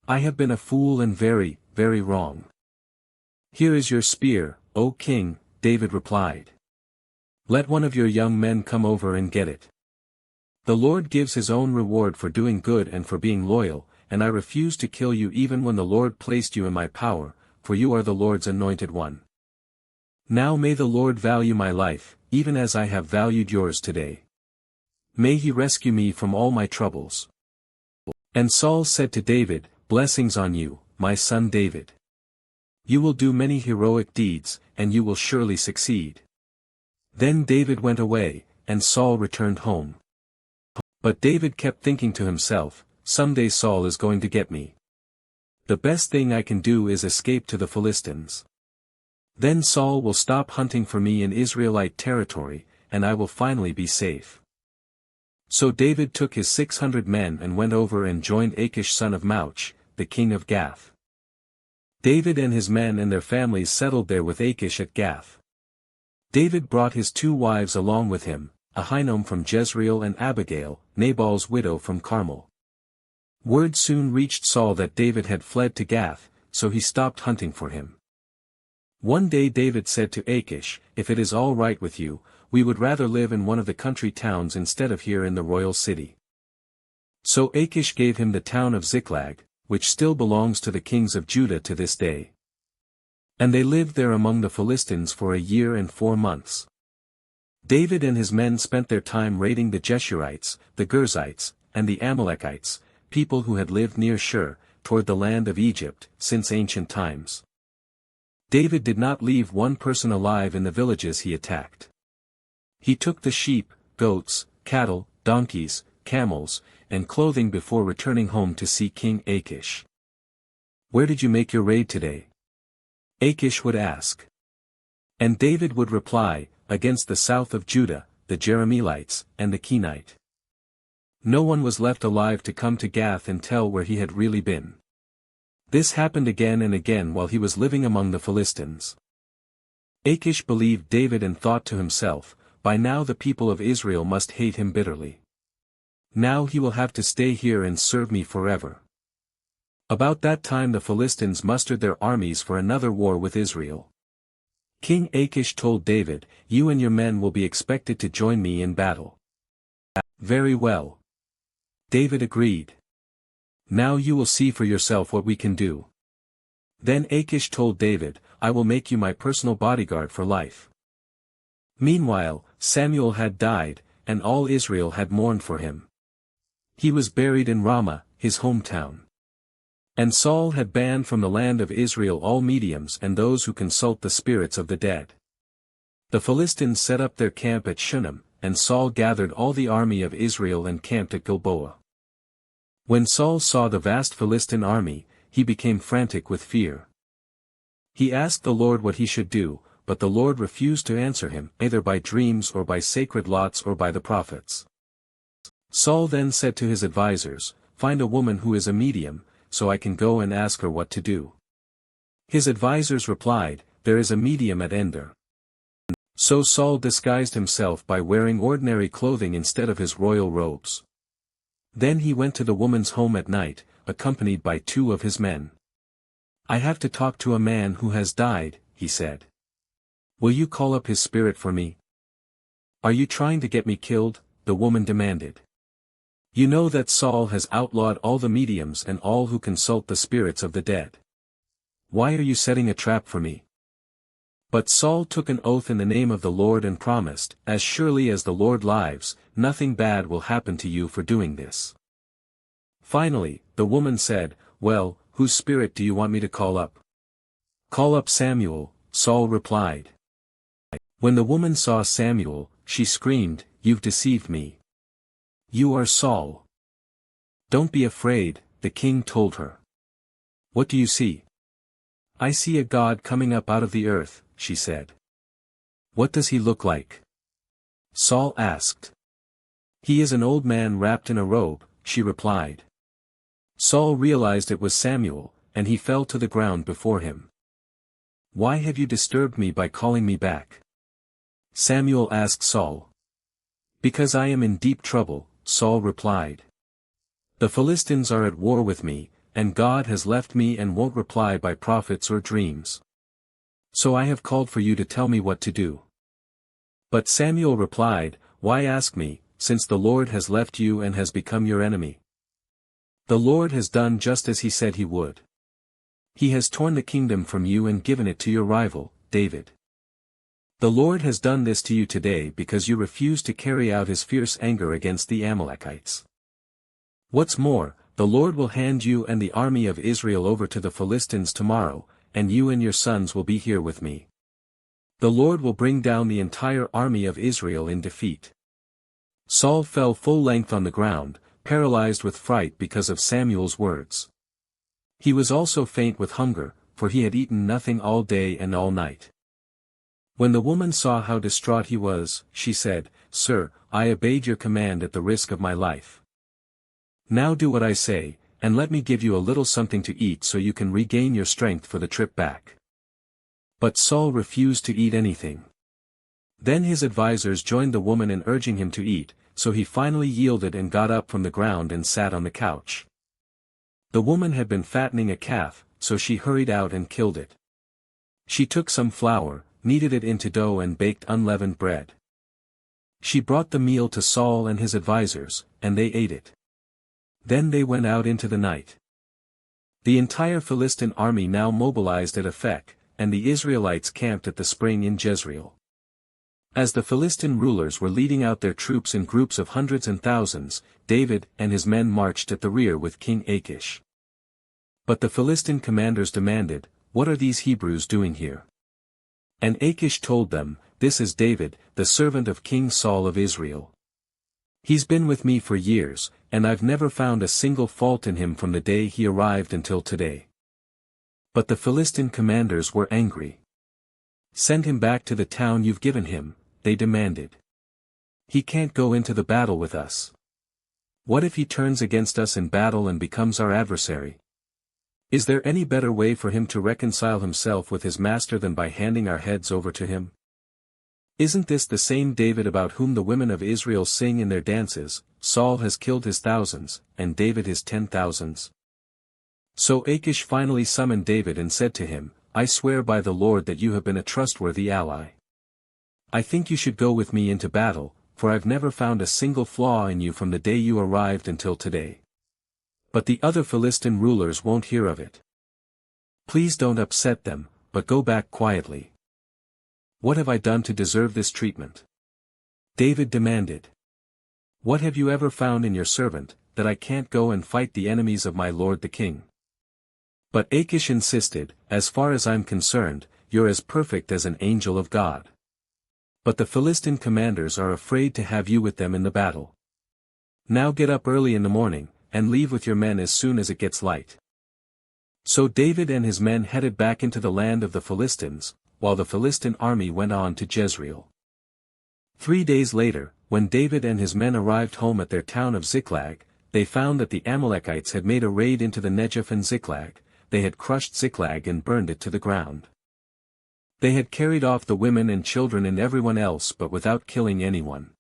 I have been a fool and very, very wrong." "Here is your spear, O king," David replied. "Let one of your young men come over and get it. The Lord gives his own reward for doing good and for being loyal, and I refuse to kill you even when the Lord placed you in my power, for you are the Lord's anointed one. Now may the Lord value my life, even as I have valued yours today. May he rescue me from all my troubles." And Saul said to David, "Blessings on you, my son David. You will do many heroic deeds, and you will surely succeed." Then David went away, and Saul returned home. But David kept thinking to himself, "Someday Saul is going to get me. The best thing I can do is escape to the Philistines. Then Saul will stop hunting for me in Israelite territory, and I will finally be safe." So David took his 600 men and went over and joined Achish son of Mauch, the king of Gath. David and his men and their families settled there with Achish at Gath. David brought his 2 wives along with him, Ahinoam from Jezreel and Abigail, Nabal's widow from Carmel. Word soon reached Saul that David had fled to Gath, so he stopped hunting for him. One day David said to Achish, "If it is all right with you, we would rather live in one of the country towns instead of here in the royal city." So Achish gave him the town of Ziklag, which still belongs to the kings of Judah to this day. And they lived there among the Philistines for a year and 4 months. David and his men spent their time raiding the Jeshurites, the Girzites, and the Amalekites, people who had lived near Shur, toward the land of Egypt, since ancient times. David did not leave one person alive in the villages he attacked. He took the sheep, goats, cattle, donkeys, camels, and clothing before returning home to see King Achish. "Where did you make your raid today?" Achish would ask. And David would reply, "Against the south of Judah, the Jerahmeelites, and the Kenite." No one was left alive to come to Gath and tell where he had really been. This happened again and again while he was living among the Philistines. Achish believed David and thought to himself, "By now the people of Israel must hate him bitterly. Now he will have to stay here and serve me forever." About that time the Philistines mustered their armies for another war with Israel. King Achish told David, "You and your men will be expected to join me in battle." "Very well." David agreed. "Now you will see for yourself what we can do." Then Achish told David, "I will make you my personal bodyguard for life." Meanwhile, Samuel had died, and all Israel had mourned for him. He was buried in Ramah, his hometown. And Saul had banned from the land of Israel all mediums and those who consult the spirits of the dead. The Philistines set up their camp at Shunem, and Saul gathered all the army of Israel and camped at Gilboa. When Saul saw the vast Philistine army, he became frantic with fear. He asked the Lord what he should do, but the Lord refused to answer him, either by dreams or by sacred lots or by the prophets. Saul then said to his advisers, "Find a woman who is a medium, so I can go and ask her what to do." His advisers replied, "There is a medium at Endor." So Saul disguised himself by wearing ordinary clothing instead of his royal robes. Then he went to the woman's home at night, accompanied by 2 of his men. "I have to talk to a man who has died," he said. "Will you call up his spirit for me?" "Are you trying to get me killed?" the woman demanded. "You know that Saul has outlawed all the mediums and all who consult the spirits of the dead. Why are you setting a trap for me?" But Saul took an oath in the name of the Lord and promised, "As surely as the Lord lives, nothing bad will happen to you for doing this." Finally, the woman said, "Well, whose spirit do you want me to call up?" "Call up Samuel," Saul replied. When the woman saw Samuel, she screamed, "You've deceived me. You are Saul." "Don't be afraid," the king told her. "What do you see?" "I see a God coming up out of the earth," she said. "What does he look like?" Saul asked. "He is an old man wrapped in a robe," she replied. Saul realized it was Samuel, and he fell to the ground before him. "Why have you disturbed me by calling me back?" Samuel asked Saul. "Because I am in deep trouble," Saul replied. "The Philistines are at war with me, and God has left me and won't reply by prophets or dreams. So I have called for you to tell me what to do." But Samuel replied, "Why ask me, since the Lord has left you and has become your enemy? The Lord has done just as he said he would. He has torn the kingdom from you and given it to your rival, David. The Lord has done this to you today because you refused to carry out his fierce anger against the Amalekites. What's more, the Lord will hand you and the army of Israel over to the Philistines tomorrow, and you and your sons will be here with me. The Lord will bring down the entire army of Israel in defeat." Saul fell full length on the ground, paralyzed with fright because of Samuel's words. He was also faint with hunger, for he had eaten nothing all day and all night. When the woman saw how distraught he was, she said, "Sir, I obeyed your command at the risk of my life. Now do what I say, and let me give you a little something to eat so you can regain your strength for the trip back." But Saul refused to eat anything. Then his advisers joined the woman in urging him to eat, so he finally yielded and got up from the ground and sat on the couch. The woman had been fattening a calf, so she hurried out and killed it. She took some flour, kneaded it into dough and baked unleavened bread. She brought the meal to Saul and his advisers, and they ate it. Then they went out into the night. The entire Philistine army now mobilized at Aphek, and the Israelites camped at the spring in Jezreel. As the Philistine rulers were leading out their troops in groups of hundreds and thousands, David and his men marched at the rear with King Achish. But the Philistine commanders demanded, "What are these Hebrews doing here?" And Achish told them, "This is David, the servant of King Saul of Israel. He's been with me for years, and I've never found a single fault in him from the day he arrived until today." But the Philistine commanders were angry. "Send him back to the town you've given him," they demanded. "He can't go into the battle with us. What if he turns against us in battle and becomes our adversary? Is there any better way for him to reconcile himself with his master than by handing our heads over to him? Isn't this the same David about whom the women of Israel sing in their dances, 'Saul has killed his thousands, and David his 10,000s'? So Achish finally summoned David and said to him, "I swear by the Lord that you have been a trustworthy ally. I think you should go with me into battle, for I've never found a single flaw in you from the day you arrived until today. But the other Philistine rulers won't hear of it. Please don't upset them, but go back quietly. What have I done to deserve this treatment?" David demanded. "What have you ever found in your servant, that I can't go and fight the enemies of my lord the king?" But Achish insisted, "As far as I'm concerned, you're as perfect as an angel of God. But the Philistine commanders are afraid to have you with them in the battle. Now get up early in the morning, and leave with your men as soon as it gets light." So David and his men headed back into the land of the Philistines, while the Philistine army went on to Jezreel. 3 days later, when David and his men arrived home at their town of Ziklag, they found that the Amalekites had made a raid into the Negev and Ziklag. They had crushed Ziklag and burned it to the ground. They had carried off the women and children and everyone else but without killing anyone.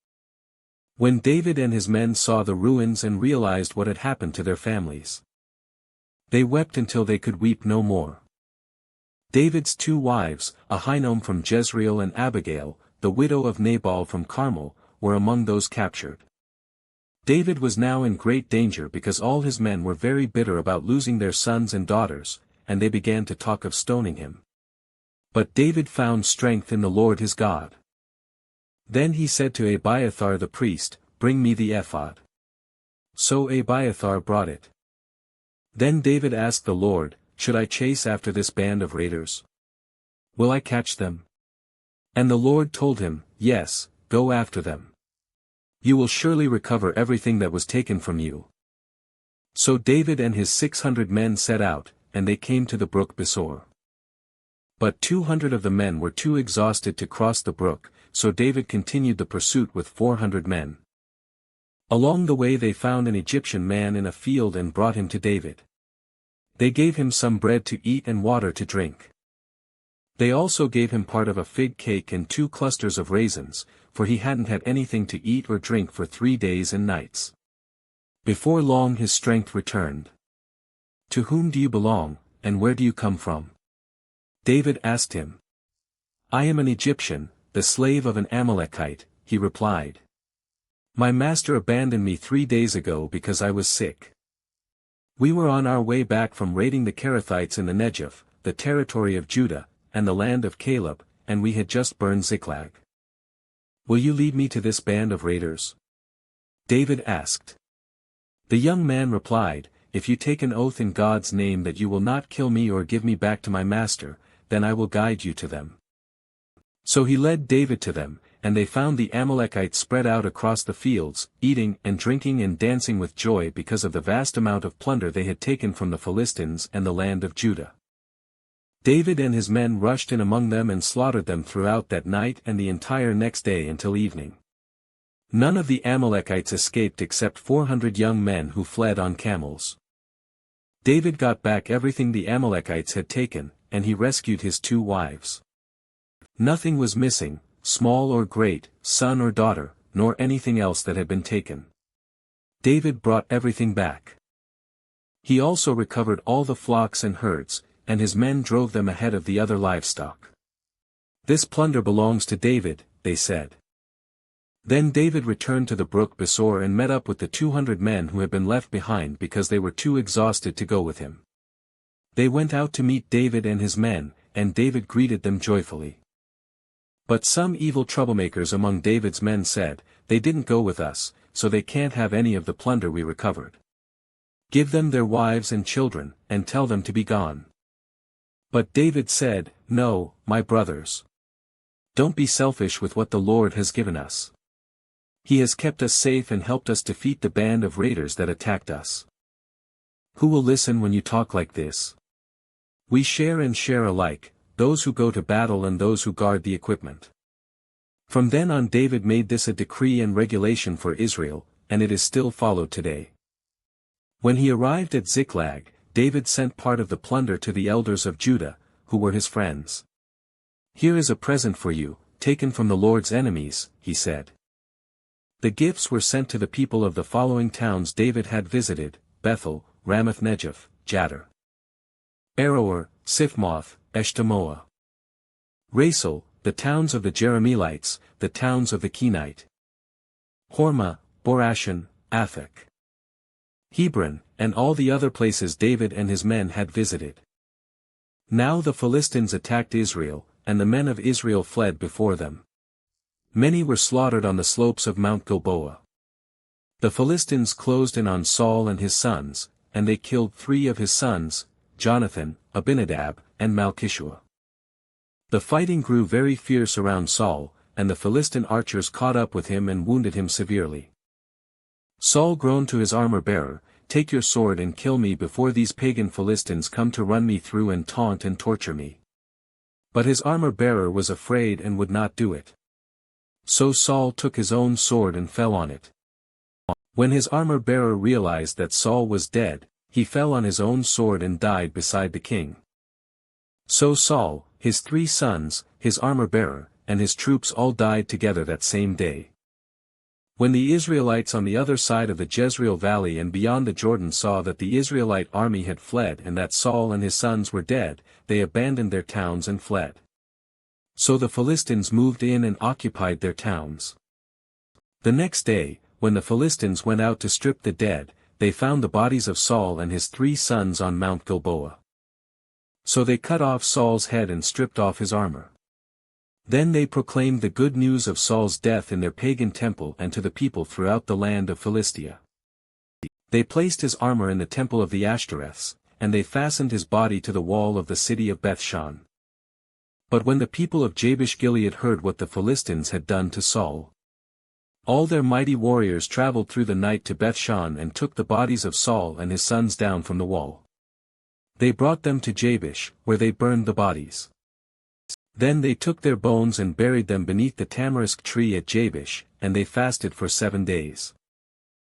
When David and his men saw the ruins and realized what had happened to their families, they wept until they could weep no more. David's 2 wives, Ahinoam from Jezreel and Abigail, the widow of Nabal from Carmel, were among those captured. David was now in great danger because all his men were very bitter about losing their sons and daughters, and they began to talk of stoning him. But David found strength in the Lord his God. Then he said to Abiathar the priest, "Bring me the ephod." So Abiathar brought it. Then David asked the Lord, "Should I chase after this band of raiders? Will I catch them?" And the Lord told him, "Yes, go after them. You will surely recover everything that was taken from you." So David and his 600 men set out, and they came to the brook Besor. But 200 of the men were too exhausted to cross the brook, so David continued the pursuit with 400 men. Along the way they found an Egyptian man in a field and brought him to David. They gave him some bread to eat and water to drink. They also gave him part of a fig cake and 2 clusters of raisins, for he hadn't had anything to eat or drink for 3 days and nights. Before long his strength returned. "To whom do you belong, and where do you come from?" David asked him. "I am an Egyptian, the slave of an Amalekite," he replied. "My master abandoned me 3 days ago because I was sick. We were on our way back from raiding the Kerethites in the Negev, the territory of Judah, and the land of Caleb, and we had just burned Ziklag. Will you lead me to this band of raiders?" David asked. The young man replied, "If you take an oath in God's name that you will not kill me or give me back to my master, then I will guide you to them." So he led David to them, and they found the Amalekites spread out across the fields, eating and drinking and dancing with joy because of the vast amount of plunder they had taken from the Philistines and the land of Judah. David and his men rushed in among them and slaughtered them throughout that night and the entire next day until evening. None of the Amalekites escaped except 400 young men who fled on camels. David got back everything the Amalekites had taken, and he rescued his 2 wives. Nothing was missing, small or great, son or daughter, nor anything else that had been taken. David brought everything back. He also recovered all the flocks and herds, and his men drove them ahead of the other livestock. "This plunder belongs to David," they said. Then David returned to the brook Besor and met up with the 200 men who had been left behind because they were too exhausted to go with him. They went out to meet David and his men, and David greeted them joyfully. But some evil troublemakers among David's men said, "They didn't go with us, so they can't have any of the plunder we recovered. Give them their wives and children, and tell them to be gone." But David said, "No, my brothers. Don't be selfish with what the Lord has given us. He has kept us safe and helped us defeat the band of raiders that attacked us. Who will listen when you talk like this? We share and share alike, those who go to battle and those who guard the equipment." From then on David made this a decree and regulation for Israel, and it is still followed today. When he arrived at Ziklag, David sent part of the plunder to the elders of Judah, who were his friends. "Here is a present for you, taken from the Lord's enemies," he said. The gifts were sent to the people of the following towns David had visited: Bethel, Ramoth Negev, Jattir, Aroer, Siphmoth, Eshtemoa, Rasel, the towns of the Jerahmeelites, the towns of the Kenite, Hormah, Borashan, Aphek, Hebron, and all the other places David and his men had visited. Now the Philistines attacked Israel, and the men of Israel fled before them. Many were slaughtered on the slopes of Mount Gilboa. The Philistines closed in on Saul and his sons, and they killed 3 of his sons, Jonathan, Abinadab, and Malchishua. The fighting grew very fierce around Saul, and the Philistine archers caught up with him and wounded him severely. Saul groaned to his armor-bearer, "Take your sword and kill me before these pagan Philistines come to run me through and taunt and torture me." But his armor-bearer was afraid and would not do it. So Saul took his own sword and fell on it. When his armor-bearer realized that Saul was dead, he fell on his own sword and died beside the king. So Saul, his 3 sons, his armor-bearer, and his troops all died together that same day. When the Israelites on the other side of the Jezreel valley and beyond the Jordan saw that the Israelite army had fled and that Saul and his sons were dead, they abandoned their towns and fled. So the Philistines moved in and occupied their towns. The next day, when the Philistines went out to strip the dead, they found the bodies of Saul and his 3 sons on Mount Gilboa. So they cut off Saul's head and stripped off his armor. Then they proclaimed the good news of Saul's death in their pagan temple and to the people throughout the land of Philistia. They placed his armor in the temple of the Ashtoreths, and they fastened his body to the wall of the city of Bethshan. But when the people of Jabesh-Gilead heard what the Philistines had done to Saul, all their mighty warriors traveled through the night to Bethshan and took the bodies of Saul and his sons down from the wall. They brought them to Jabesh, where they burned the bodies. Then they took their bones and buried them beneath the tamarisk tree at Jabesh, and they fasted for 7 days.